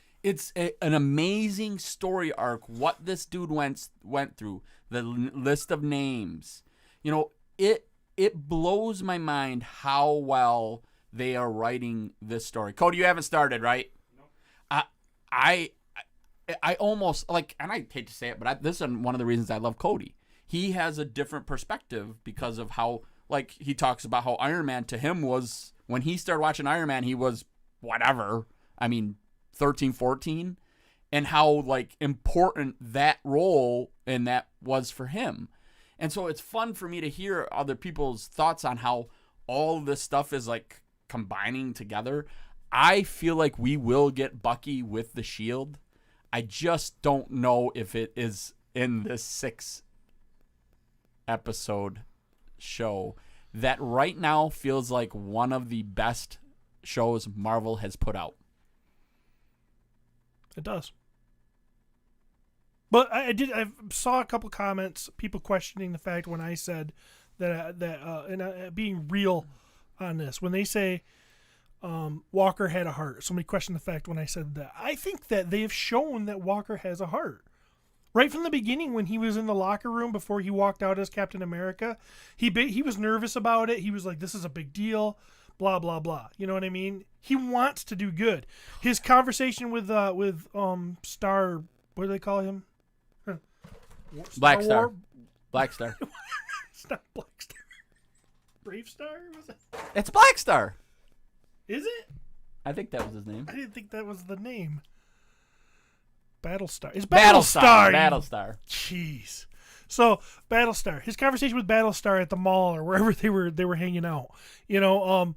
an amazing story arc. What this dude went through, the list of names, you know, it blows my mind how well they are writing this story. Cody, you haven't started, right? No. I almost like, and I hate to say it, but this is one of the reasons I love Cody. He has a different perspective because of how, like, he talks about how Iron Man to him was, when he started watching Iron Man, he was whatever. I mean, 13, 14, and how like important that role and that was for him. And so it's fun for me to hear other people's thoughts on how all this stuff is like combining together. I feel like we will get Bucky with the shield. I just don't know if it is in this 6-episode show that right now feels like one of the best shows Marvel has put out. It does. But I saw a couple comments, people questioning the fact when I said that being real on this, when they say Walker had a heart. Somebody questioned the fact when I said that. I think that they have shown that Walker has a heart. Right from the beginning, when he was in the locker room before he walked out as Captain America, he was nervous about it. He was like, "This is a big deal." Blah blah blah. You know what I mean? He wants to do good. His conversation with Star, what do they call him? Black Star. War? Black Star. It's not Black Star. Brave Star? Was it? It's Black Star. Is it? I think that was his name. I didn't think that was the name. Battlestar. It's Battlestar. Battlestar. Battlestar. Jeez. So Battlestar. His conversation with Battlestar at the mall or wherever they were hanging out. You know,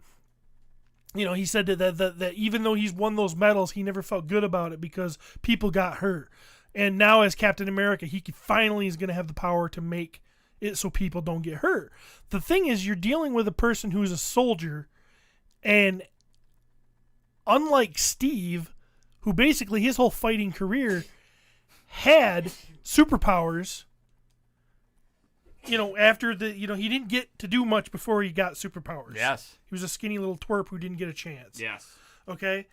he said that even though he's won those medals, he never felt good about it because people got hurt. And now as Captain America, he finally is going to have the power to make it so people don't get hurt. The thing is, you're dealing with a person who's a soldier, and unlike Steve, who basically his whole fighting career had superpowers, you know, after he didn't get to do much before he got superpowers. Yes. He was a skinny little twerp who didn't get a chance. Yes. Okay?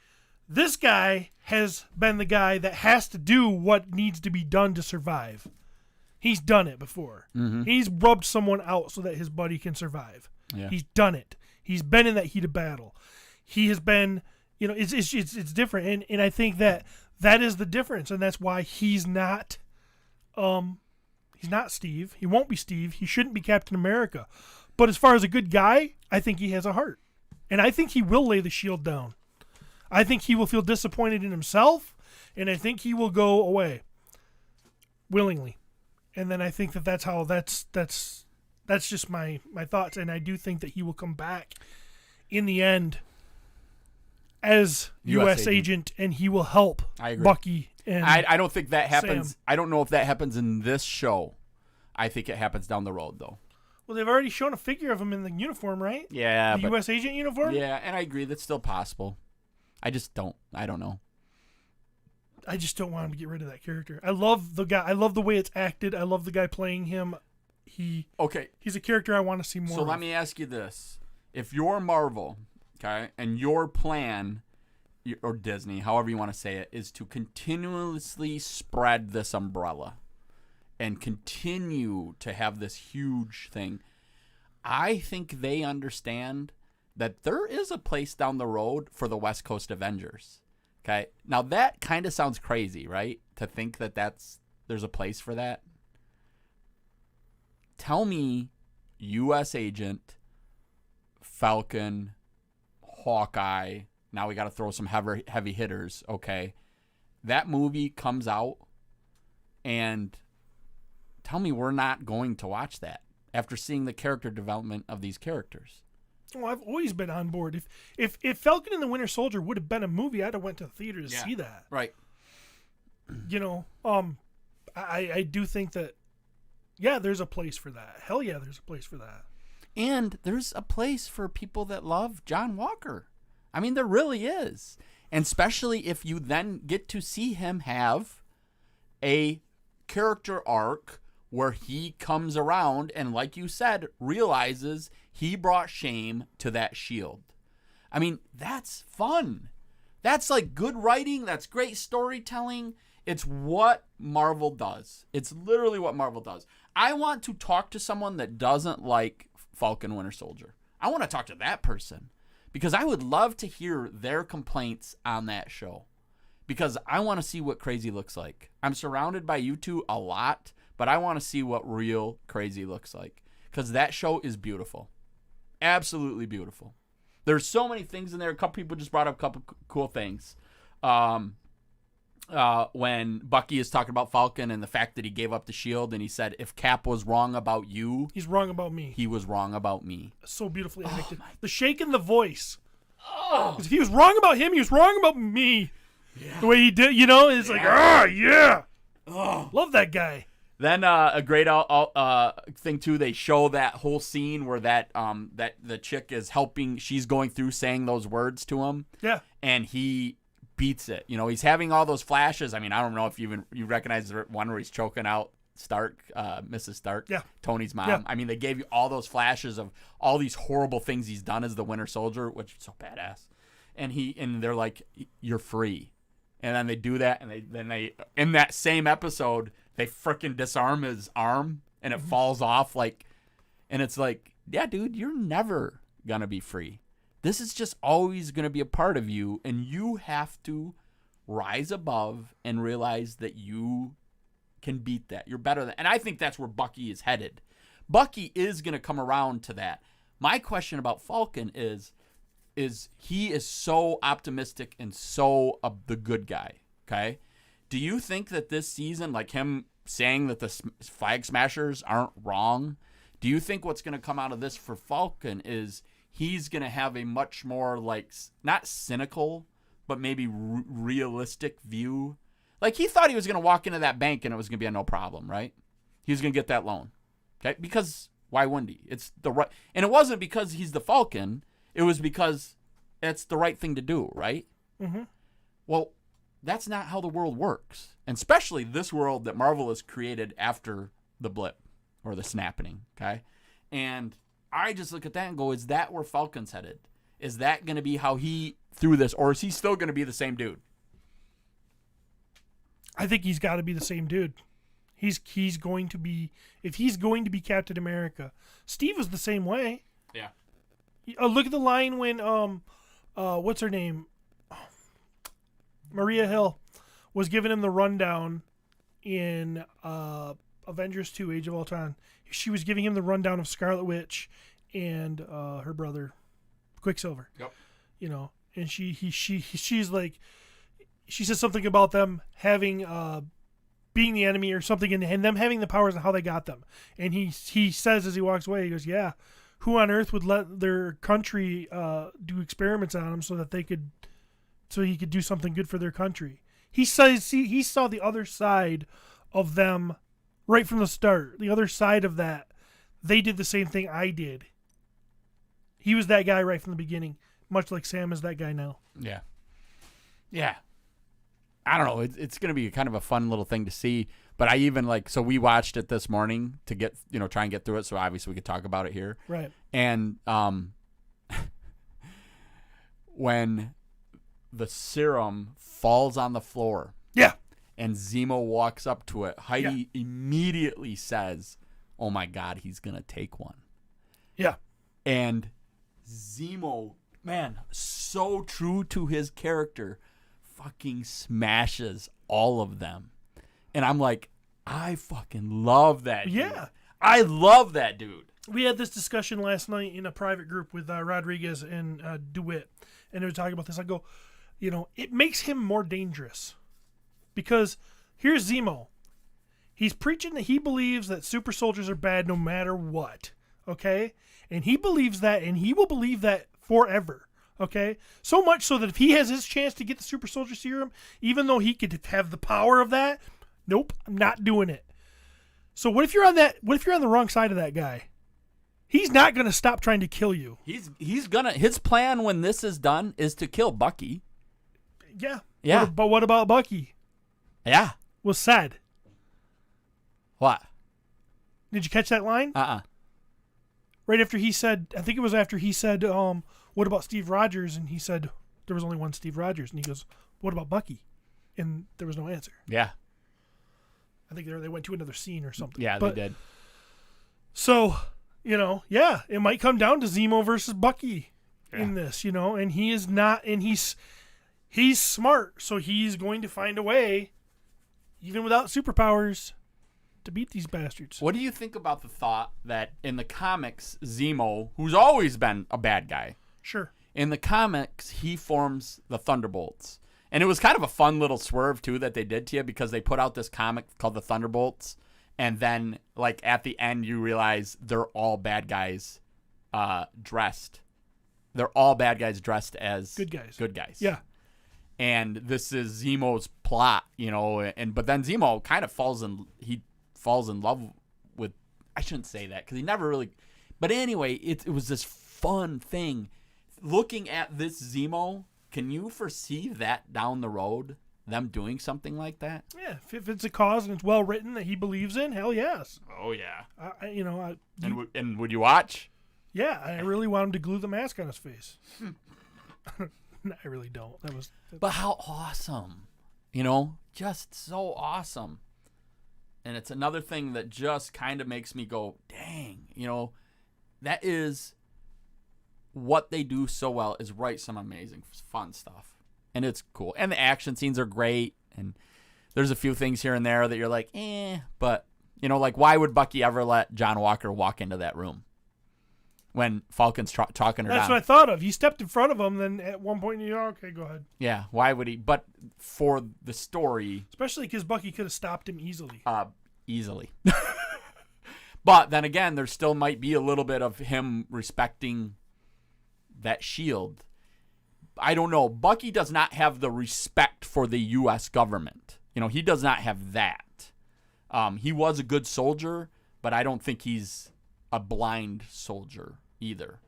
This guy has been the guy that has to do what needs to be done to survive. He's done it before. Mm-hmm. He's rubbed someone out so that his buddy can survive. Yeah. He's done it. He's been in that heat of battle. He has been, you know, it's different. And I think that is the difference. And that's why he's not Steve. He won't be Steve. He shouldn't be Captain America. But as far as a good guy, I think he has a heart. And I think he will lay the shield down. I think he will feel disappointed in himself, and I think he will go away willingly. And then I think that's just my thoughts, and I do think that he will come back in the end as U.S. agent, and he will help I agree. Bucky. And I don't think that happens. Sam. I don't know if that happens in this show. I think it happens down the road, though. Well, they've already shown a figure of him in the uniform, right? Yeah, The but, U.S. agent uniform? yeah, and I agree that's still possible. I don't know. I just don't want him to get rid of that character. I love the guy. I love the way it's acted. I love the guy playing him. Okay, He's a character I want to see more so of. let me ask you this. If you're Marvel, okay, and your plan, or Disney, however you want to say it, is to continuously spread this umbrella and continue to have this huge thing, I think they understand that there is a place down the road for the West Coast Avengers. Okay, now that kind of sounds crazy, right? To think that there's a place for that. Tell me, U.S. Agent, Falcon, Hawkeye. Now we got to throw some heavy hitters. Okay, that movie comes out, and tell me we're not going to watch that after seeing the character development of these characters. Well, I've always been on board. If Falcon and the Winter Soldier would have been a movie, I'd have went to the theater to see that. Right. You know, I do think that, yeah, there's a place for that. Hell yeah, there's a place for that. And there's a place for people that love John Walker. I mean, there really is. And especially if you then get to see him have a character arc where he comes around and, like you said, realizes he brought shame to that shield. I mean, that's fun. That's like good writing. That's great storytelling. It's what Marvel does. It's literally what Marvel does. I want to talk to someone that doesn't like Falcon Winter Soldier. I want to talk to that person because I would love to hear their complaints on that show because I want to see what crazy looks like. I'm surrounded by you two a lot, but I want to see what real crazy looks like because that show is beautiful. Absolutely beautiful. There's so many things in there. A couple people just brought up a couple cool things. When Bucky is talking about Falcon and the fact that he gave up the shield and he said, if Cap was wrong about you, he's wrong about me. He was wrong about me. So beautifully acted. The shake in the voice. If he was wrong about him, he was wrong about me. Yeah. The way he did, it's like, yeah. Love that guy. Then a great thing too. They show that whole scene where that the chick is helping. She's going through saying those words to him. Yeah. And he beats it. He's having all those flashes. I mean, I don't know if you recognize the one where he's choking out Stark, Mrs. Stark. Yeah. Tony's mom. Yeah. I mean, they gave you all those flashes of all these horrible things he's done as the Winter Soldier, which is so badass. And they're like, you're free. And then they do that, and they in that same episode. They frickin' disarm his arm, and it falls off, and it's like, yeah, dude, you're never gonna be free. This is just always gonna be a part of you, and you have to rise above and realize that you can beat that. You're better than, and I think that's where Bucky is headed. Bucky is gonna come around to that. My question about Falcon is he is so optimistic and so the good guy, okay? Do you think that this season, like him saying that the Flag Smashers aren't wrong, do you think what's going to come out of this for Falcon is he's going to have a much more, not cynical, but maybe realistic view? Like, he thought he was going to walk into that bank and it was going to be a no problem, right? He was going to get that loan, okay? Because why wouldn't he? It's the right, and it wasn't because he's the Falcon. It was because it's the right thing to do, right? Mm-hmm. Well, that's not how the world works, and especially this world that Marvel has created after the blip or the snapping, okay? And I just look at that and go, is that where Falcon's headed? Is that going to be how he threw this, or is he still going to be the same dude? I think he's got to be the same dude. He's going to be, if he's going to be Captain America. Steve was the same way. Yeah. Look at the line when what's her name? Maria Hill was giving him the rundown in Avengers 2, Age of Ultron. She was giving him the rundown of Scarlet Witch and her brother, Quicksilver. Yep. And she's like, she says something about them having being the enemy or something, and them having the powers and how they got them. And he says as he walks away, he goes, "Yeah, who on earth would let their country do experiments on them so he could do something good for their country?" He says he saw the other side of them right from the start. The other side of that, they did the same thing I did. He was that guy right from the beginning, much like Sam is that guy now. Yeah. Yeah. I don't know. It's going to be kind of a fun little thing to see. But I even so we watched it this morning to get, try and get through it. So obviously we could talk about it here. Right. And when the serum falls on the floor. Yeah. And Zemo walks up to it, Heidi immediately says, "Oh my God, he's going to take one." Yeah. And Zemo, man, so true to his character, fucking smashes all of them. And I'm like, I fucking love that dude. Yeah. I love that dude. We had this discussion last night in a private group with Rodriguez and DeWitt, and they were talking about this. I go, it makes him more dangerous because here's Zemo. He's preaching that he believes that super soldiers are bad no matter what, okay? And he believes that, and he will believe that forever, okay? So much so that if he has his chance to get the super soldier serum, even though he could have the power of that, nope, I'm not doing it. So what if you're on the wrong side of that guy? He's not going to stop trying to kill you. He's gonna. His plan when this is done is to kill Bucky. Yeah. Yeah. But what about Bucky? Yeah. Was sad. What? Did you catch that line? Right after he said, I think it was after he said, what about Steve Rogers? And he said, there was only one Steve Rogers. And he goes, what about Bucky? And there was no answer. Yeah. I think they went to another scene or something. Yeah, they did. So, it might come down to Zemo versus Bucky in this, and he is not, and he's smart, so he's going to find a way, even without superpowers, to beat these bastards. What do you think about the thought that in the comics, Zemo, who's always been a bad guy, Sure. in the comics, he forms the Thunderbolts. And it was kind of a fun little swerve, too, that they did to you because they put out this comic called the Thunderbolts. And then, like, at the end, you realize they're all bad guys dressed. They're all bad guys dressed as Good guys. Good guys. Yeah. And this is Zemo's plot, but then Zemo kind of falls in love with, I shouldn't say that because he never really, but anyway, it was this fun thing. Looking at this Zemo, can you foresee that down the road, them doing something like that? Yeah, if it's a cause and it's well written that he believes in, hell yes. Oh yeah. And would you watch? yeah, I really want him to glue the mask on his face. No, I really don't. But how awesome, just so awesome. And it's another thing that just kind of makes me go, dang, that is what they do so well is write some amazing, fun stuff. And it's cool. And the action scenes are great. And there's a few things here and there that you're like, but, like why would Bucky ever let John Walker walk into that room when Falcon's talking her down? That's what I thought of. He stepped in front of him, then at one point, okay, go ahead. Yeah, why would he? But for the story, Especially because Bucky could have stopped him easily. easily. But then again, there still might be a little bit of him respecting that shield. I don't know. Bucky does not have the respect for the U.S. government. He does not have that. He was a good soldier, but I don't think he's a blind soldier either.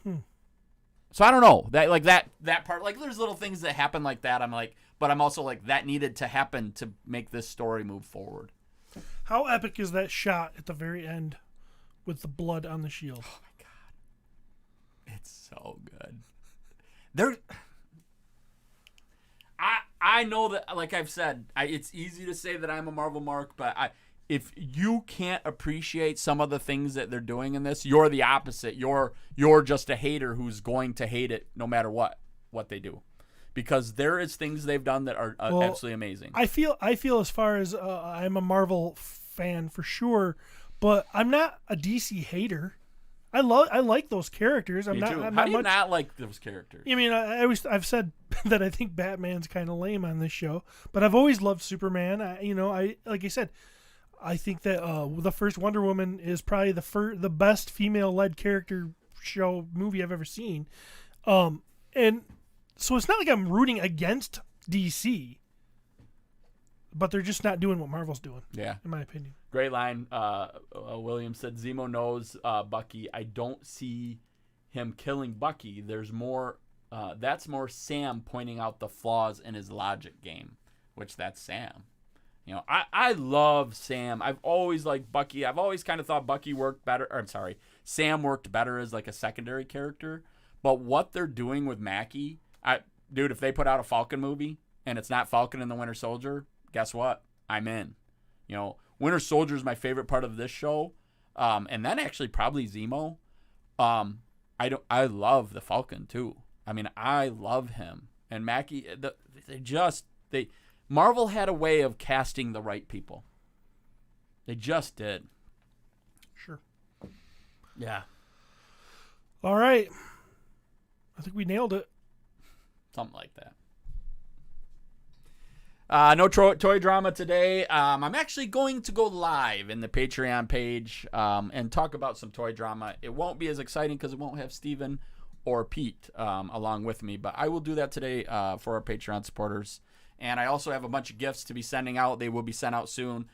So I don't know. That part, like there's little things that happen like that. I'm like, but I'm also like that needed to happen to make this story move forward. How epic is that shot at the very end with the blood on the shield? Oh my god, it's so good. There, I know that, like I've said, it's easy to say that I'm a Marvel mark, but if you can't appreciate some of the things that they're doing in this, you're the opposite. You're just a hater who's going to hate it no matter what they do, because there is things they've done that are absolutely amazing. I feel as far as I'm a Marvel fan for sure, but I'm not a DC hater. I like those characters. Me too. How do you not like those characters? I mean, I've said that I think Batman's kind of lame on this show, but I've always loved Superman. Like I said, I think that the first Wonder Woman is probably the best female-led character movie I've ever seen. And so it's not like I'm rooting against DC, but they're just not doing what Marvel's doing. Yeah, in my opinion. Great line. William said, Zemo knows Bucky. I don't see him killing Bucky. There's more. That's more Sam pointing out the flaws in his logic game, which that's Sam. I love Sam. I've always liked Bucky. I've always kind of thought Bucky worked better. Sam worked better as like a secondary character. But what they're doing with Mackie, dude, if they put out a Falcon movie and it's not Falcon and the Winter Soldier, guess what? I'm in. Winter Soldier is my favorite part of this show, And then actually probably Zemo. I love the Falcon too. I mean, I love him. And Mackie, Marvel had a way of casting the right people. They just did. Sure. Yeah. All right. I think we nailed it. Something like that. No toy drama today. I'm actually going to go live in the Patreon page and talk about some toy drama. It won't be as exciting because it won't have Steven or Pete along with me, but I will do that today for our Patreon supporters. And I also have a bunch of gifts to be sending out. They will be sent out soon,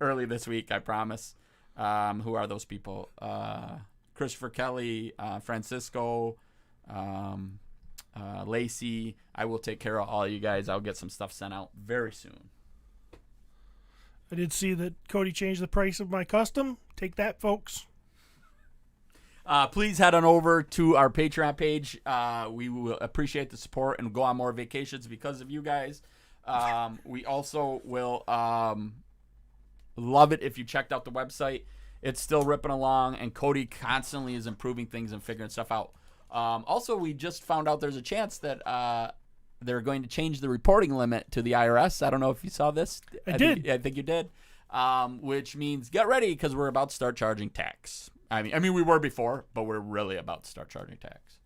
early this week, I promise. Who are those people? Christopher Kelly, Francisco, Lacey. I will take care of all you guys. I'll get some stuff sent out very soon. I did see that Cody changed the price of my custom. Take that, folks. Please head on over to our Patreon page. We will appreciate the support and go on more vacations because of you guys. We also will love it if you checked out the website. It's still ripping along, and Cody constantly is improving things and figuring stuff out. Also, we just found out there's a chance that they're going to change the reporting limit to the IRS. I don't know if you saw this. I think you did. Which means get ready because we're about to start charging tax. I mean, we were before, but we're really about to start charging tax.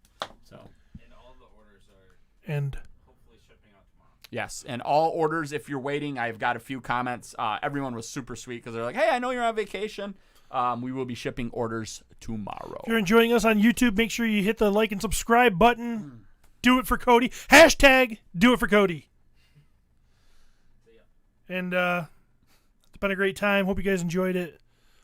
So. And all the orders are And hopefully shipping out tomorrow. Yes, and all orders, if you're waiting, I've got a few comments. Everyone was super sweet because they're like, hey, I know you're on vacation. We will be shipping orders tomorrow. if you're enjoying us on YouTube, make sure you hit the like and subscribe button. Do it for Cody. Hashtag do it for Cody. And it's been a great time. Hope you guys enjoyed it.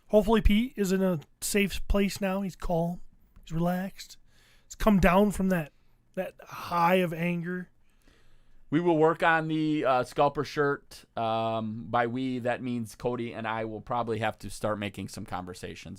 Hopefully Pete is in a safe place now. He's calm. He's relaxed. He's come down from that high of anger. We will work on the scalper shirt. By we, that means Cody and I will probably have to start making some conversations.